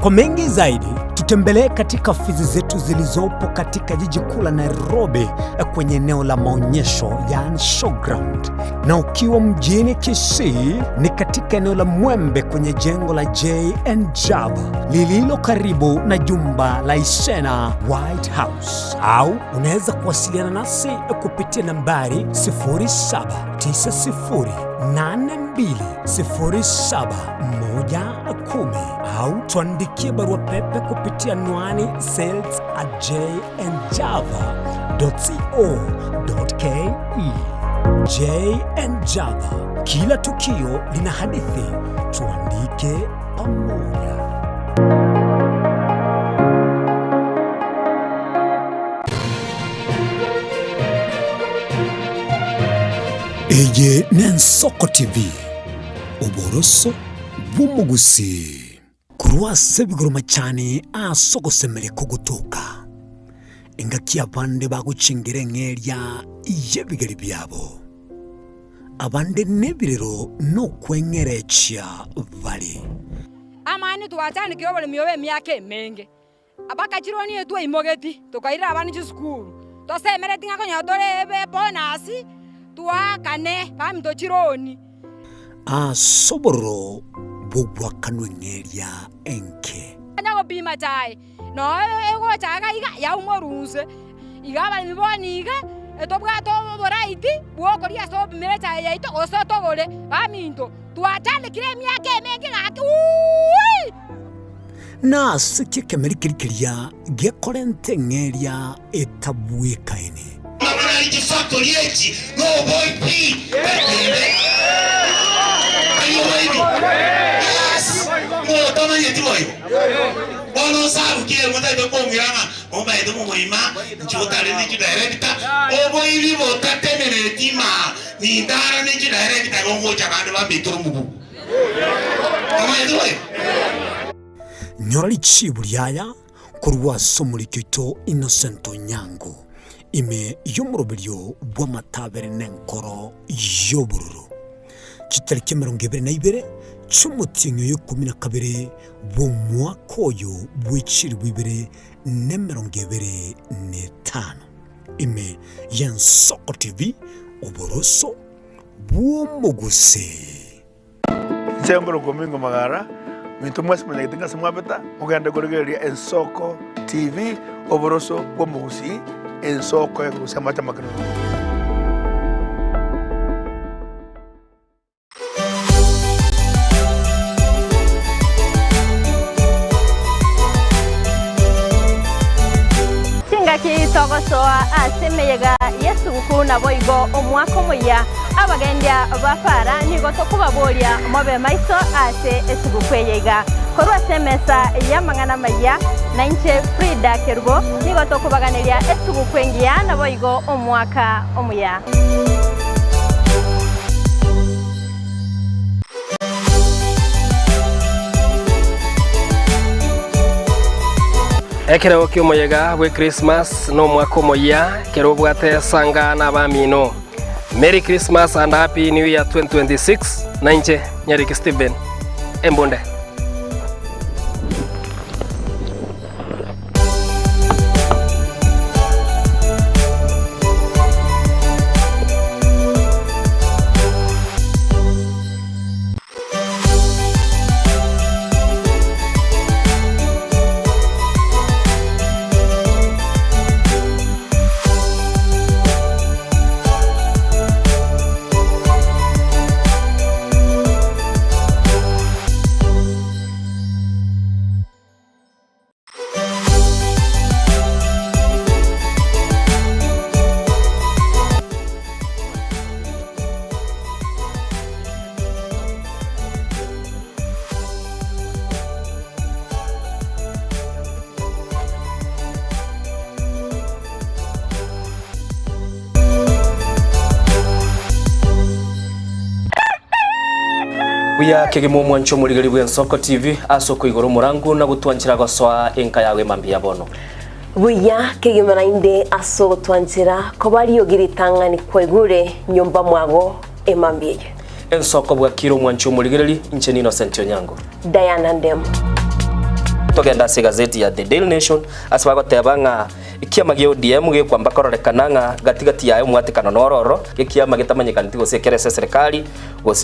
Kwa mengi zaidi, tutembelee katika ofisi zetu zilizopo katika jiji kuu la Nairobi kwenye eneo la maonyesho yani showground. Na ukiwa mjini Kisii ni katika eneo la Mwembe kwenye jengo la J&Java lililo karibu na jumba la Isena White House. Au unaweza kuwasiliana nasi kupitia nambari 0792071110 au tuandikie barua pepe kupitia anwani sales@jndjava.co.ke. JN Java, kila tukio lina hadithi, tuandike pamoja. Eye Nensoko TV, uboroso bw'umugusi. Kurwase biguruma cyane asoko semere kugutuka. Ingaki abande bagucingire nkerya iye bigari byabo. Abande nebirero no kwengerecha bali. Amani tuwachani kiobole miobe myake menge. Abaka chironi etu imogeti tukaira abani chi school. Tose mereti ngako nyotore be bonasi tuwa kane pamito chironi. Soboro bogwa kanwengeria enke. Nyago bima chai. No ego chaga iga ya umoruse. Iga bali miboni iga etobwa to boraiti buokoria so bimere chai ya ito oso togole baminto. Tuwachani kire myake menge ngaki. Na sike kemerikirikiria gekorente ngeria etabuikaine. Mabana iji factory echi no boy p. Ayo baby. Yes. Mo tama yetu boy. Bono sabu kie mota do kongirama. Omba edo mo ima. Chotare ni director. O boy vivo tatemene tima. Ni dara ni director gongo chabande ba bitoro mubu. Tama yetu boy. Nyorali chiburyaya kurwa somurikito Innocent Onyango ime yomurobelyo bw'amatabere n'enkoro y'obururu kitariki 22 cy'umutinyo yo 12 bw'umwaka oyo bw'ikiri 2025 ime Yensoko TV uboroso bw'umuguse Sembro Gomingo Magara Minto mwesi mwenye kitinga semua beta Muganda goregeria Ensoko TV Oboroso Bomusi Ensoko ya kusema hata makano Togosoa asemeyega Yesu gukuna boigo omwaka moya abagendia bafara nigo tokubaboria mobe maiso ase esugukweyega korwa semesa yamangana maya na inche Frida Kerugo nigo tokubaganiria esugukwengia na boigo omwaka omuya Ekero kyomoyega bwe Christmas no mwaka moya kero bwate sanga na bamino. Merry Christmas and Happy New Year 2026. Nainche Nyariki Steven Embonde. Buya kegemo mwancho murigari bwa Ensoko TV asoko igoro murangu na gutwanchira goswa enka yawe mambia bono. Buya kegemo inde aso gutwanchira ko bari yogiritanga ni kwegure nyumba mwago emambie. Ensoko bwa kiro mwancho murigari inche ni Innocent Onyango. Diana Ndem. Togenda se gazeti ya The Daily Nation asbago tebanga ikiama gyo DM ge kwamba kororekananga gatigati yayo mwatikano nororo ikiama gitamanyikana tigo sekerese serikali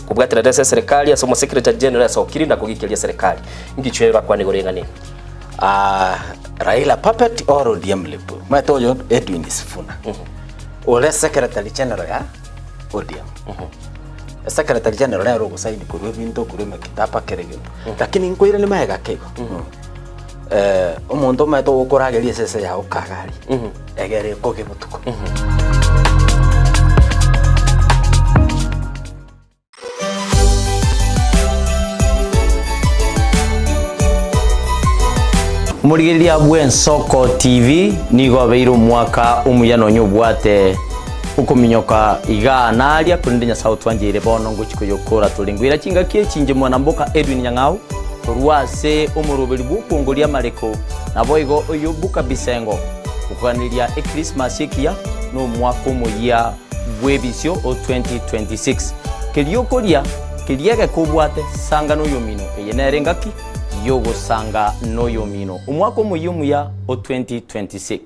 kubwatira serikali asomo secretary general sokiri na kugikiria serikali ngichwera kwa nigorengani Raila puppet or ODM lipo matoyo Edwin Sifuna ole secretary general ya ODM secretary general ya rogo saidi kurwe binto kurwe makitapa kerege lakini nkoire ni maega kego umuntu mato gukurageria sese ya ukagari egere koge mutuko Umurigiria bw'Ensoko TV nigo beiro mwaka umuyano nyubwate ukuminyoka igana alia kundi nya sauti wanjire bono nguchikuyokora tulingwira kinga kinje mwana mboka Edwin Nyang'au ruwase umurubiri bukungulya maleko naboigo oyubuka bisengo ukanilia Christmas yekia no mwaka muya bwebisyo o 2026 keliokolia keliega kubwate sanga no yomino eyenerengaki yogo sanga no yomino umwaka muyumuya o 2026.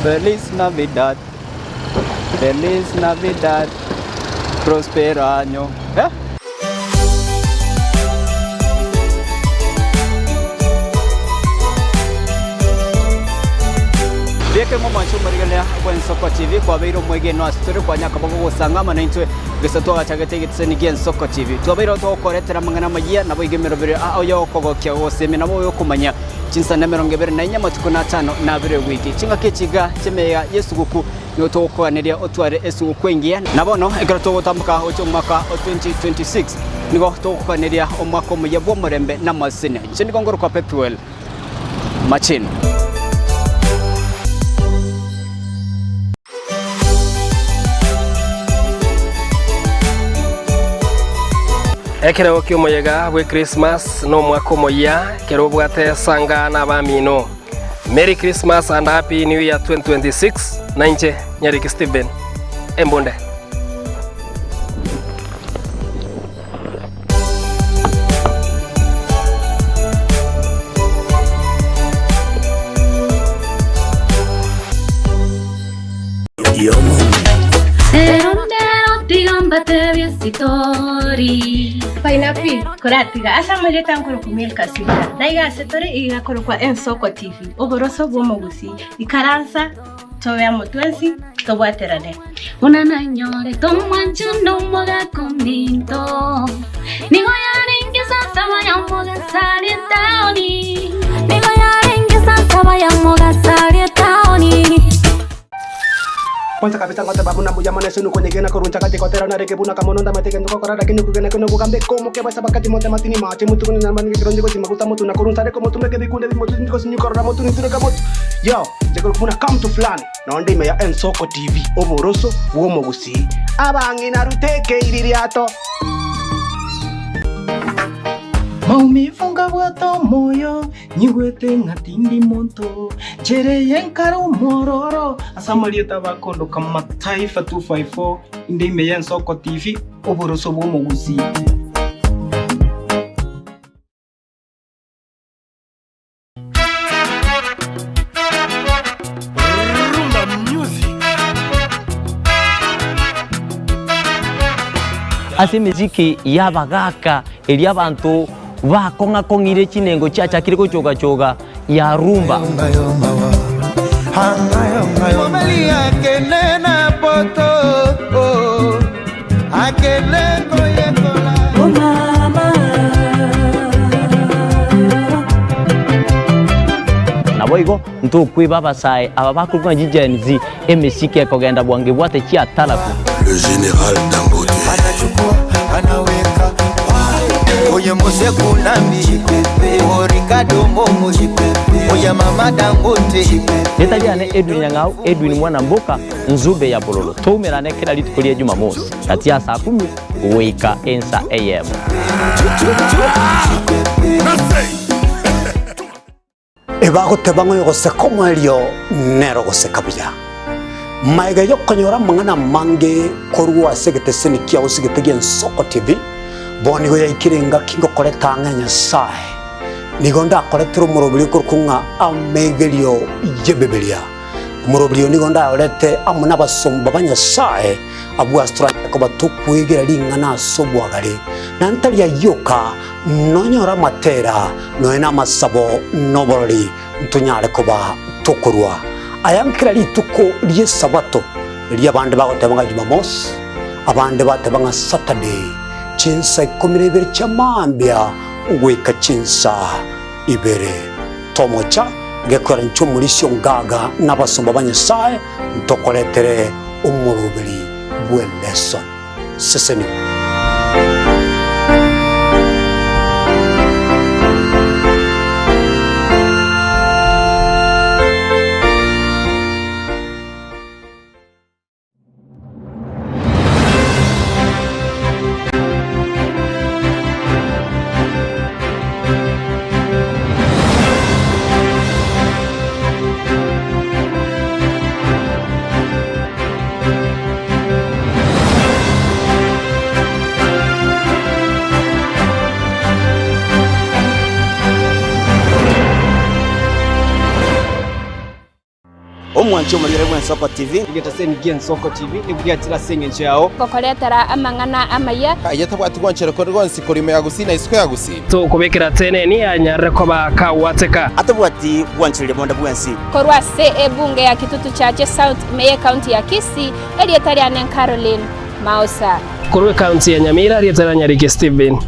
Feliz Navidad, Feliz Navidad, Prospero año. Bieke mo mancho marigalea bw'Ensoko TV kwa beiro mwege no asitore kwa nyaka bago gusangama na intwe gesatwa chagete gitseni Ensoko TV twabeiro to koretera mangana magia nabo igemero bere ayo kogokya goseme nabo yo kumanya chinsa na 24 matuko na 5 na bere wiki chinga kechiga chemeya Yesu guku no to kwanelya otware Yesu kwengia nabono egara to gutambuka ocho mwaka 2026 nigo to kwanelya omwaka mu yabo murembe na masine chini kongoro kwa Pepuel Machine. Ekero kyo moyega we Christmas no mwaka moya kero bwate sanga na bamino. Merry Christmas and Happy New Year 2026. Nainche Nyariki Steven Embonde. Painapi, kuratiga asa maleta nkuru kumil kasita. Daiga setore iga kuru kwa Ensoko TV. Oboroso bomogusi. Ikaransa toya motwensi tobwaterane. Unana nyore tomwanchu no moga kominto. Nigo yaringisa sama ya moga sari taoni. Nigo yaringisa sama ya moga sari taoni. Kwanza kabisa ngote babu na buja mane sunu kwenye gena koruncha kati kotera na reke buna kamononda mateke ndoko korada kinu kugena kuno kugambe komo ke basa bakati monte matini ma che mutu na mangi kronje ko simakuta mutu na koruncha reko mutu meke bikunde bi mutu ndiko sinyu korora mutu nitune kamotu yo jeko kuna come to flani na onde me ya Ensoko TV oboroso womo gusi abangi na ruteke iririato Maumifunga bwato moyo nyigwete ngatindi monto chere yenkaro mororo asamalieta bakondo kama Taifa 254 inde ime ya Ensoko TV oboroso bomo gusi. Ase miziki yabagaka eli abantu bakonga kongire chinengo chacha kiriko choga choga ya rumba. Momelia kenena poto akeleko yekola oh mama naboigo ntukwi baba sai aba bakulwa jijenzi emisiki ekogenda bwange bwate chia talaku. Le général Dangote anachukua anaweka oye mose kunambi o Ricardo Momo oye mama Dangote Netaliane Edwin Nyang'au Edwin mwana mboka nzube ya bololo tumerane kila litukulia Jumamosi kati ya saa 10 wika ensa AM. Ebagoteba ngo yogose komo elio nero gose kabya maiga yokonyora mangana mange korwa segete senikia usigete Ensoko TV boni go yakirenga kingo koleta nganya sai nigonda koletro murobili kurkunga amegelio yebebelia murobili nigonda olete amuna basomba banya sai abu astra ko batukwegera lingana sobwagale nantali ya yoka nonyora matera noena masabo noboroli ntunyale koba tukurwa ayankira lituko liye sabato liya bande bagotebanga Jumamosi abande batebanga Saturday chinsa 12 chamambia uweka chinsa ibere tomocha gekora nchumurisio ngaga n'abasomba banyesaye ntokoletere umurubiri bw'eleson seseni. Omwancho mulire bwa Nsoko TV igetaseni gien Nsoko TV ibwatira senge nchao kokoretera amangana amaya ayatabwati gwanchero ko rwonsi korime yagusi na isiko yagusi to kubekera tene ni anyare ko bakawateka atabwati gwanchire bonda bwensi korwa se ebunge ya Kitutu Chache South Meye County ya Kisii elietariane Caroline Mausa korwe county ya Nyamira elietara Nyarike Steven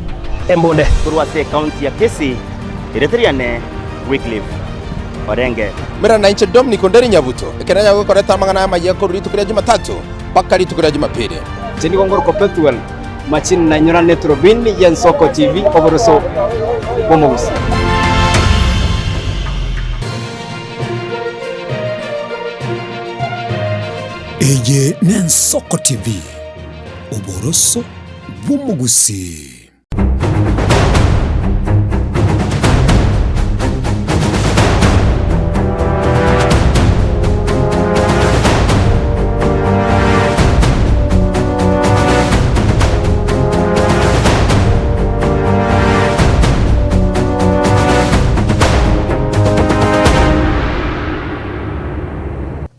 Embonde korwa se county ya Kisii elietariane Wycliffe Orenge mera na inche Dominic Onderi Nyabuto ekeranya gukoreta amangana amaye ko ritukira Jumatatu paka ritukira Jumapili Jeni Gongoro Perpetual machin na nyora netrobini ya Nsoko TV oboroso bomugusi Eye ne Nsoko TV oboroso bomugusi.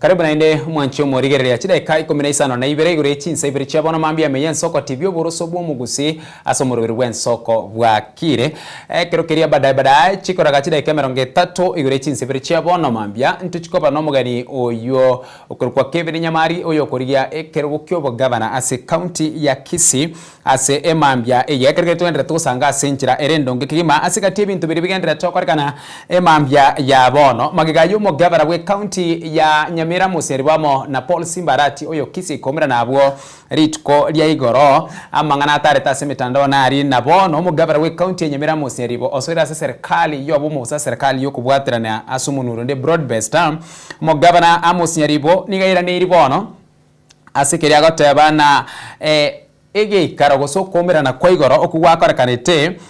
Karibu na inde mwancho morigereria chideka 15 na ibere igure chinsa ibere chabona mambia meya Nsoko TV oboroso bw'omugusi asomorobere bwa Nsoko bwakire kerokeria badai chikoraga chideka 30 igure chinsa ibere chabona mambia ntuchikopa no mugani oyo okorwa Kevin Nyamari oyo korigia ekerugukyo bogavana ase county ya Kisii ase emambia eyekerege twendera tusanga senchira erendonge kigima ase kati ebintu biri bigendera tokorikana emambia ya bono magigayo mugavana bwe county ya Nyamira museribamo na Paul Simbarati oyo Kisii komera nabwo ritko lya igoro amangana atareta semitandao nari nabono mugabara we county ya Nyamira museribo osoira se serikali yo bomusa serikali yo kubwatirana asumunuru nde broadbased mugabana amusinyaribo nigaira ne iribono asikeri agoteba na ege karagoso komerana kwa igoro okugwakorekanete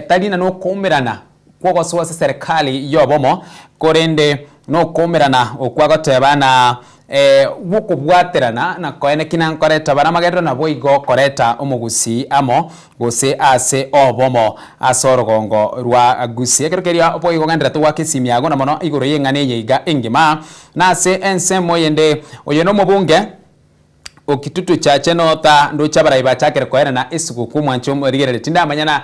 talina no komerana kwogoso se serikali yo bomo korende no komerana okwagoteba na gukubwaterana na koene kinankoreta baramagero na boigo koreta omugusi amo gose ase obomo asorogongo rwa gusi ekerekeria boigo gandira to wakisimi yago na mono igoro yengane yiga engima na ase ensemo yende oyeno mubunge okitutu chache nota ndo chabaraiba chakere koena na isuguku mwancho morigerere tinda amanyana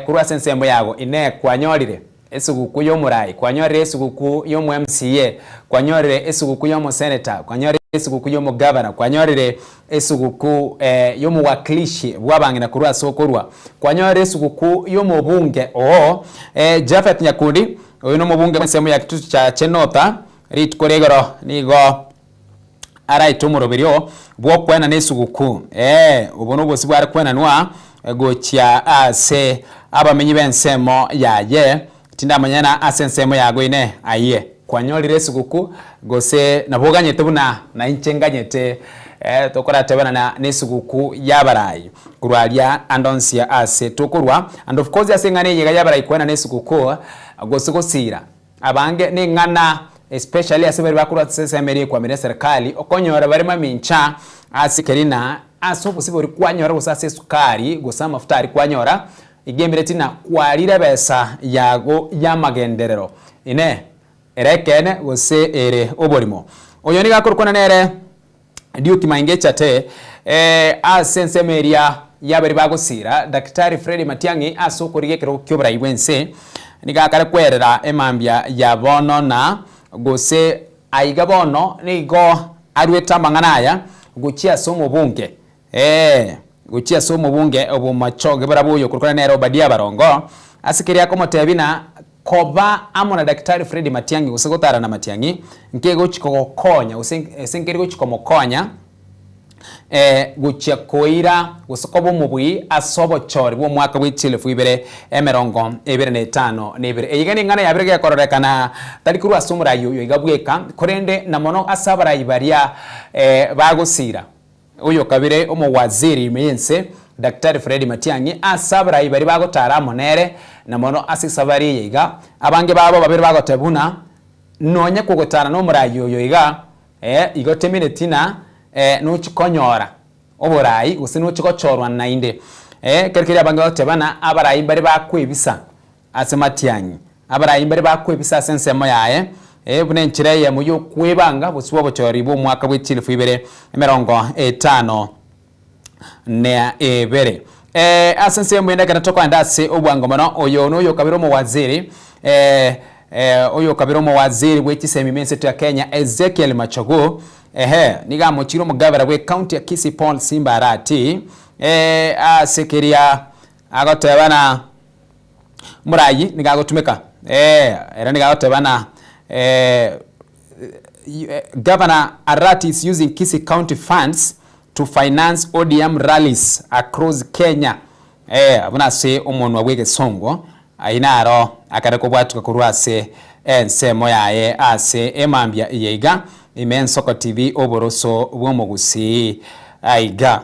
kurwa sensembo yago ine kwanyorire esuguku yo murai kwanyorire esuguku yo mu MCA kwanyorire esuguku yo mu senator kwanyorire esuguku yo mu governor kwanyorire esuguku yo mu wakilishi bwabangi na kurwa sokorwa kwanyorire esuguku yo mu bunge Jafet Nyakundi oyo no mubunge nsemo ya Kitutu cha Chenota ritkoregoro nigo araitumoroberio bwo kwena nesuguku ubono bose bwari kwena nwa gochya ase abamenyi bensemo yaye tinda manyana asensemo yago ine aye kwanyorire suguku gose naboganyete buna na incenganyete tokora tebana na nesuguku yabarai kurwalia andonsia ase tokorwa and of course asengane yega yabarai kwena nesuguku gose gosira abange ne ngana especially asebari bakuru sesemeri kwa mire serikali okonyora bari mamincha asikerina asobusibori kwanyora gusase sukari gusa mafutari kwanyora igembere tina kwarira besa yago yamagenderero ine erekene gose ere oborimo oyo ni gakorukona nere duty maingecha te asensemeria yabari bagosira Daktari Fred Matiang'i asokorigekero kyobra iwense nigakare kwerera emambia ya bono na gose aiga bono nigo arweta manganaya guchia somo bunge guchia somo bunge obo machoge barabuyo kurukana nero badia barongo asikeria ko motebina koba amona daktari Fred Matiang'i gusegotara na Matiang'i nke gochiko konya usenkeri gochiko mokonya guchia koira gusokobo mubui asobo chori bo mwaka w'ichilefu ibere emerongo ebere ne 5 ne ebere eyigani ngana yabere yakorekana tarikuru asumura yo igabweka korende na mono asabara ibaria bagusira uyo kabire waziri mense Daktari Fred Matiang'i asabara ibari bagotara monere na mono asisabari yiga abange babo babiri bagotebuna nonye kugotana no murayo yo iga igotemine tina nuchikonyora oborai usinu chikochorwa nainde kerkeri abange batebana abarai bari bakwebisa ase Matiang'i abarai bari bakwebisa sensemo yaye bune nchireye muyo kwebanga busubo bochori bo mwaka w'ichilefu ibere emerongo 5 ne ebere asense mwenda kana toko andase obwango mono oyo no yo kabiro mo waziri oyo kabiro mo waziri w'ekisemi menseto ya Kenya Ezekiel Machogo niga mochiro mugabara we county ya Kisii Paul Simbarati asekeria agotebana murayi niga gotumeka era niga gotebana Governor Arati is using Kisii County funds to finance ODM rallies across Kenya. Abuna se umuntu wege songo ainaro akareko bwatuka kurwase ensemo yaye ase emambya yega imensoko TV oboroso bwomugusi aiga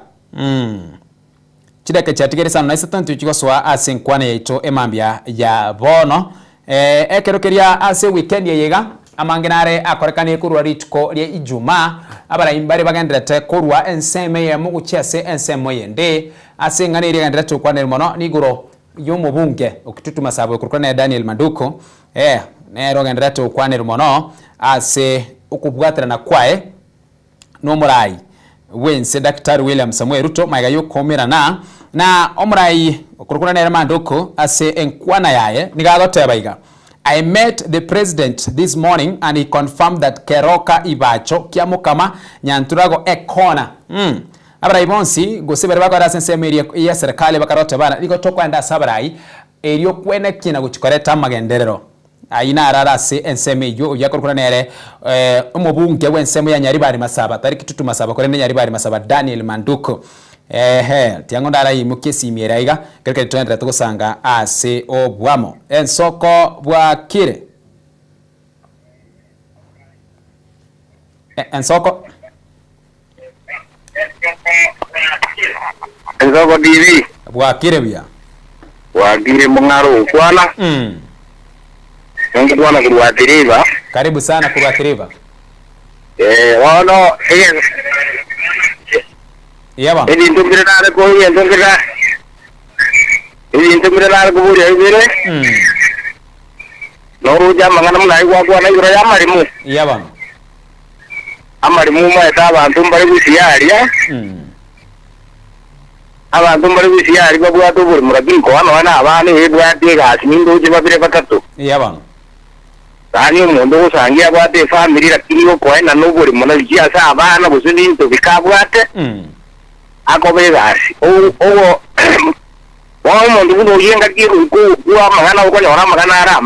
chidake chatigere sana naisa tantu chikoswa ase nkwane yaito emambya ya bono ekerokeria ase weekend yega amangenare akorekane kurwa ritko lye ijuma abara imbare bagendrete kurwa enseme ye muguchese ensemo yende asengane iri gendrete kwanel mono niguro yomubunge okitutuma sabo kurukana Daniel Manduko nero gendrete kwanel mono ase ukubwatira na kwae no murai wense Dr. William Samuel Ruto maiga yokomera na omurai kurukana Manduko ase enkwana yaye nigagoteba iga I met the president this morning and he confirmed that Keroka Ibacho kiamukama nyanturago ekona. Abara ibonsi gosebere bakora sensemeri ya serikali bakarote bana iko tokwa nda sabarai eriyo kwene kina guchikoreta magenderero. Aina ararase enseme yo yakorukura nere umubunge wenseme ya Nyaribari Masaba tariki tutu Masaba korene Nyaribari Masaba Daniel Manduko. Tiango ndara imukesi mieraiga kereke twendera tugusanga ase obwamo ensoko bwakire ensoko TV bwakire bya wagire mungaro kwana Ngi bwana kuwathiriva karibu sana kuwathiriva wano Yaba. Ini ndungire nare ko ye ndungira. Ini ndungire nare ko buri ayire. Noru ja mangana munai kwa na yura ya marimu. Yaba. Amarimu ma eta abantu bari gusiyari ya. Abantu bari gusiyari ko bwa to buri murabin ko wana abane he bwa de ga sindo je babire bakatu. Yaba. Tani umuntu usangiye bwa de family rakini ko ena no buri muna biya sa abana busini to bikabwate. Akobegasi owo umuntu uno yenga kiru kuwa magana uko nyora magana ara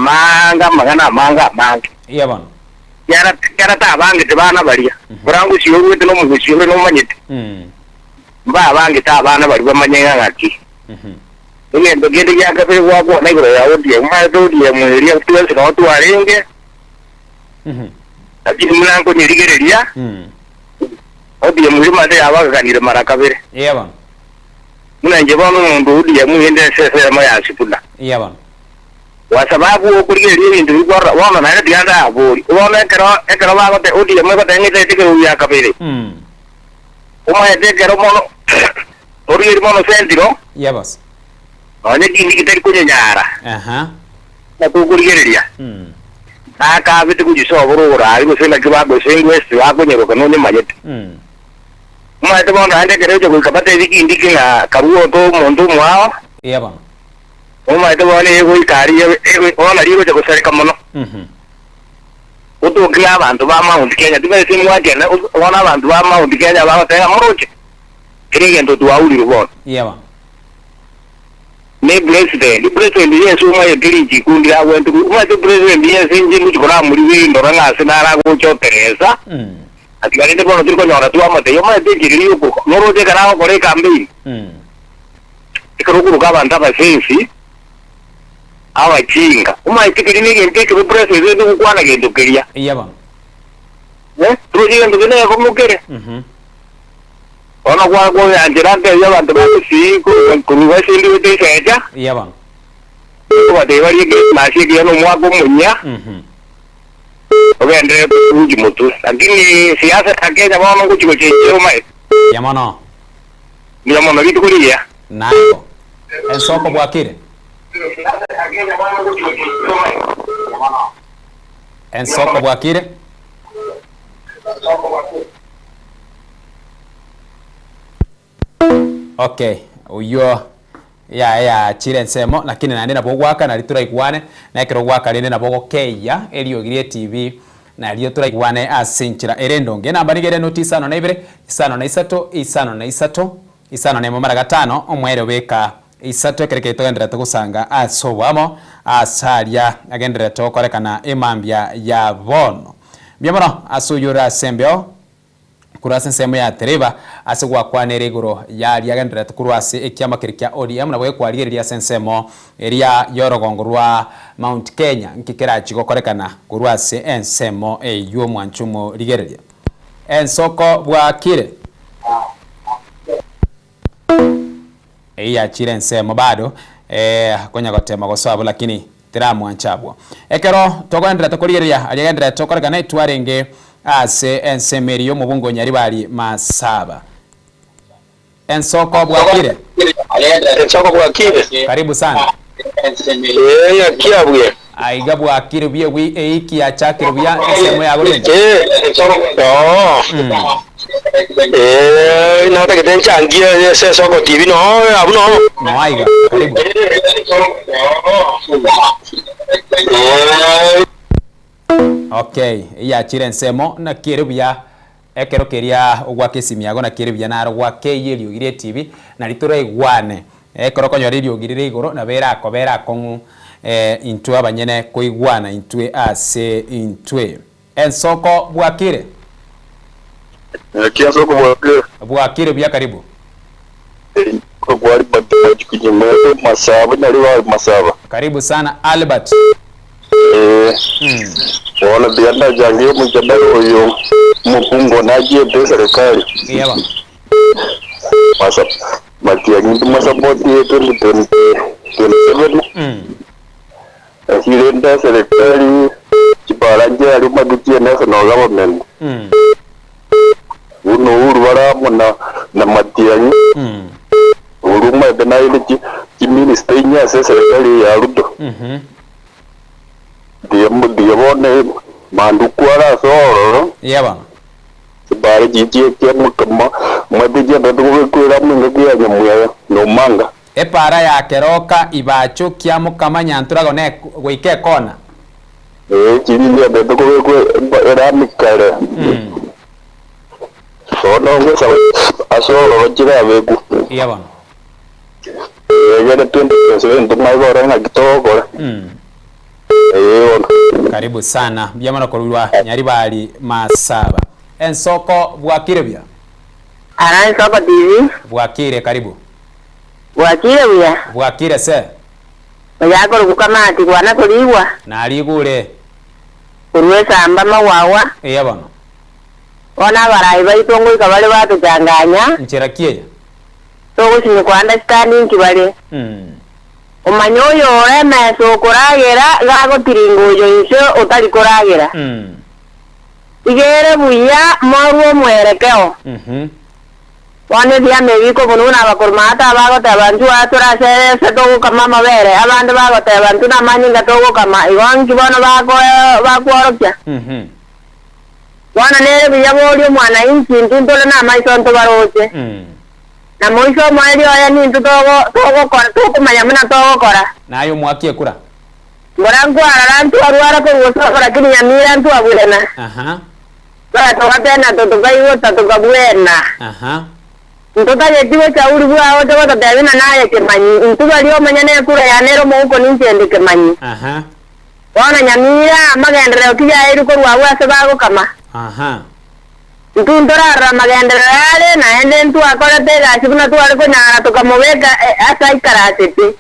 manga yabana yara tabange tebana baliya kurangu siyo wete no mugusiro no manyete ba bange tabana bali bamanyenga ngaki ngendo gende yakape wako na ngoro ya odi ma dodi ya mweri ya tuwese no tuarenge akini mlango nyirigereria odi ya mwiri made abaganire marakabere yabana munanje bano mundu odi ya muhende sese ma yasipula yabana wa sababu okurigeri ibintu bigora wana na yanda abori wana ekero bago te odi ya mwego tengite tikero ya kabere uma etekero mono origeri mono sentiro yabas ane kindi kitari kunyara na kukurigeriya aka bitu kujisoborora ariko sema kibago sengwesi wakonyeroka none majete uma ete bondo ande kero jo kubate ikindi kinga karuo to mundu mwao yabana uma ete bone ego ikari ona rigo jo kusereka mono uto kila abantu ba Mount Kenya tibe simu wake na ona abantu ba Mount Kenya ba tenga muroche kirige ndo tuwauli rubona yabana ne president yes uma yetiri chikundi ya wentu uma the president yes inji muchikora muri windo ranga sinara gochotereza atikari ne bono tiriko nyora tu amate yo ma tekiri yuko noro de kana kore kambi ikaro kaba ndaba sensi awa chinga uma itikiri ni ngente ke president ukwana gendo keria iyaba tuji ngendo ne ko mukere ona kwa anjirante ya bantu basi kuruwa sindi wote seja iyaba kwa de bari ke nasi ke no mwako munya obende uji mutu lakini siasa takenya mama kuchiko checho mai yamono yamono bitu kulia nayo ensoko bwakire ensoko bwakire okay uyo ya chile nsemo lakini nandi nabo gwaka na litura ikwane na ekero gwaka rinde nabo gokeya eliogire TV na liyo tura ikwane asinchira erendonge namba nigere notice ano na ibere isano na isato isano na isato isano na momara gatano omwere beka isato ekereke togendera tugusanga asobwamo asaria agendera tokorekana emambia ya bono biamono asuyura sembeo kurasa nsemo ya tereba asegwa kwanere iguru ya liagendera tukurwase ekiama kirikya ODM na bwe kwarigeria sensemo eria yorogongorwa Mount Kenya nkikera chigokorekana kurwase ensemo eyo mwanchumo ligereria ensoko bwakire ya chile nsemo bado konya gotema goswabo lakini tiramu anchabwo ekero togoendera tukurigeria aliagendera tokorekana itwarenge ase ensemerio mubungo nyari bali masaba ensoko bwakire ensoko bwakire karibu sana ya kiabwe aiga bwakire bye wi eiki ya chakire bya ensemo ya gorende na hata ketencha ngia soko TV no abuno no aiga karibu okay ya chire nsemo na kiribya ekero keria ogwa kesimiago na kiribya na rwa keyelio gire TV na litura igwane ekero konyorerio gire igoro na bera kongu intu abanyene koigwana intwe ase intwe ensoko bwakire kia soko bwakire bya karibu kwa gwari bati kujimwe masaba nari wa masaba karibu sana Albert wala bianda jangie mjadala huyo mpungo naje pe serikali yeba masa matia ngi masapoti yetu mtoni asirenda serikali kibaranje ari madukie national government uno urwara mona na matia ngi uruma bena ile ki ministry nya serikali ya rudo diabone mandukwara soro yeba bari jiji ke mukama mabije ndugo kwira mungu kya nyamuya no manga epara ya keroka ibacho kya mukama nyanturago ne goike kona jiji ndugo kwe era mikare sono ngo sawa asoro jira beku yeba yele 20% tumaigo na kitoko karibu sana byamana korulwa nyari bali masaba ensoko bwakire bya Aran soko TV bwakire karibu bwakire bya bwakire se yako rukamati kwana kuliwa na aligure kurwesa amba mawawa yabano ona barayi baitongo ikabale batu changanya nchirakie so kusinye kwa understanding kibale umanyoyo oreme so kuragera gago tiringoyo iso utali kuragera igere buya maruo mwerekeo wane bya mebiko bununa abakurmata bago tabantu atura se togo kama mabere abandi bago tabantu na manyinga togo kama iwangi bono bakorokya wana nere bya boli mwana inchi ntundole na maiso nto baroche na moiso mwali oya ni togo kora togo manyamuna togo kora nayo mwakie kura ngorangu ararantu arwara ko gusokora kini yamira ntu abulena aha bara toga tena to toga iwo ta toga buena Mtoto yetiwe chauri bwa wote watatebina naye Kemanyi. Ntuba lio manyane kura ya nero mauko ninchende Kemanyi. Aha. Wana nyamira magendere okija eri ko rwa sebago kama. Aha. Ntuntora magendere yale na ende ntu akora tega sibuna tu aliko nyara tukamoweka asa ikarasete.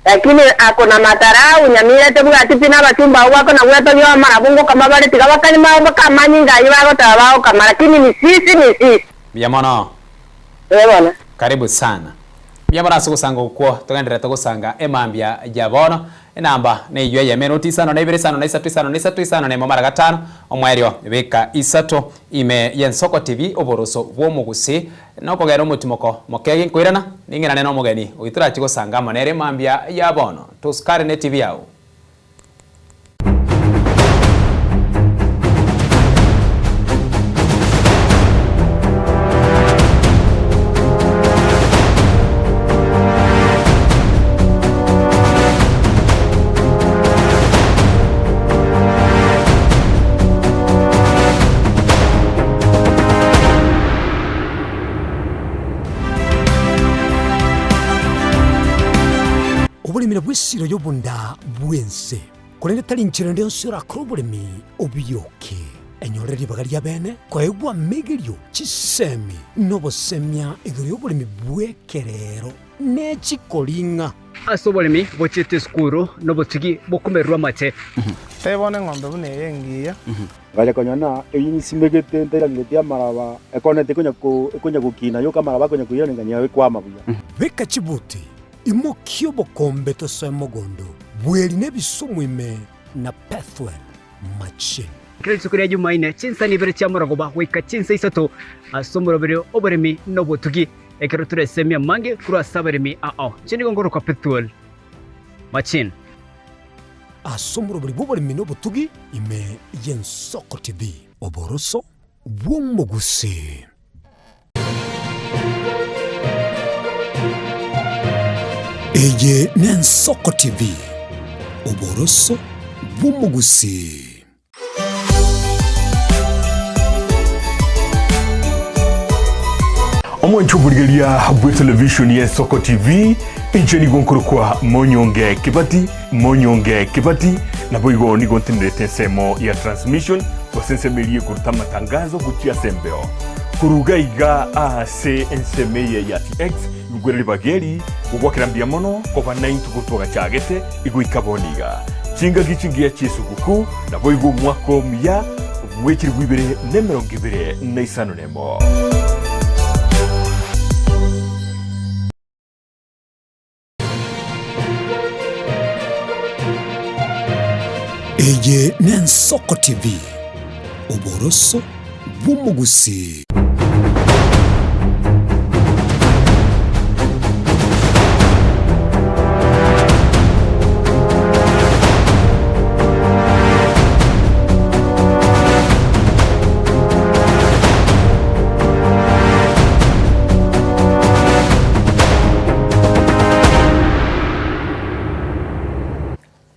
Lakini akona matarau nyamira tebuga tipina bachumba wako na weto yo marabungo kama bale tigabakani mao kama nyinga ibago tabao kama lakini ni sisi. Biamono. Bwana. Karibu sana. Biamana sukusanga ukwo tugendere tugusanga emambia ya bono enamba ne iyo ya meno tisano na ibere sano na isatu isano na momara gatano omwerio beka isato ime yensoko TV oboroso bwo mugusi no kogera umutimoko mokege nkwirana ningena neno mugeni ugitura kigusanga manere mambia ya bono tuskare ne TV yao. Obulimira bwesiro yobunda bwense kulende talinchira ndio sira krobulimi obiyoke enyoreri bagalia bene kwaegwa megerio chisemi nobosemia igori obulimi bwekerero nechikolinga asobolimi bochete skuru nobotigi bokumerwa mache tebone ng'ombe bune yengiya gaja konyana eyinsimegete nterangetia maraba ekonete konya kukina yo kamara bakonya kuyira nganya kwama buya beka chibuti imokio bokombe to semogondo bweli nebisumwime na pathway machine Kristo kuri Jumaine chinsa ni bere cyamuragoba wika chinsa isato asomoro bere oberemi no botugi ekero turesemia mange kura saberemi chini gongoro ka pathway machine asomoro bere boberemi no botugi ime yensoko TV oboroso bwomuguse. Eye Nensoko TV oboroso bwumugusi. Omwanchubuligelia bwe television ya Soko TV incheni gonkuru kwa Monyonge Kibati na boigo ni gontendete semo ya transmission wasensemelie kuruta matangazo kuchia sembeo kurugaiga ase ensemeye ya TX Gugwere bageri ugwakira mbiamono kwa 9 tukutoga chagete igu ikaboniga chinga gichingia chisukuku na boigo mwako mya wechiri gwibere nemero ngibere na isano nemo. Eye Nensoko TV oboroso bwumugusi.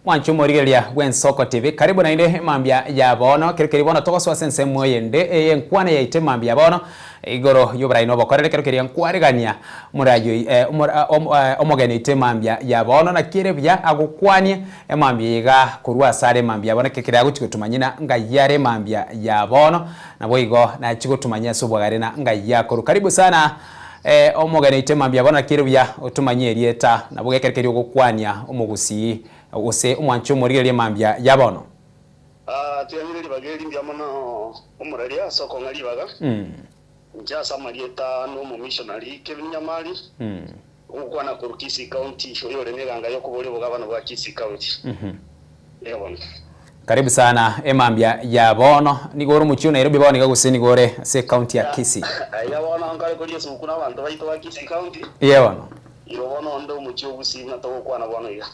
Wanchu morigelia Wensoko TV karibu na inde mambia ya bono kirikiri bono toko swa sense moyende enkwane ya ite mambia bono igoro yobra ino bokorere kirikiri enkwaregania murayo omogene ite mambia ya bono na kire bya agukwanie mambia iga kurwa sare mambia bono kirikiri aguchikutumanyina ngayare mambia ya bono na boigo na chikutumanya sobwagare na ngayakuru karibu sana omogene ite mambia bono kire bya utumanyeri eta na bogekerikiri ogukwania omugusi ose umwancho morigelia mambia yabono tuyanyiriri bageri mbiamono umuralia soko ngalibaga nja samarieta no mu missionary Kevin Nyamali ukwana ku Kisi County shoyo reneganga yo kubole bugabano bwa Kisi County yabona karibu sana emambia yabono nigoro muchio Nairobi bawani gaguseni gore se county ya Kisi yabona ngale ko Yesu kuna bantu baito wa Kisi County yabona irobono ndo muchio gusina to kwana bwana ya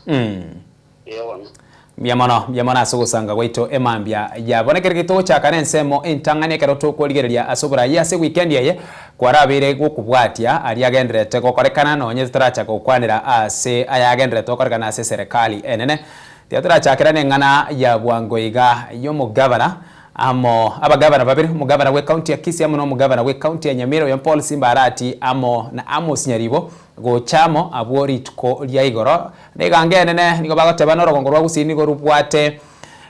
Biamana asugusanga gwaito emambia yabone kirigito chakane nsemo intangane kero tukoligereria asobora yase weekend yeye kwarabire gukubwatia ari agendrete gokorekana nonye turacha gukwanira ase ayagendrete gokorekana ase serikali enene tiaturacha kirane ngana ya bwangoiga yo mugabara amo abagabana babiri umugabana we county ya Kisii amo no mugabana we county ya Nyamira ya Paul Simbarati amo na Amos Nyaribo go chamo abori tuko lya igoro negangenene nigo bagoteba no rogongo rwa Gusii nigo rubwate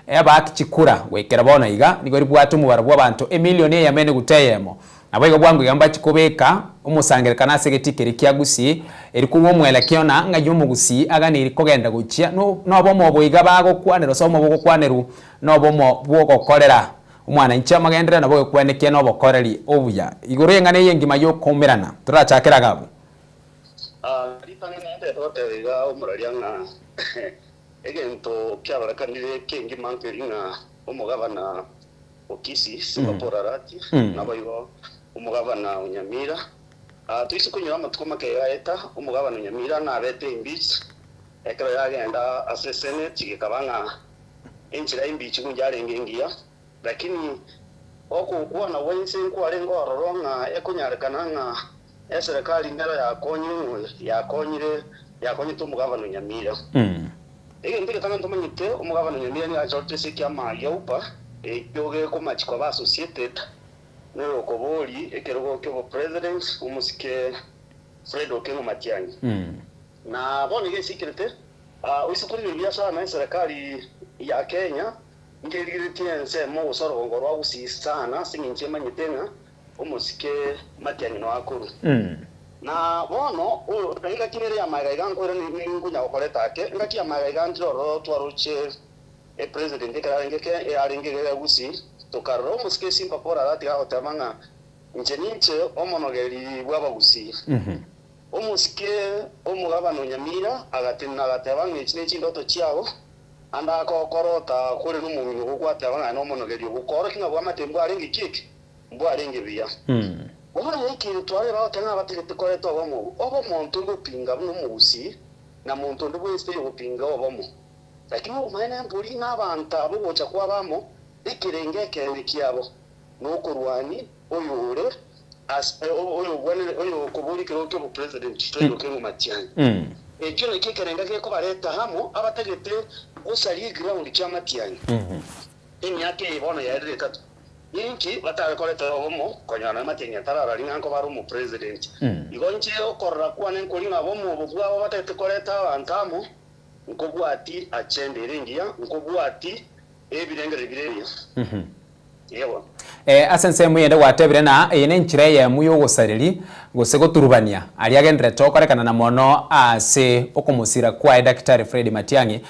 abakikura wekera bona iga nigo ribwate umubara bw'abantu emilioni ya mene guteyemo abayigo bwangu yamba kikobeka umusangerekana segetikeri kya Gusii eri kuwo mwelekeo na ngayo mu Gusii aganiri kogenda gukia no bomo boiga bago kwanero somo bogo kwaneru no bomo bwogo korera umwana incha magendera nabo kwaneke no bokoreri obuya igoro yengane yengima yo komerana turachakira gabo ritane nende tote ga umurarianga egento kyabarakanire kengi mankeringa umugabana Okisi Singapore arati nabayigo umugabana Nyamira twisi kunyura amatuko makeya eta umugabana Nyamira na bete imbichi ekero yagenda asesene kigekabanga injira imbichi kunjarengengia lakini okukuwa na wense nkwarengo aroronga ekunyarekana nga serikali ngara yakonye umugabana Nyamira ndike tanga ntumanyite umugabana Nyamira ni ajote sikyama yaupa ekyoge komachiko ba associated no koboli ekerogo kyo president umusike Fred Okengo Matiang'i na boni ge secret usukuri bya sana serikali ya Kenya ngirigiritie nsemo usoro ngorwa Gusii sana singinche manyitenga umusike Matiang'i no akuru na bono nga kinere ya magaiga ngore ni ngunya okoreta ake nga kia magaiga ndiro twaruche president ekarangeke arengege Gusii tokarro umusike Singapore arati ga otamanga ncheninche omonogeri bwaba Gusii umusike umugabana Nyamira agatinna gatabanga ikine ndoto cyabo anda kokorota kuri n'umuntu gukwatabanga no monogeri gukora kinga bwa matembo arenge kiki mbwa arenge biya ubona yiki tware batanga bategete koreto obo muntu ngupinga no mu Gusii na muntu ndubwese ngupinga obomo lakini umene mburi n'abantu abo bocha kwabamo ikirengeke nikyabo n'okurwani oyure oyo kubuli kiro cyo president Fred Okengo Matiang'i ekyo nekikerengeke ko bareta hamo abategete usali ground kya Matiang'i imyake ibona yarire tatu yinki batarekoleta obomo konyana Matiang'i atarara linganko bari mu president igonje okorra kwane nkolinga bomo bugwa batete koleta abantamo nkobwati achende iringia nkobwati ebirengere bireya yewa asense muyende watebire na yene nchire ya muyo gusariri gose goturubania ali agendere tokorekana na mono ase okumusira kwa Dr. Fred Matiang'i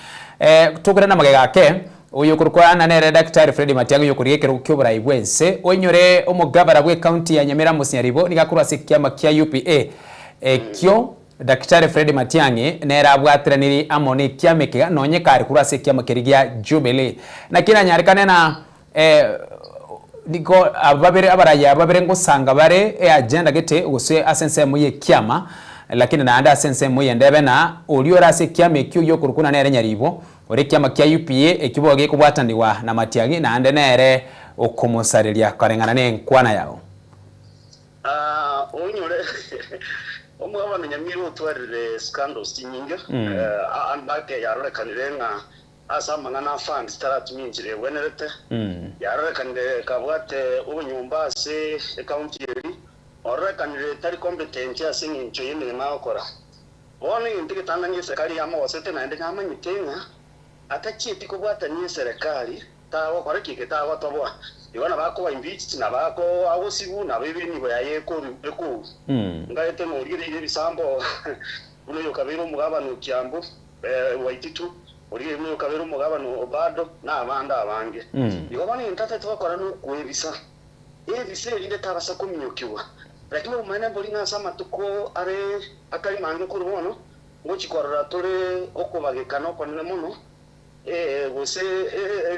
tukure na magega ke uyu kurukwana nere Dr. Fred Matiang'i yokuriekero kyobura ibwense onyore omugabara bwe county ya Nyamira Musinyaribo nigakurwa sikiama kya UPA kyo Dr. Fred Matiang'i nera abwatiraniri amone kyamekega nonye kari kurase kyamakerigya Jubilee na kina nyarikane na niko ababere abaraya ababere ngosanga bare agenda gete gose asense muye kyama lakini na anda asense muye ndebe na oliorase kyame kyo yokurukuna nere Nyaribo ore kyama kya UPA ekiboge kubwatandiwa na Matiang'i na ande nere okomosariria karengana ne nkwana yao onyore umugabana Nyamira utwarire scandals nyinga andake yarorekanire nga asamanga na funds taratuminjire wenerete yarorekanire kabwate ubunyumba se county eri ororekanire tari competent asingincho yemere makora bone intike tanganye serikali yamo wasete na ndenge amanyitenga atachiti kubwata ni serikali tawo kore kike tawo tobwa ibona bako impeach na bako abosibu na bebeni bayeko eko ngaete ngorire ile bisambo uno yokabero mugabana ukyambo waititu urire uno yokabero mugabana obado na abanda abange ibona intata twakora no kwebisa ebise ile tabasa kumyokiwa lakini umene mboli nasama tuko are akali mange kurubono ngochikorora tore okubagekano konene muno gose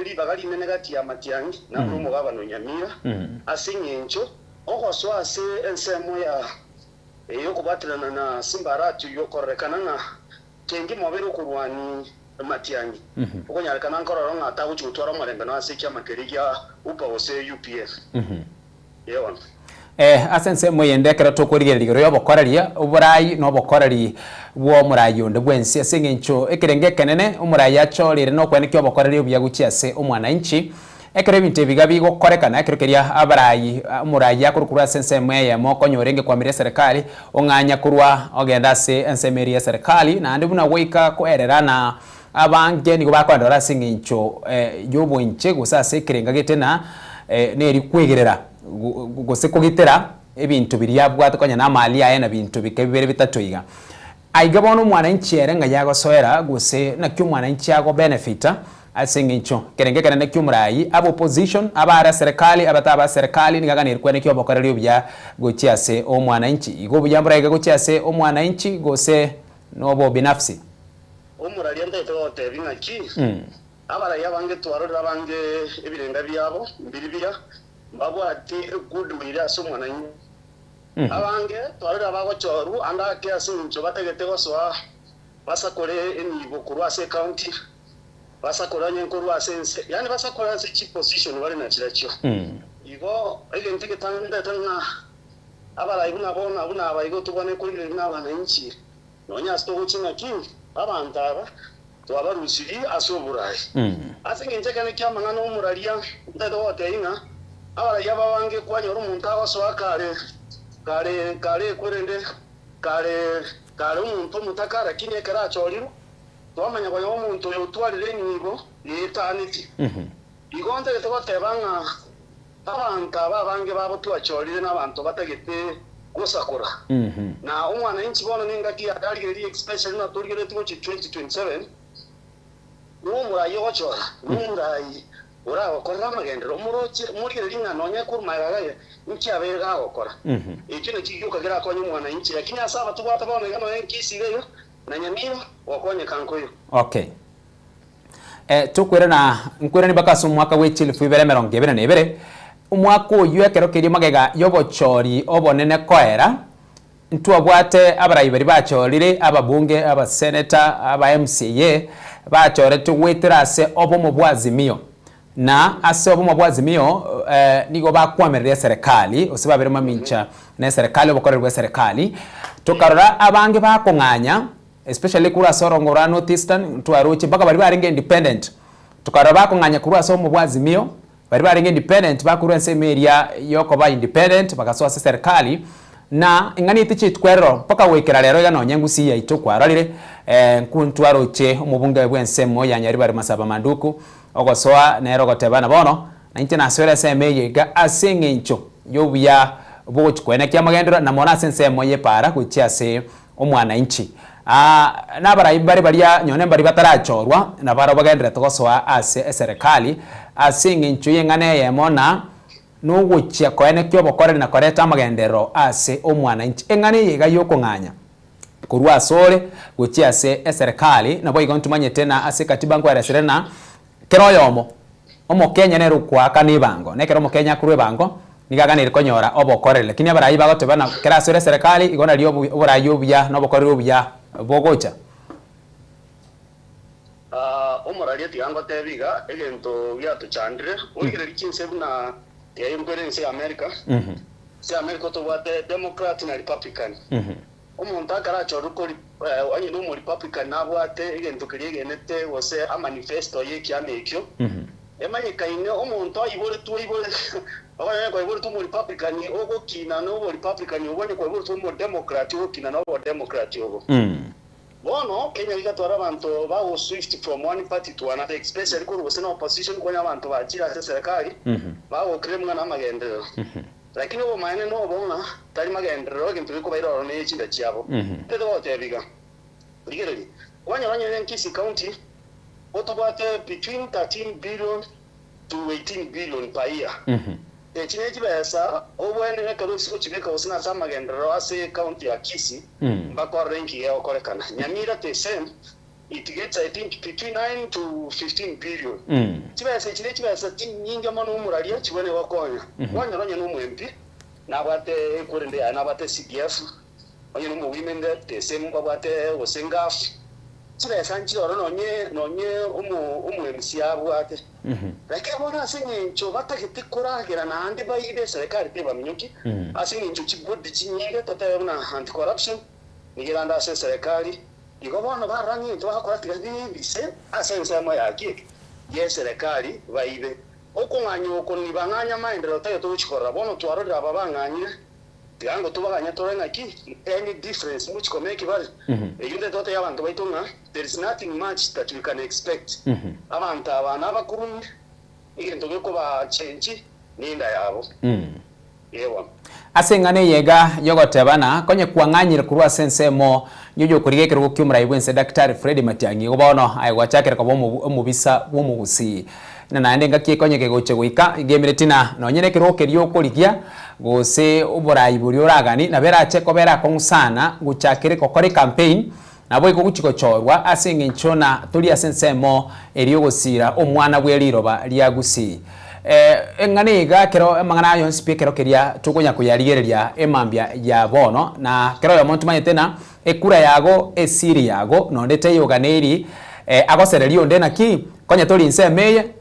libagali menegati ya Matiang'i na umugabana Nyamira asinyencho okoswa ase ensemo ya yokubatirana na Simbarati yokorekana na kengi mobero kurwani Matiang'i okonyarikana nkororo ngata guchutwara marembe no ase kya makerigya upa ose UPF yewa asense moyende kera tokorigerigero yobokoreria uburayi no bokoreri wo murayi onde bwensi asengencho ekerenge kenene umurayi achorire no kwenekyo bokoreri obya guchiase umwana inchi ekero ebintu ebiga bigokorekana ekero keria abarayi omurayi akorokura senseme ya moko nyorenge kwamire serikali ong'anya kurwa ogenda ase ensemeri ya serikali na andi buna weika koererana abange nigo bakwandora singincho yobwenche gusase kirenga getena neri kwegerera gose kugitera ebintu biriyabwate konya na mali aye na bintu bikebere bitatoiga aiga bono mwana inchiere nga yago soera guse na kyo mwana inchiago benefita asingincho kerenge kana kyo murayi abo opposition abara serikali abataba serikali nigagana irkwene kyo bokorero bya gochiase o mwana inchi igo buyambura gochiase o mwana inchi gose nobo binafsi omurali ndete tebinga ki abara yabange twarora bange ebirenga byabo mbiribira babwati goodwill asomwana inchi abange twarora bagochoru anda kiasi ncho bategete goswa basakore enibo kurwase county basakora nyenkuru sense yani basakora se chief position bari na kiracho igo ile ntike tanda tanga abara ibuna bona abuna abayigo tubone kuri n'abana inchi nonya sto gucina ki abantaba twabarusiri asoburayi asingenje kana kyamanga no muralia ndado oteinga abara yabawange kwanyora umuntu abaswa kare kurende kare umuntu mutakara kinye karachoriro twamanya kwa umuntu yotwarire nibo yetaniti igonze gutebanga abantu ababange babo twachorire n'abantu batagete gusakura na umwana inchi bona ningaki adaliri especially na turigere tuko 2027 numurayi ochora numurayi uraho korra magendero murochi murigere ringa nonya kurumagaye inchi abega gukora ikine kigyuka gira konye umwana inchi lakini asaba tubata bona ngano enkisireyo na nyamiro wakonye kankoyo okay tukwera na nkwera ni bakaso mwaka wechilifu ibere merongo ebere na ebere umwaka uyu ekero kiri magega yobochori obonene koera ntwabwate abarayi bari bachorire ababunge abaseneta aba MCA bachorete weterase obo mubwazimio na ase obo mubwazimio nigo bakwamerera serikali osibabere mamincha na serikali obokorerwa serikali tukarora abange bakonganya especially kura sorongora northeastern twaroche baka bari baringe independent tukarora bakonganya kura so mubwazimio bari baringe independent bakuru ensemeria yoko ba independent bakasoa serikali na ingani tichi twero paka wekera rero ya nonye ngusi ya itokwararire nkuntwaroche umubunge bwensemo ya nyari bari masaba manduku ogosoa nero gotebana bono na international semeye ga asengencho yobuya bochkwena kya magendera na mona sensemo ye para kuchiase omwana inchi nabara ibari bariya nyone bari batarachorwa na bara bagendera togosoa ase serikali asengencho yengane yemona nuguchia koene kyo bokore na koreta magendero ase omwana inchi engane yega yokonganya kurwa sore guchia ase serikali na boy gontumanye tena ase katiba ngwara serena keroyomo omo Kenya nero kwa kanibango nekero mo Kenya kurwe bango nigaganire konyora obokore lakini abarayi bagotebana kerasore serikali igona liyo oburayi obya no bokore obya bogocha omorali atigango tebiga egento byatuchandire urigere likinse buna yayimperense America se America to wate Democrat na Republican umuntu akaracho rukori anyi no Republican nabwate egento kirigenete wose a manifesto yeki amekyo emanye kaine umuntu ayibore tuyibore abanye kwa ibore tu Republican ogo kina no Republican ubone kwa ibore tu Democrat ogo kina no Democrat ogo bono Kenya ligatwara abantu bawo swift from one party to another especially ko bose na opposition ko nyabantu bakira ase serikali bawo kremwa na magendero lakini bo maene no bona tari magendero kintu biko bayiro ne chinda cyabo tedo wotebiga ligeri kwanya banye nkisi county otobate between 13 billion to 18 billion per year chineji besa obwene nekalo siko chibeka osina sama gendero ase county ya Kisi mbako renki ya okorekana nyamira the same it gets I think between 9 to 15 billion chibesa chineji besa nyinga mano umuralia chibone wakonya wanyoronya no mwempi nabate kurende anabate CDF onye no women the same babate osengaf chibesa nchiro nonye umu MC abwate like bona sinye ncho batagite kuragera na andi bayide serikali teba minyoki asinye ncho chibodi chinyege totayona anti corruption nigiranda ase serikali igobona baranyi to hakora tigadi bise asense mo yaki ye serikali baibe okung'anya okoni bang'anya maendeleo tayo tuguchikorera bono twarorera aba bang'anyire tigango tubaganya toreng'aki any difference muchikomeki bari eyinde tote y'abantu baitu ng'a there is nothing much that we can expect abantu abana abakurumi egento gekuba change ninda yabo yewa asengane yega yogotebana konye kwang'anyire kurwa sensemo nyojo kurigekero gukyumura ibwense Dr. Fred Matiang'i gobono aigwachakira kobo omubisa womugusi na nande ngaki konye kegoche goika gemeretina nonyene kirokerio kurigia gose uborai buri uragani na bera cheko bera konsana guchakire kokore campaign nabo ikuguchiko chorwa asengenchona tuli asensemo eriyo gusira omwana bweriroba lyagusi engane iga kero mangana yo speaker keria tukunya kuyarigereria emambia ya bono na kero ya montu manye tena ekura yago esiri yago no ndete yoganeri agosererio ndena ki konya toli nsemeye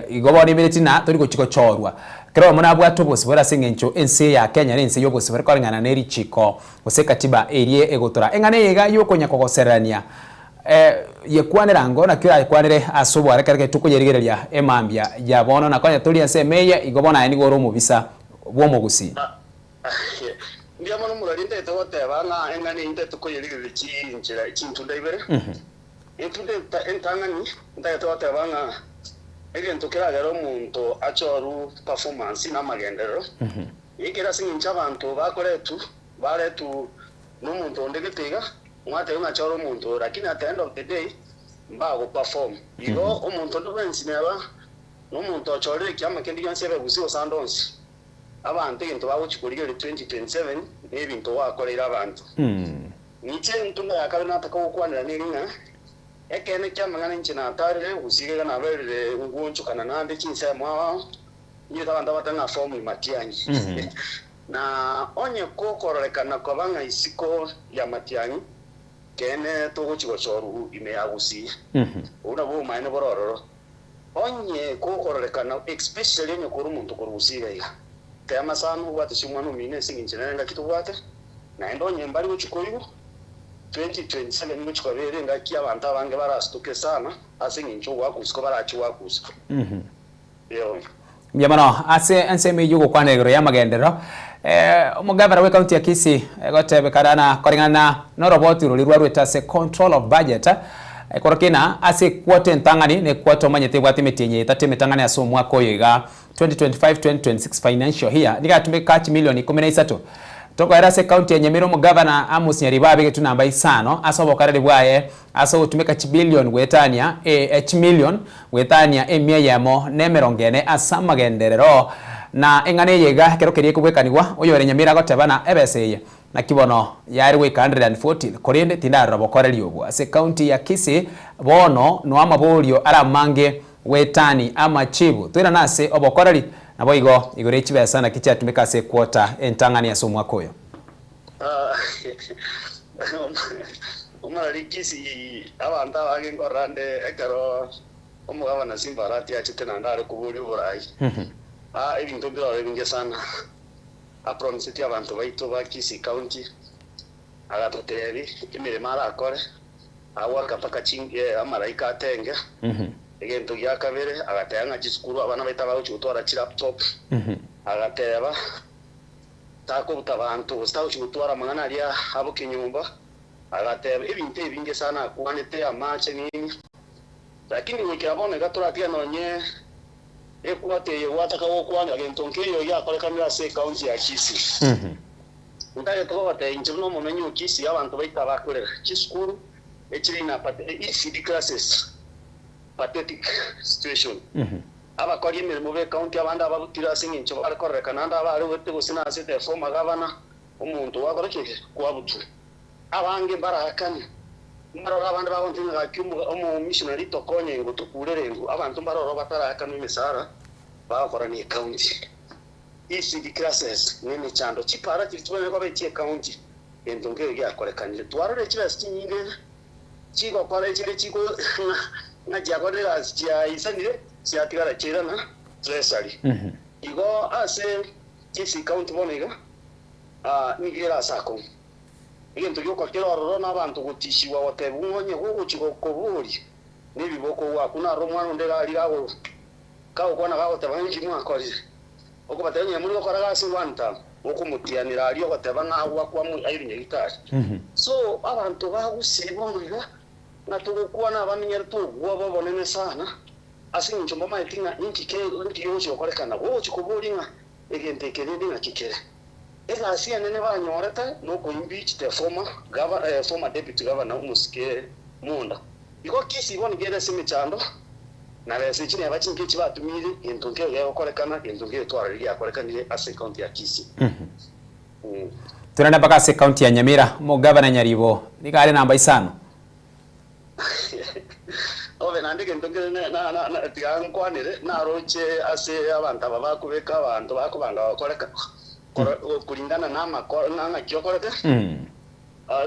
igoboni miretina toli kuchiko chorwa kero mona bwa tobose bora singencho ense ya Kenya nense yobose bora korangana neri chiko gose katiba erie egotora engane iga yokonya kogoserania yekwanira ngo na kira yekwanire asobwa rekereke tukuyerigereria emambia ya bono na konya tuli nsemeye igobona ni goro mubisa bwo mugusi ndia mono murarinde togoteba nga engane inte tukuyerigereria chinjira chintunda ibere entunde entangani ndaye togoteba nga egento kiragera omuntu achoru performance na magendero ikira singincha abantu bakoretu baretu n'omuntu ondegetiga mwate unachoro omuntu lakini at the end of the day mbago perform igo omuntu ndobensi neba n'omuntu achorere kyama kendi yansebe gusiyo sandons abantu into baguchikurigere 2027 ebintu wakorera abantu niche ntunda yakabena atakokwanira niringa ekene kyamangana nchina atare usigega na bere ngunchukana nande chinse mwa nyita abantu batanga form Matiang'i na onye kokorolekana kwabanga isiko ya Matiang'i kene tuguchigochoru imeagusi una bo maine borororo onye kokorolekana especially onye kuru muntu kurusiga iga tema sanu bwate shimwanu mine singinjenga kitubwate na endonye mbali guchikoyu 2027 muchikobere ngaki abantu abange barastuke sana asingincho wakusiko barachi wakusiko yo Yamano ase enseme yugo kwanegero ya magendero omugabara we county ya Kisii gotebe karana koringana no robot rulirwa rwetase control of budget korokina ase kwote ntangani ne kwoto manyete bwate metenye tate metangani aso mwako yiga 2025-2026 financial year nigatumika milioni 13 toko era se county ya Nyamira mugabana Amos Nyaribabe getu namba 5 asobo karade bwaye aso utumika billion wetania million wetania emia yamo nemerongene asamagenderero na engane yega kero kerie kubwekanirwa oyore Nyamira gotebana ebeseye na kibono yari we 140 korinde tindara bokoreri obwa se county ya Kisii bono no amabolio aramange wetani ama chibu twira nase obokoreri nabo igore chibesa na kicha tumika se quarter entangani ya somwa koyo umara Kisii abantu abagengorande ekaro omugabana Simbarati achitena ndare kuburi burai ibintu byo binge sana apromisiti abantu baito ba Kisii county agatotebi imire mara akore awaka paka chinge amaraika atenge egento ya kabere agatanga gisukuru abana baita bawo cyutora ci laptop agateba tako butabantu ustawo cyutora mangana ali abo kinyumba agateba ibintu binge sana kwanete amache nini lakini wikirabone gatora nonye ekwateye wataka wokwana agento nkeyo ya kolekamira se county ya Kisii ndaye to bate injuno mumenyu Kisii abantu baita bakorera gisukuru echirina pate ECD classes pathetic situation abakora imirimo be county abandi ababutira singincho barakoreka nanda abari wete gusina asete forma governor umuntu wakora kike kwabutu abange barakane marora abandi babontinga kyumu omu missionary tokonye ngo tukurerengo abantu baroro batarakana imisara bakora ni county ECD classes nini chando chipara kitubone kwa beche county endonge yakorekanire twarore kibasi nyinge chiko kwa chile chiko na jagodera sia isanire sia tigara chirana treasury igo ase Kisii county bonega nigira sako igento yoko kero n'abantu gutishiwa watebunye guchiko koburi nibiboko wakuna romwana ndega lirago ka ukona ka goteba ngi mwakorire okubatenya muri gukora gasi wanta okumutianira ari goteba ngagwa kwa mu ayirinye gitari so abantu bagusibonga natukuona abamenyere tu wobo bonene sana asinjo mama itinga intike ndiyoje okorekana wo chikubulinga egente keredi na kikere ega asia nene banyoreta no ko impeach the former deputy governor Muske Munda iko kisi ibone gere simichando na bese chine abachinke chibatumire entonke yo korekana entonke twari ya korekanire ase county ya Kisii turenda baka ase county ya Nyamira mo governor Nyaribo nikare namba isano obe nandike entonke na tigankwanire na roche ase abantu babakubeka abantu bakubanga bakoreka kulingana na makoro na kyokorete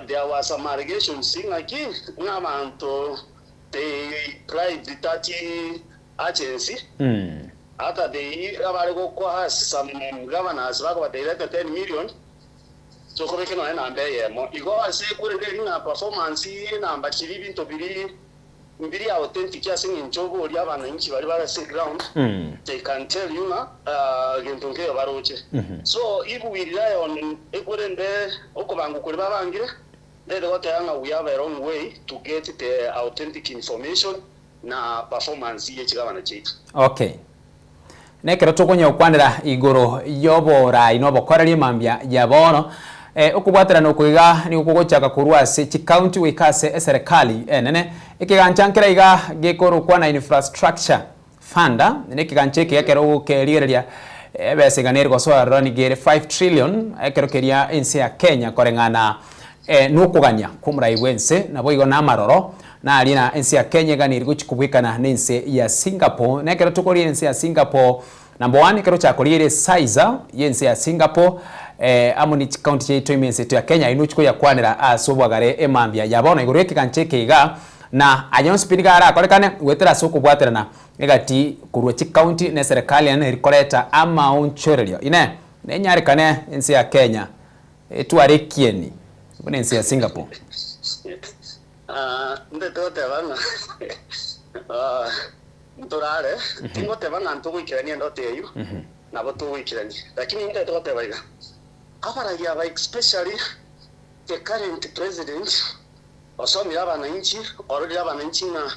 there was some allegations singaki n'abantu they private agency after they abari gukwa some governors bakaba directed 10 million so kobeke no na mbeye mo igo ase kure nderi na performance namba kiri bintu biri mbiri authentic asinga njobo oli abana inchi bari barase ground they can tell you na gentonke baroche so if we rely on ekurende okubangu kuri babangire they got we have a wrong way to get the authentic information na performance ye chigabana chetu okay nekero tukonya okwandira igoro yobora inobo korali mambya yabono okubwatira no kuiga ni kugochaka kurwase chi county wikase serikali nene ikiganchankira iga gekoro kwa na infrastructure funda nekigancheke yakero ukelireria beseganeri go so run gere 5 trillion ekero keria ense ya Kenya korengana nukuganya kumura iwense nabo igo na maroro na alina ense ya Kenya ganiri guchikubwikana nense ya Singapore nekero tukori ense ya Singapore number 1 kero chakolire siza yense ya Singapore amuni county yetu imense ya Kenya inuchiko ya kwanira asobwagare emambya yabona igoro yekigancheke iga na ayon spiniga ara korekane wetera soko bwaterana negati kurwe chi county ne serikali ne rikoleta ama onchorerio ine nenyare kane ensi ya Kenya etware kieni bone ensi ya Singapore ndetote bana ntorare tingote bana ntugwikirania ndoteyu nabo tugwikirania lakini ndetote baiga abara ya especially the current president osomi abana inchi already abana inchi na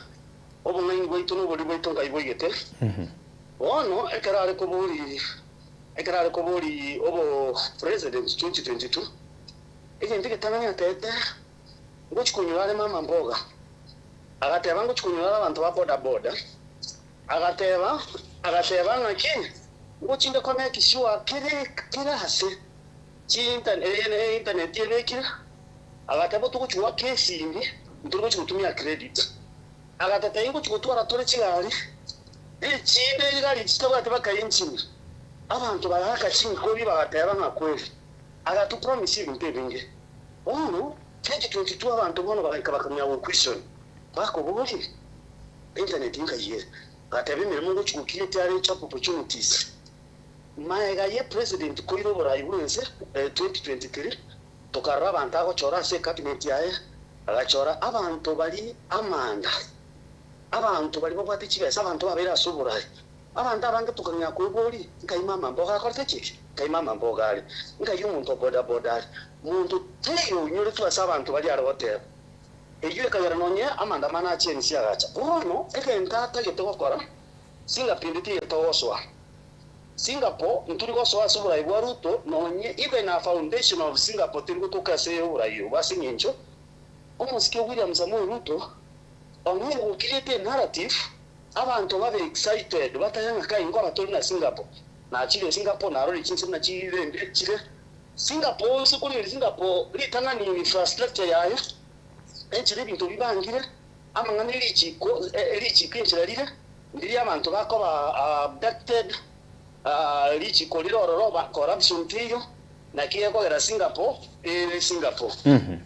obunga ngwito no boli bwito ngayibogete ono ekarare ko boli obo president 2022 ndike tanganya tete ngochikunyurale mama mboga agateba ngochikunyurala abantu ba boda agateba ngakini ngochinde kwa mekishwa kire hase internet yelekira agatebo tukuchwa kesi ndi ndiko kutumia credit agatata ingo chikutwara tore chigari chinde ligari chitaba tabaka inchini abantu baraka chinko bibagateba nakweli agatu promise ibintu binge ono 2022 abantu bono bakamya question bako boli internet ingaye gatebe mirimo ngo chikukiye tare chop opportunities maega ye president koiro borai burense 2023 tokarra abantu agochora se cabinet yae agachora abantu bali amanda abantu bali bobati chibesa abantu babera suburai abantu abanga tukanya kuboli nkayima mambo gakorte chiki kayima mambo gali ngayo umuntu boda muntu teyo nyure twasa abantu bali arote eyo kagara nonye amanda mana chensi agacha bono ekenta tagete gukora singapinditi yetoswa Singapore nturi ko soa sobora ibwaruto nonye even a foundation of Singapore turi gutuka se urayo basinyencho omusike William Samoei Ruto onye ukirete narrative abantu babe excited batayanga kai ngo abatori na Singapore na chile Singapore na rori chinsi na chile Singapore sukuri Singapore litanga ni infrastructure yayo enchile bintu bibangire amangani lichiko enchile ndiri abantu bakoba abducted lichiko liroro ba corruption tiyo na kiye ko era Singapore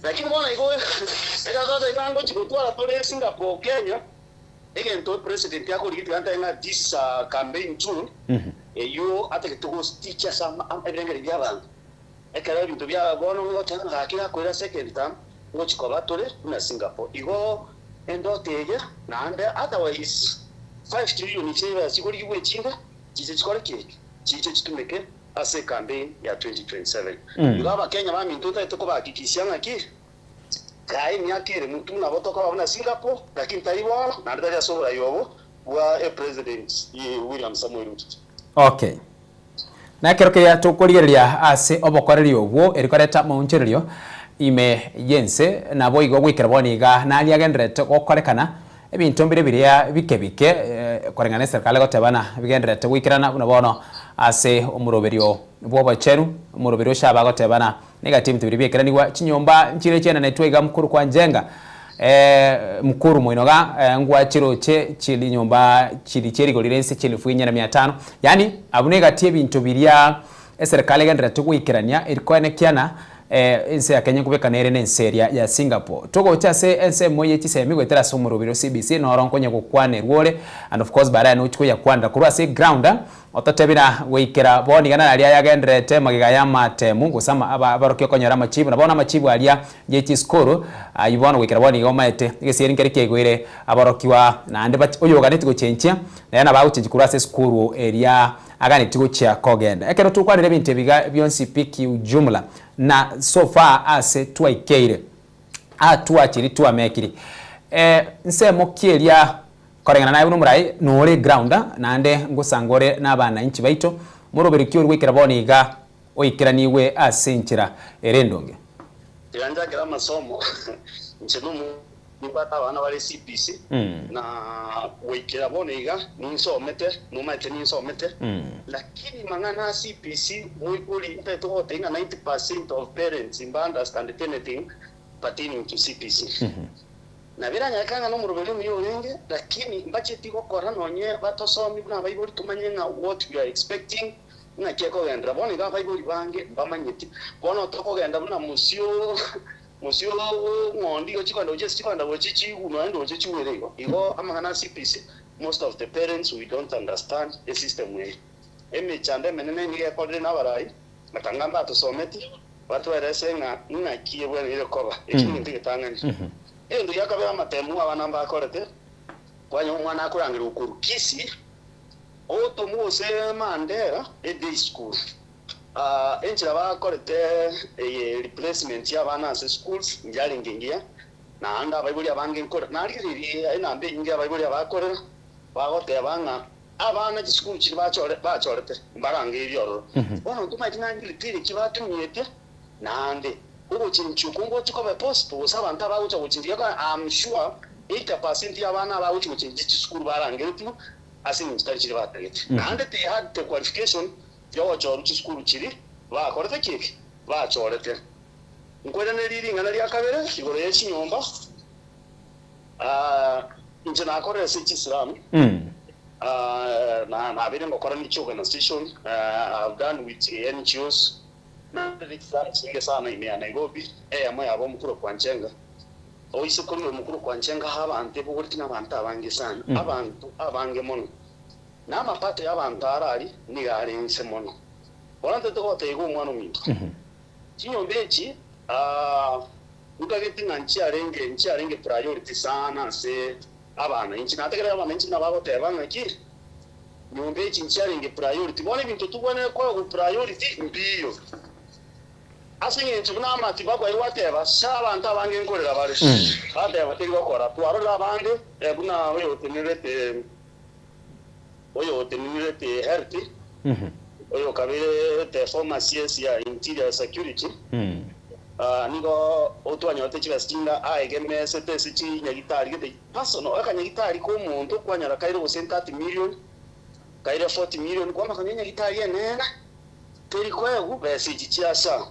lakini mbona iko ekazote ikango chikutwala tole Singapore Kenya egento president yako likitanda ina this campaign tool eyo atakituko teacher sama ebengere byabanga ekara bintu bya bono ngotanga hakira kwera second term ngochiko batole na Singapore igo endoteje na ande otherwise 5 trillion chiba sikori gwe chinga chiche chikore keke chiche chitumeke ase campaign ya 2027 ngaba Kenya bami ntuta itoko bakikishia ngaki kai myakire mtu na botoka babona Singapore lakini taiwa na ndari asobora yobo wa president William Samuel Ruto. Okay. Na kero ya tukuriria ase obokoreri obwo erikoreta mauncherio ime yense na boigo gwikira boniga na ali agendrete gokorekana ebintu mbire biria bikebike korengana serikali gotebana bigendrete gwikirana na bono ase omuroberio bwobacheru omuroberio shaba gotebana negative tibiri bikiraniwa chinyomba nchire chena netwega mukuru kwa njenga mkuru mwinoga ngwa chiroche chili nyomba chili cheri golirense chili fuinya na 500 yani abunega tie bintu biria serikali gendera tugwikirania irikone kiana ense ya Kenya kubeka nere nenseria ya Singapore togo chase ense moye chisemi gwetera somurubiro CBC no ronkonya gukwane rwole and of course bara no chiko ya kwanda kurwa se grounder ototebira gwikira bonigana alia yagendrete magiga ya matemu gusama abarokyo konyara machibu na bona machibu alia yechi skoro ayibona gwikira boniga omaete igeseri ngere kegwire abarokiwa na ande oyoganeti gochenchia na yana bauchi kurwa se skuru area agani tigo chia kogenda ekero tukwanire binte biga byonsi piki ujumla na so far ase twaikeire atwachiri twamekiri nsemo kieria korengana nayo numurai nore grounder nande ngusangore nabana inchi baito muroberi kyo rwikira boniga oikeraniwe ase inchira erendonge yanja kera masomo nchenumu nibata bana bale CPC na wikira boniga ninsomete numate ninsomete lakini mangana CPC muikuli peto tenga 90% of parents in understand anything pertaining to CPC na bila nyakanga no murubeli miyo yenge lakini mbache tiko kora nonye batosomi na bayibuli tumanye na what we are expecting na keko gendra boniga bayibuli bange bamanyeti bono toko genda na musio ngondi ochikanda ochikanda ochichi unoendo ochichi werego igo amangana CPC most of the parents we don't understand the system way chande menene ni ekode na barai matangamba tusometi watu erese na kiye ile koba ekini ndigitangani endo yakabera matemu abana bakorete kwanyo mwana akurangira ukuru kisi oto mose mandera day school enchira bakorete replacement ya bana ase schools njali ngingia na anda bayibuli abange nkora nariri enambe ingia bayibuli abakorera bagote abanga abana school chiri bachorete mbarange ibyoro bono tumatina ngilitiri kibatumyete nande ugo chinchukungo chikobe post usabanta bagucha guchindiya I'm sure 80% ya bana bagucha guchindiya school barange tu asin chitari chiri batagete nande they had the qualification yo choruchi school chiri bakorete kiki bachorete nkwera neriri ngana lya kabere igoro yechinyomba inje nakore se chislam na bire ngokora ni organization I've done with NGOs na research sana ime Nairobi amwe abo mukuru kwa Njenga oise kuri mukuru kwa Njenga habante buguriti n'abantu abange sana abantu abange mono na mapato y'abantu arari ni garense mono orante to tego umwana uminto kinyombechi ukageti nganchi arenge priority sana se abana inchi nategera abana inchi nabagote abana ki nyombechi inchi arenge priority bone bintu tubone ko priority mbiyo asinye tubuna amati bagwa iwateba shabantu abange nkorera bari bade abatiri bakora twaro abandi ebuna oyo tenirete health oyo kabire te former CS ya interior security nigo otwanyote chibastinga aegeme setese chi nyagitari gite personal akanyagitari ko muntu kwanyara kairo 30 million kairo 40 million kwa makanya gitari enena teri kwego besi chichasa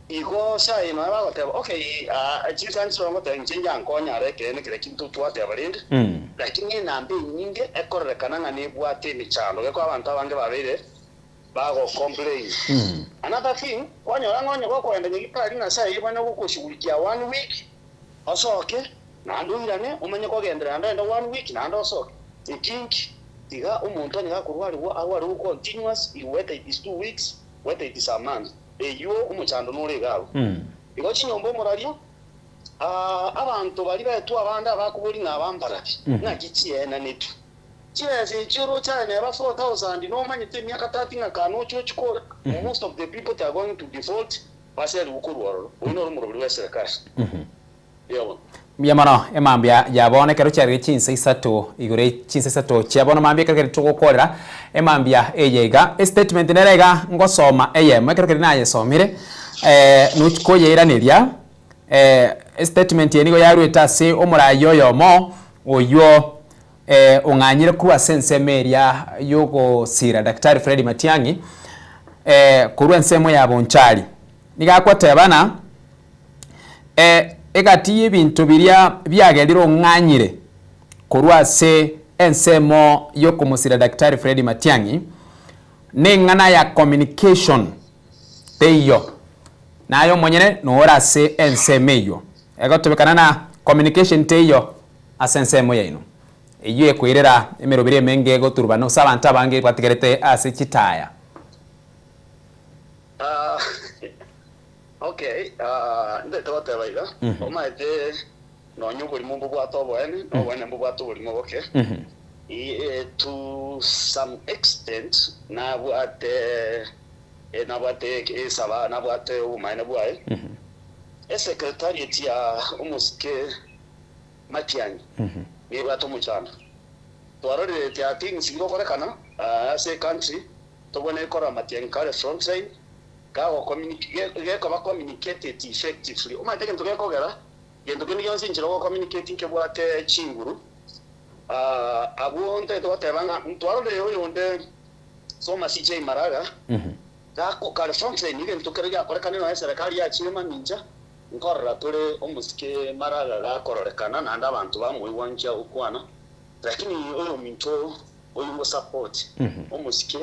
igo sai no abagote okay chisansi wangote njenja nkonya reke ne kire kintu twate abalinde lakini nambe nyinge ekorekana ngane bwate michalo geko abantu abange babire bago complain another thing kwanyora ngonye kwa kwenda nyigitari na sai bwana gukushughulikia 1 week osoke na nduyirane umenye ko gendera ndenda 1 week na ndo osoke ikinki tiga umuntu anya kurwari awari continuous iwete it is 2 weeks wete it is a month eyo umuchando nure gawo igo chinyombo morario abantu bali betu abanda bakuburi nabambarati na gichiena netu Yes, chiro chane ba 4,000 no manyite miaka 30 ngakano chochiko. Most of the people they are going to default. Basel ukuru uno rumuru wese cash. Yo. Miamano emambia yabone kero cyari cyinse isato igure cyinse isato cyabona mambia kero tugokorera emambia eyega statement nerega ngosoma eyema kero naye somire nuko yeiraniria statement yenigo yarweta se omurayo yomo oyo unganyire kuwa sensemeria yogo sira Daktari Fred Matiang'i kurwa nsemo yabonchari nigakwata bana egati y'ibintu biria byagendiro nganyire kurwa se ensemo yokumusira Daktari Fred Matiang'i nengana ya communication teyo nayo mwenyene noora se ensemeyo egotobekana na communication teyo asensemo yaino iyo ekwirera emerobire menge goturuba no sabanta bange kwatigerete ase kitaya. Okay, ndete watebaiga omaete no nyuguri mumbu bwato bwene no bwene mumbu bwato buri moboke to some extent na bwate esaba na bwate umaina bwae secretariat ya umuske Matiang'i ni bwato muchana twarore tia things ngo korekana as a country to bone kora Matiang'i kare front line gawo communicated effectively umateke ntugekogera gendo kini yonse njiro communicating ke bwate chinguru abuonte to watebanga ntwarore yo nde soma CJ Maraga gako kare front line ile ntukerega korekana no serikali ya chima minja nkorra tore omusike Maraga gakororekana nanda abantu bamwe wanja ukwana lakini oyo minto oyo ngo support omusike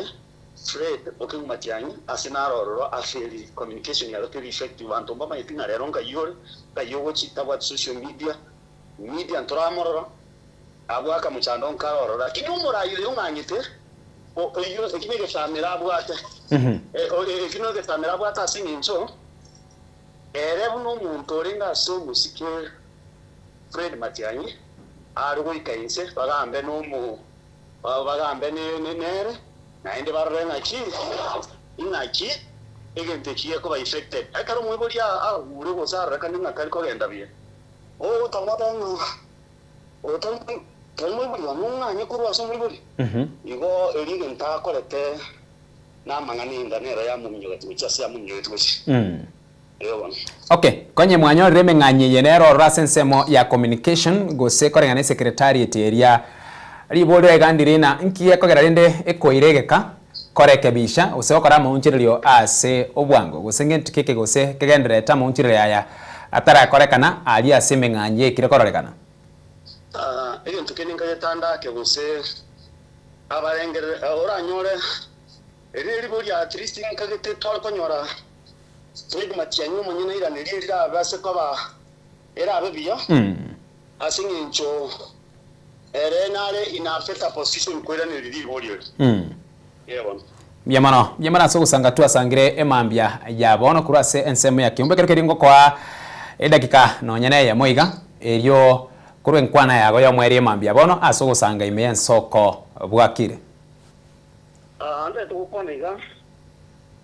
Fred Oking Matiang'i asinarororo afeli communication ya local effective bantu bama itinga rero ngayore kayogo chitaba social media ntoramororo abwaka muchando nkarororo lakini umurayo yonganyite iyo ekimege famira abwate ekino de famira abwate asingincho buno muntu oringa so musike Fred Matiang'i arwo ikainse bagambe no mu bagambe nere naende barrenga inaki egente kiye ko ba affected akaro mwibuli uri gozara kandi ngakari ko genda biye tamata mwibuli wamunganye kurwa so mwibuli igo eri ngenta kolete na mangani ndanera ya munyo tuchasi ya munyo tuchi Okay, konye mwanyo reme nganye yenero rasensemo ya communication gose korengane secretariat area ribolo egandirina nkiye kogera rende ekoiregeka korekebisha useokora maunchirio ase obwango gose ngentikeke gose kegendereta maunchirio ya atara korekana ali ase menganye kire kororekana egento keninga yetanda ke gose abarengere oranyore ribolo ya at least nkagete tol konyora Fred Matiang'i munyina iraniri rira base koba era abebiya asingincho erenare inafeta position kwera ni riri bolio yebo Yamana so usanga tu asangire emambia yabono kurase ensemo ya kiumbe keringo kwa edakika no nyane ya moiga elio kurwe nkwana yago ya mweri emambia bono aso usanga ime ensoko bwakire ande to kwaniga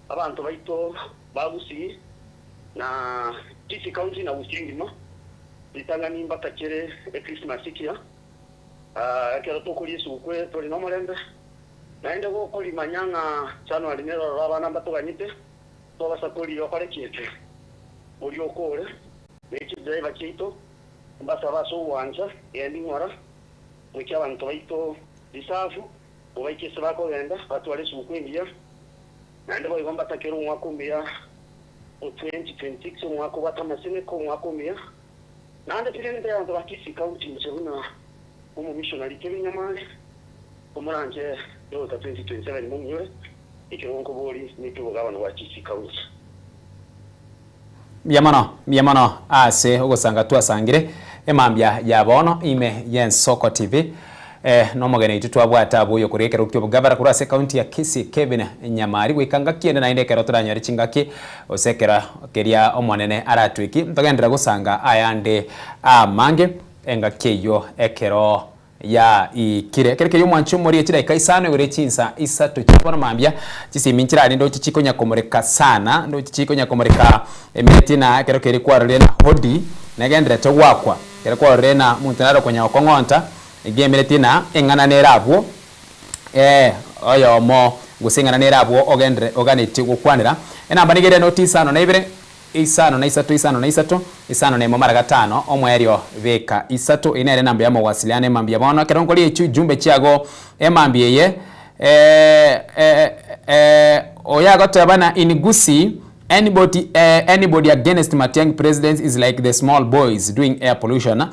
abantu baito bagusi na tisi county na usingima litanga nimba takere Christmas ikia kero tokuri sukwe tori no morembe naende go kuri manyanga chano alinero raba namba tuganyite to basakuri yo kare kiete uri okore neki driver kito mbasa baso wanja endi ngora mukia abantu baito disafu obaike sebako genda batwale sukwe ndia naende bo igomba takero mwakumbia 2026 mwako batamasine ko mwakumbia nande pirende yanzu bakisi county mchuna umu missionary kebinyamale umuranje yo 2027 munyure ikirongo boli nitubuga abantu bakisi county Miamano ase ogosanga twasangire emambia yabono ime yensoko TV no mogene itutwa bwata buyo kurekera ukyo bugabara kurase county ya Kisii Kevin Nyamari wikanga kiende na indekero turanyari chingaki osekera keria omwanene aratwiki ntogendera gusanga ayande amange enga keyo ekero ya ikire kereke yo mwancho muri ekira ikaisano ure chinsa isatu chapona mambia chisi minchira ndo chichiko nyakomoreka sana ndo chichiko nyakomoreka emetina kereke iri kwa rena hodi nagendere to gwakwa kereke kwa rena muntanaro konya okongonta igemeretina engana nerabwo oyo mo gusingana nerabwo ogendere oganiti gukwanira enambanigere notisa no naibere isano na isatu isano na isatu isano na momara gatano omwerio veka isatu inere namba ya mawasiliano mambia bono keronkoli echu jumbe chiago emambie ye oya gotabana inigusi anybody against Matiang'i president is like the small boys doing air pollution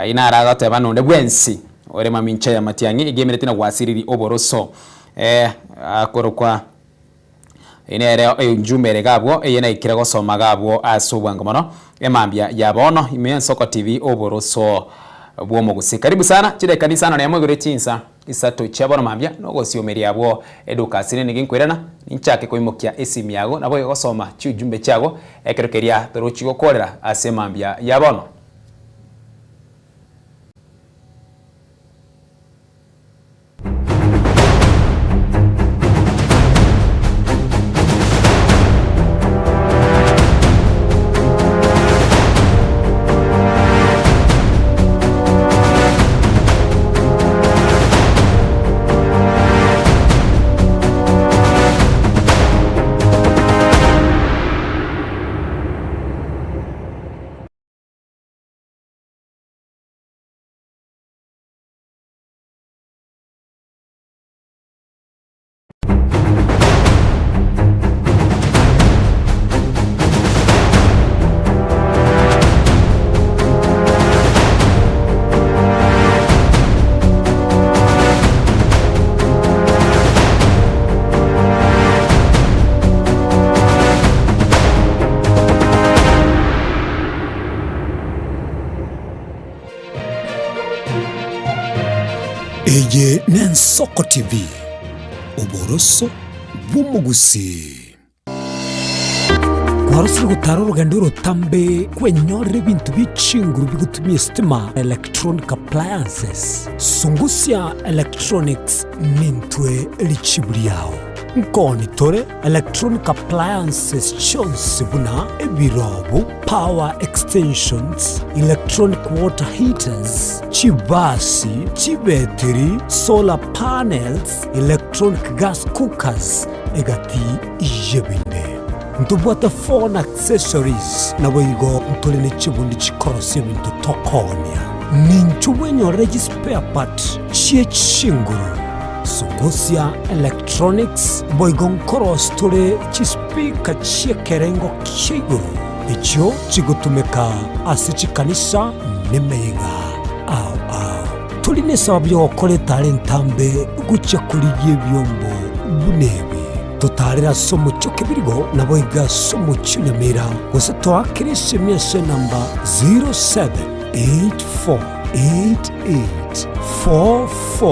inara gotabana onde bwensi ore maminche ya Matiang'i igemeretina gwasiriri oboroso akorokwa inere njumere gabwo yena ikira gosoma gabwo asubwanga mono emambia yabono imen Soko TV oboroso bwo mugusi karibu sana chide kanisa na yamwe gore chinsa isato chabona mambia no gosiomeri yabwo eduka sine ninkwirana ninchake koimokia esimi yago nabo gosoma chujumbe chago ekerekeria torochi gokorera asemambia yabono Eye nen Soko TV oboroso bumugusi kwarusiri gutara urugendo rutambe kwenyore bintu bicinguru bigutumye stima electronic appliances Sungusya Electronics mintwe lichibuliao nkoni tore electronic appliances chonsi buna ebirobu power extensions electronic water heaters chibasi chibeteri solar panels electronic gas cookers egati ijebinde ntubwata phone accessories naboigo ntolene chibundi chikorosye bintu tokonya ninchuwenyo spare part chiechinguru Sungusya Electronics boigon koros tore chispika chiekerengo kiguru icho chigutumeka asichikanisa nemeiga tuline sababu yokole talentambe gucha kuliye byombo bunebi tutarira somo choke birigo naboiga somo chunyamira gose twakirisi miese namba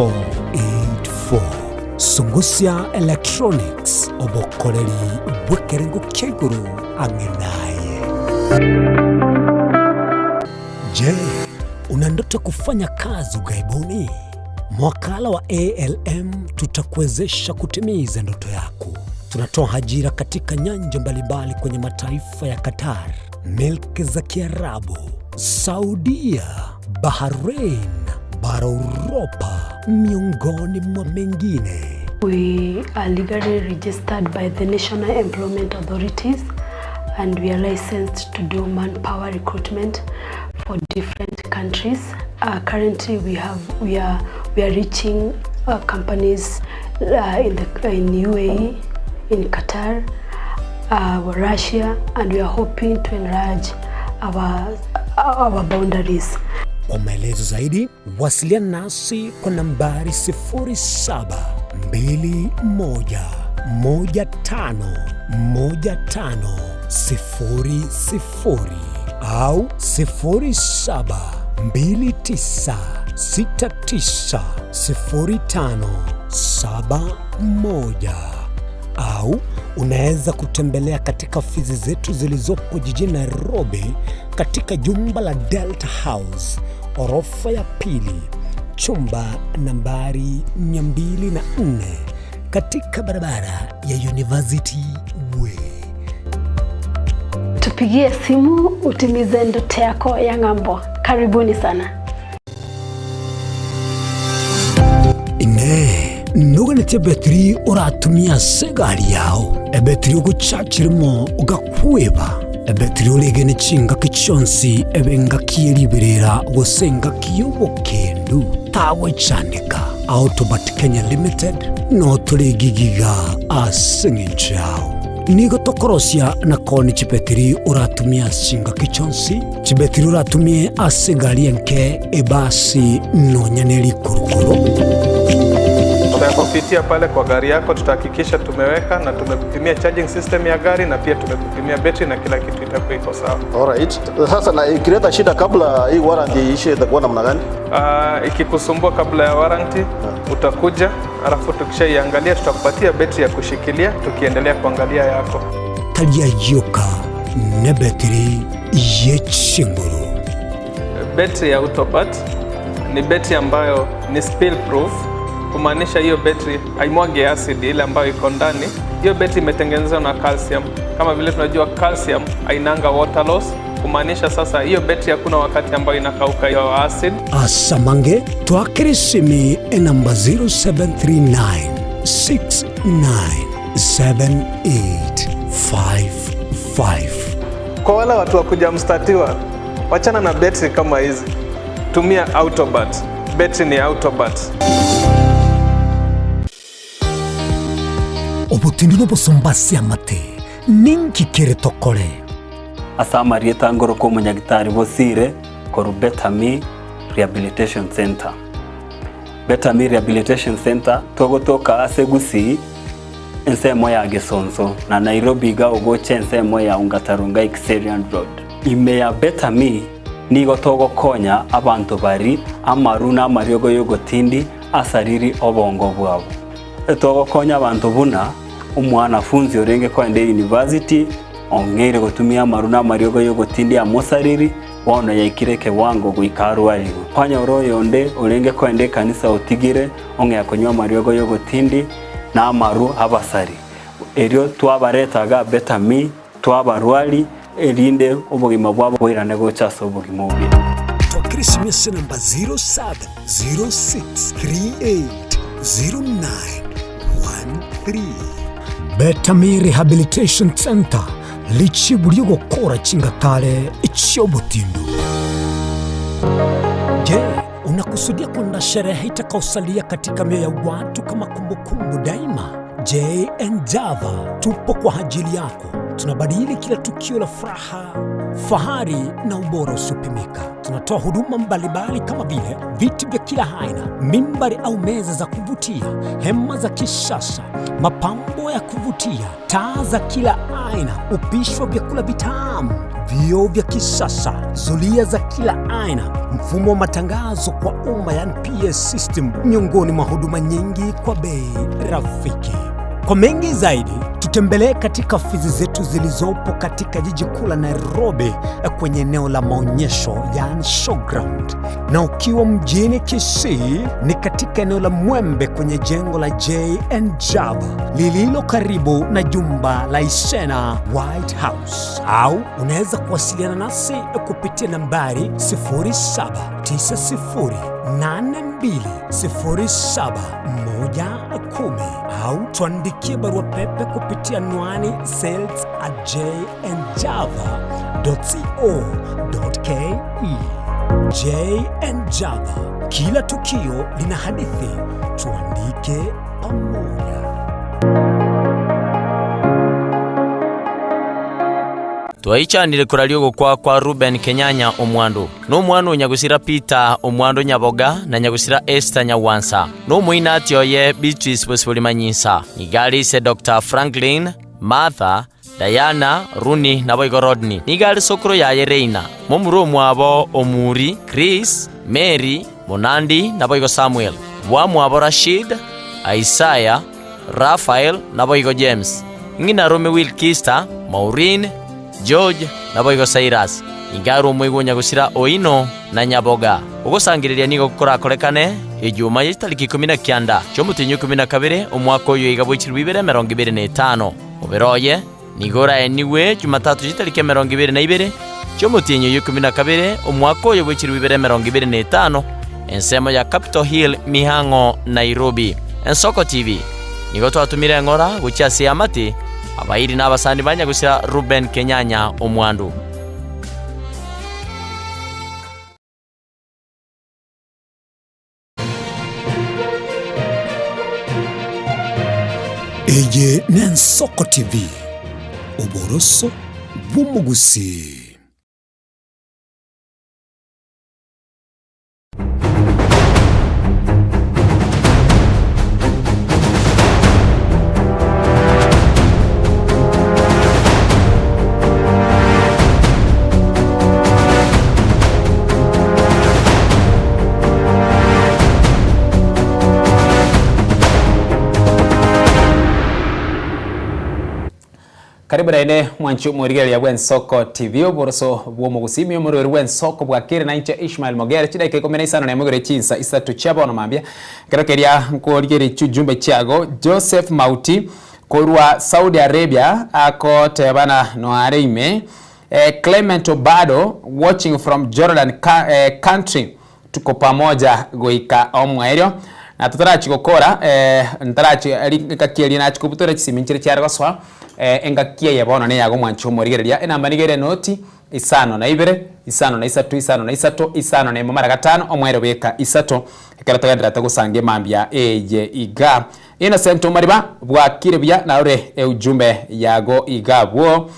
0784884484 Sungusya Electronics obokoreri bwekerengo keguru angenaye. Je, una ndoto kufanya kazi ugaibuni? Mwakala wa ALM tutakuwezesha kutimiza ndoto yako. Tunatoa ajira katika nyanja mbalimbali kwenye mataifa ya Qatar, Milki za Kiarabu, Saudia, Bahrain, bara Europa, miongoni mwa mengine. We are legally registered by the National Employment Authorities and we are licensed to do manpower recruitment for different countries. Currently we are reaching companies in UAE, in Qatar, Russia, and we are hoping to enlarge our boundaries. Kwa maelezo zaidi, wasiliana nasi kwa nambari 0721151500 au 0729690571 au unaweza kutembelea katika ofisi zetu zilizopo jijini Nairobi katika jumba la Delta House orofa ya pili, chumba nambari 204 katika barabara ya University Way. Tupigie simu utimize ndoto yako ya ng'ambo. Karibuni sana. Ine nuganete betri uratumia segari yao ebetri ugucakirimo ugakweba ebetri uregene cinga kichonsi ebenga kiyeliberera gusenga kiyobokendu tawe candika Autobat Kenya Limited no turegigiga asengenchao nigo tokorosia na koni chibetri uratumia cinga kichonsi chibetri uratumie asegari yanke ebasi no nyaneli kurukuru. Tutakupitia pale kwa gari yako, tutahakikisha tumeweka na tumekupimia charging system ya gari na pia tumekupimia battery na kila kitu itakuwa iko sawa. Alright. Sasa na ikileta shida kabla hii warranty ishe itakuwa namna gani? Ikikusumbua kabla ya warranty utakuja, alafu tukishaiangalia tutakupatia battery ya kushikilia tukiendelea kuangalia yako. Talia yoka na battery yechinguru. Battery ya Autobat ni battery ambayo ni spill proof, kumaanisha hiyo battery haimwagi acid ile ambayo iko ndani. Hiyo battery imetengenezwa na calcium. Kama vile tunajua calcium hainanga water loss, kumaanisha sasa hiyo battery hakuna wakati ambayo inakauka hiyo acid. Asamange twakirisimi namba 0739697855. Kwa wale watu wa kujamstatiwa, wachana na battery kama hizi. Tumia Autobat. Battery ni Autobat. Obutindiro bosombasi amate ninki kere tokore asamarieta ngoro ko munyagitari bosire koru Betami Rehabilitation Center. Betami Rehabilitation Center togotoka asegusi ensemo ya Gesonzo na Nairobi ga ogoche ensemo ya Ungatarunga Xerian Road. Ime ya Betami nigo togokonya abantu bari amaruna amariogo yogotindi asariri obongo bwabo. Togokonya abantu buna umwanafunzi orenge kwende university ongere gutumia maruna mariogo yogotindi amosariri wona yaikireke wango guikaru aligo kwanya oroyo onde orenge kwende kanisa otigire onge akonywa mariogo yogotindi na amaru abasari erio twabaretaga Betami twabarwali erinde obugima bwabo bwirane gochaso obugima obi Christmas namba 0706380913. Betami Rehabilitation Center lichibulio gukora chingatale ichobutindu. Je, unakusudia kwenda sherehe itakaosalia katika mioyo ya watu kama kumbukumbu daima? J&Java tupo kwa ajili yako. Tunabadili kila tukio la furaha, fahari na ubora usiopimika. Tunatoa huduma mbalimbali kama vile viti vya kila aina, mimbari au meza za kuvutia, hema za kisasa, mapambo ya kuvutia, taa za kila aina, upishi wa vyakula vitamu, vioo vya kisasa, zulia za kila aina, mfumo wa matangazo kwa umma yani PS system, miongoni mwa huduma nyingi kwa bei rafiki. Kwa mengi zaidi, tutembelee katika ofisi zetu zilizopo katika jiji kuu la Nairobi kwenye eneo la maonyesho yani showground, na ukiwa mjini Kisii ni katika eneo la Mwembe kwenye jengo la J&Java lililo karibu na jumba la Isena White House, au unaweza kuwasiliana nasi kupitia nambari 0790820710 au tuandikie barua pepe kupitia anwani sales@jjava.co.ke. J&Java, kila tukio lina hadithi, tuandike pamoja. twaichanire kuralio gukwa kwa Ruben Kenyanya omwandu no mwana nyagusira Peter omwandu Nyaboga na nyagusira Esther Nyawansa no muina atioye Beatrice Bosiboli Manyinsa nigali se Dr. Franklin Martha Diana Runi na Boigo Rodney nigali sokro ya Yereina momuro mwabo Omuri Chris Mary Monandi na Boigo Samuel wa mwabo Rashid Isaiah Raphael na Boigo James ngina Rome Wilkista Maureen George na Boigo Cyrus ingaro mwigo nyagusira Oino na Nyaboga ugusangiriria nigo kukorakorekane ijuma yitariki 19 cyomutinyo 12 omwaka uyu igabwikirwa 2025 uberoye nigora eniwe Jumatatu yitariki 22 cyomutinyo 12 omwaka uyu bwikirwa 2025 ensemo ya Capitol Hill Mihango Nairobi. Ensoko TV nigo twatumire ngora gukiasi amati abairi n'abasani banyagusira Ruben Kenyanya omwandu. Eye n'Ensoko TV oboroso bw'umugusi. Karibu naine mwanchu murigeli ya Ensoko TV oboroso bw'omugusimi omurori w'Ensoko bwakire na inche Ishmael Mogere chida ikekomena isano na mugere chinsa isatu chabo no mambia kerokeria nkorigeri chujumbe chago Joseph Mauti korwa Saudi Arabia ako tebana no areime Clement Obado watching from Jordan country tuko pamoja goika omwaero na tutarachi gukora ntarachi kakieri na chikubutura chisiminchire cyaragoswa engakia yabona ne yago mwancho murigereria enamba nigere noti isano na ibere isano na isatu isano na isatu isano na mumara gatano omwero beka isato ekaratagendera tagusange mambia eje iga Innocent Omariba bwakire bya naure ujumbe yago igabwo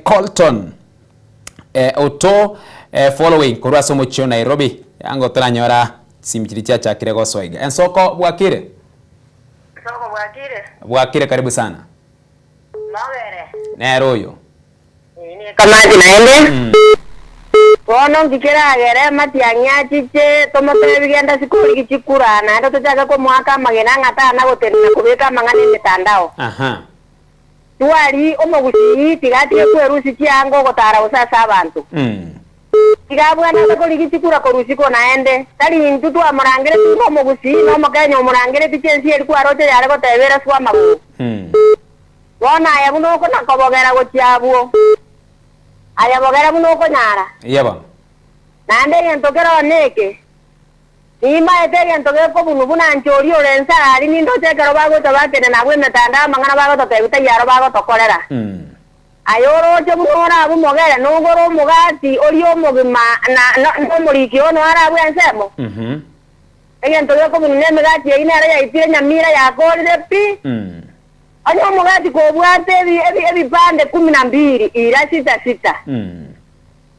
Colton auto following kurwa somo chio Nairobi yango taranyora simchiri cha kirego soiga Ensoko bwakire bwakire karibu sana Mogere. Neroyo. Ni kamaji naende. Kono ngikira agere matianya chiche tomote bigenda sikuri kichikura na ndo tojaga ko mwaka magena ngata na goterina kubeka mangane mitandao. Aha. Tuwali omogusi tigati kwerusi kiango gotara usasa abantu. Tigabwa na ko likichikura ko rusiko naende. Tali ntutu amurangere tuko omogusi no makanyo omurangere tichensi eri kwarote yare gotebera swa mabu. Wana aya buno ko nakobogera gochiabuo. Aya bogera buno ko nyara. Yeba. Nande yentokera oneke. Nima ete yentokera ko bunu buna nchori orensa ari nindo tekero bago tabakene nabwe metanda mangana bago totebuta yaro bago tokolera. Ayoro je buno ra bu mogera no goro mugati olio mogima na no muriki ono ara bu ensemo. Yentokera ko bunu nemegati ine ara ya itire nyamira ya kolde pi. Anyo mugati ko bwate ebi bande 12 ira 6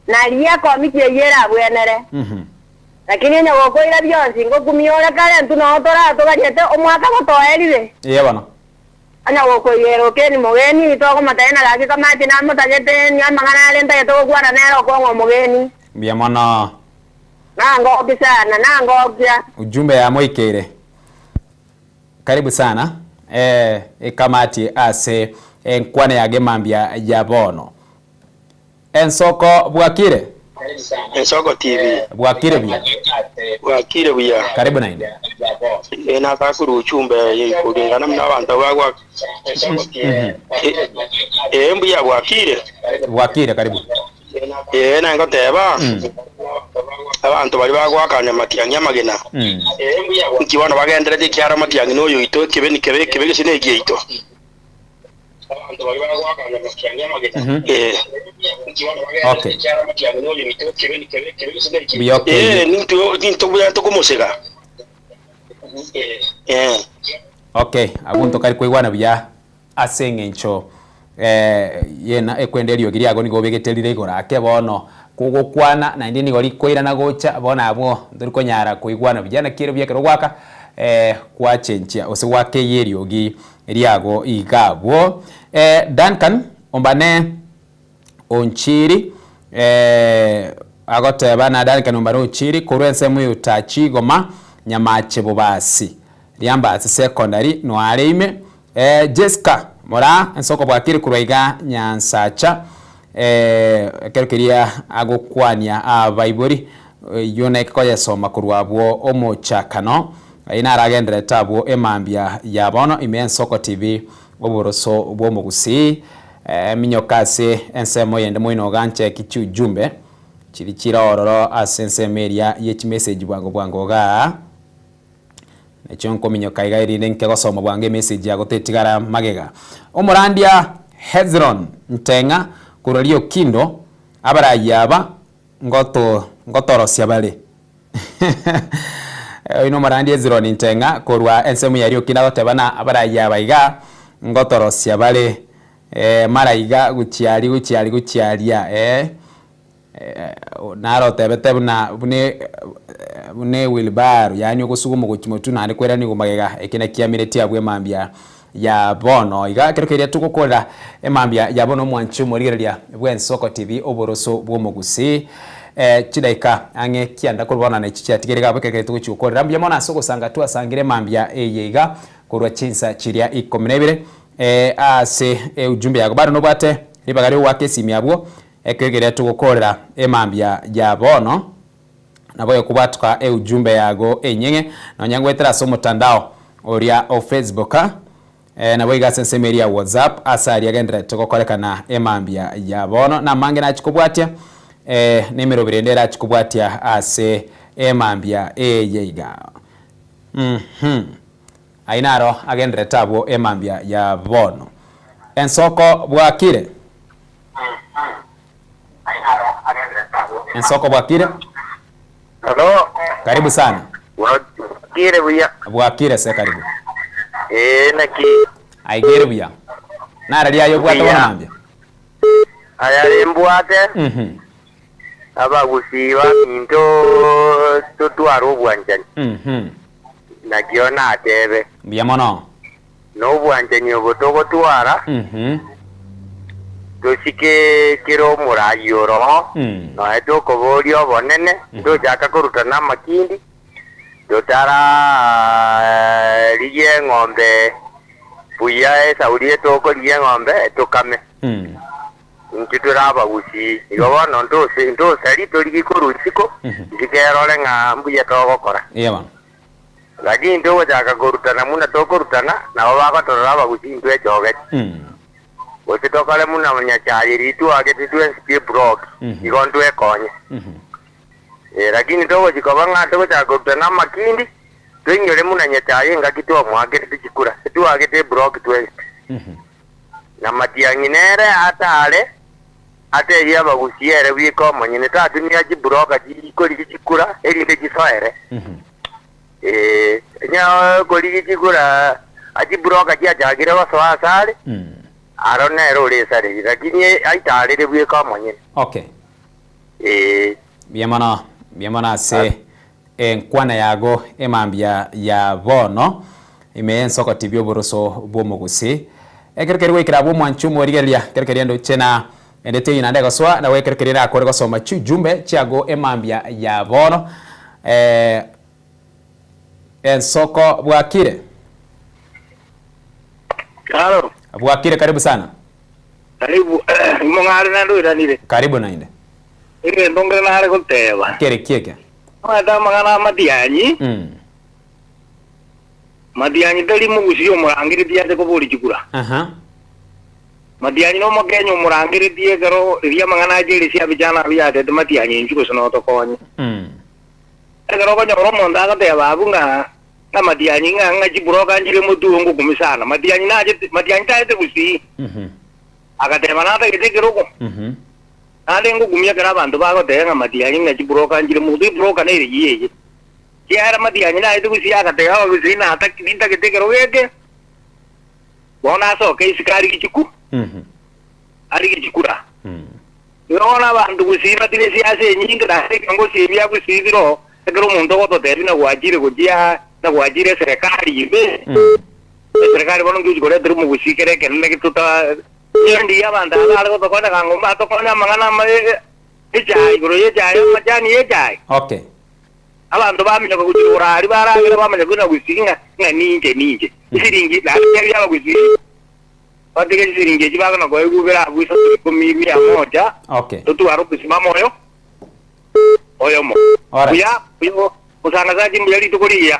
na liya ko miki yera bwenere lakini nyago ko ira byonsi ngo kumiora kale ntuno tora to ganyete omwaka ko toelire yebana anya go ko yero ke ni mogeni to ko mataena lagi kama tina mutagete ni amangana lenta to kwana nero ko ngo mogeni byamana nango bisana nango bya ujumbe ya moikere karibu sana kamati ase enkwane yage mambia yabono Ensoko bwakire Ensoko TV bwakire bya karibu nainde ena takuru uchumbe yikugengana n'abantu bagwa mbya bwakire karibu ena ngoteba abantu bali bagwakanya matianya magena nkibona bagendera dikyara matianya noyo ito kibeni kebe sinegi ito abantu bali bagwakanya matianya magena okay ninto buya to kumusega okay abunto kali kwigwana bya asengencho yena ekwenderio giriago nigo begeterire igora ake bono kugukwana na ndi nigo likoira na gocha bona abo nduriko nyara kuigwana bijana kiro byekero gwaka kwa chenchia ose wake yerio gi riago igabwo Duncan ombane onchiri agoteba na Duncan ombane onchiri kurwense mu utachi goma nyamache bobasi liamba secondary no areime Jessica mora ensoko bwakiri kurwaiga nyansacha kerukeria agukwania abaibori yone koye soma kurwabwo omochakano ina aragendere tabwo emambia yabono ime Soko TV oboroso bwo mugusi minyokase ensemo yende moino ganche kichu jumbe chiri chirororo asensemeria yechi message bwango ga nechonko minyoka igairinde nke gosoma bwange message yagotetigara magega omorandia Hezron Ntenga kurorio kindo abarayaba ngotorosia bale ino marandi Hezron Ntenga korwa ensemu yario kinda gotebana abarayaba iga ngotorosia bale maraiga guchiaria naro tebete bune wilbar yani ogusugumo guchimotu nani kwera ni gumagega ekina kiamireti abwe mambia ya bono iga kerekeria tukokola emambia ya bono mwanchu morigeria bwen Soko TV oboroso bwo mugusi chidaika ange kianda kurwana na chicha tigeriga bekeke tukuchukorera mbya mona Soko sanga tu asangire mambia eyega kurwa chinsa chiria 12 ase ujumbe yago bado nobate ribagari wake simiabwo ekegeria tugukorera emambia ya bono naboye kubatuka ujumbe yago enyenge na nyangwetera so mutandao oria o Facebook naboye gasensemeria WhatsApp asari agendera tugukorekana emambia ya bono na mange na chikubwatia nimero birendera chikubwatia ase emambia yeiga ainaro agendere tabwo emambia ya bono ensoko bwakire ensoko bwakire. Hello. Karibu sana. Bwakire buya. Bwakire se karibu. Naki. Aigere buya. Nara dia yo bwata wanambia. Ayari mbwate. Abagusiba minto tutwaro bwanjani. Nakiona atebe. Biamono. No bwanjani obotogo twara. Dosike kiro murayoro no edo koborio bonene ndo jaka kurutana makindi dotara liye ngombe buya saurie toko liye ngombe tokame nkitura bagusi yobono ndo sari tori kurusiko dikero nga mbuya togokora yeba lakini ndo jaka kurutana muna tokorutana na baba tora bagusi ndo joge Wotokale muna manyachari tu agete tu SP block igondu ekonye lakini togo jikobanga togo chakopana makindi twenyore muna nyachari ngakitwa mwagete chikura tu agete block 20 na matianginere atale ate yaba gusiere wiko manyine tatu ni aji block aji koli chikura erinde jisoere nya koli chikura aji block aji ajagira waso asale arona erore sare lakini aitarire bweka manyine. Okay. Biamana se enkwana yago emambia ya bono ime Soko TV oboroso bwo mugusi ekerekeri wekira bwo mwanchu morigeria kerekeri ndo chena endete ina ndego swa na wekerekeri na akore gosoma jumbe chiago emambia ya bono Soko bwakire. Halo. Bwakire karibu sana. Karibu mongare na ndo iranire. Karibu na inde. Ire ndongere na hare kuteba. Kere kieke. Ada magana madianyi. Madianyi dali mugusi omurangire diate ko boli chikura. Madianyi no magenyo omurangire die garo ria magana jeri sia bijana biate de madianyi nchuko sono to konyi. Garo ko nyoro monda ga te babunga. Na madianyi nga chiburoka njire mutungu kumisana. Madianyi na madianyi taete busi. Akatema nata kitekeroko. Ade ngugumya kara bantu bago tenga madianyi nga chiburoka njire mutu broka na iri yeye. Kiara madianyi na ite busi akatema busi na ata kinta kitekero yeke. Bona so ke isikari kichiku. Ari kichikura. Yona bantu busi matire siase nyinga na ngo sibia busi biro. Ekero muntu goto terina gwajire kujia na gwajire serikali ibe. Serikali bono ngujikore tru mugusikere kenne kituta yendi yabanda algo to kona ngomba to kona mangana ma ejai gro ejai majani ejai. Okay. Abantu bamenya kujikora ari baragira bamenya kuna gusinga nga ninje. Isiringi la yari yaba gusinga. Patige ziringe jibaga na goe gubera abuisa tulikomi 100. Okay. Tutu harupu simamo yo. Oyomo. Kuya usangazaji mbiyali tukulia.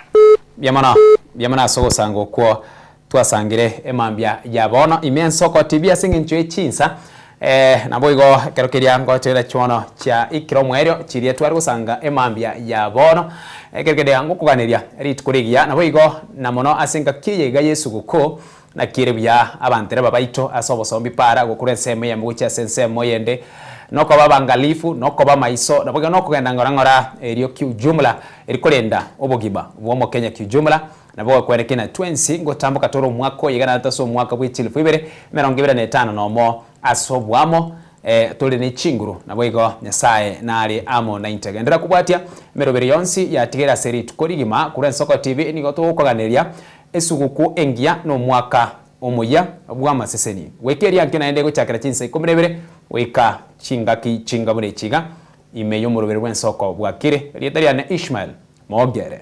Byamana sogo sango kwa twasangire emambia ya bono imensoko TV asinginchwe chinsa naboigo kerokeria ngotera chwono cha ikiro mwerio chirie twari gusanga emambia ya bono kerokeria ngukuganiria ritukurigia naboigo namono asinga kiyega Yesu guko na kirebya abantere babaito asobosombi para gukurenseme ya mucha sensemo yende noko babangalifu noko bamaiso naboigo noko genda ngorangora erio kiujumla erikorenda obogima bwo Kenya kiujumla nabo kwerekena 20 ngotambuka toro mwako yigana taso mwaka bw'ikilifu 2025 nomo asobwamo tuli ni chinguru nabo igo nyasaye nali amo na intega ndira kubwatia meroberi yonsi ya tigera seri tukorigima kuri Soko TV nigo tukoganiria esuguku engia no mwaka omuya bwa maseseni wekeria nkina go chakira chinsa ikomerebere weka chinga muri chiga imeyo muroberi bw'ensoko bwakire rietariane Ishmael Mogere.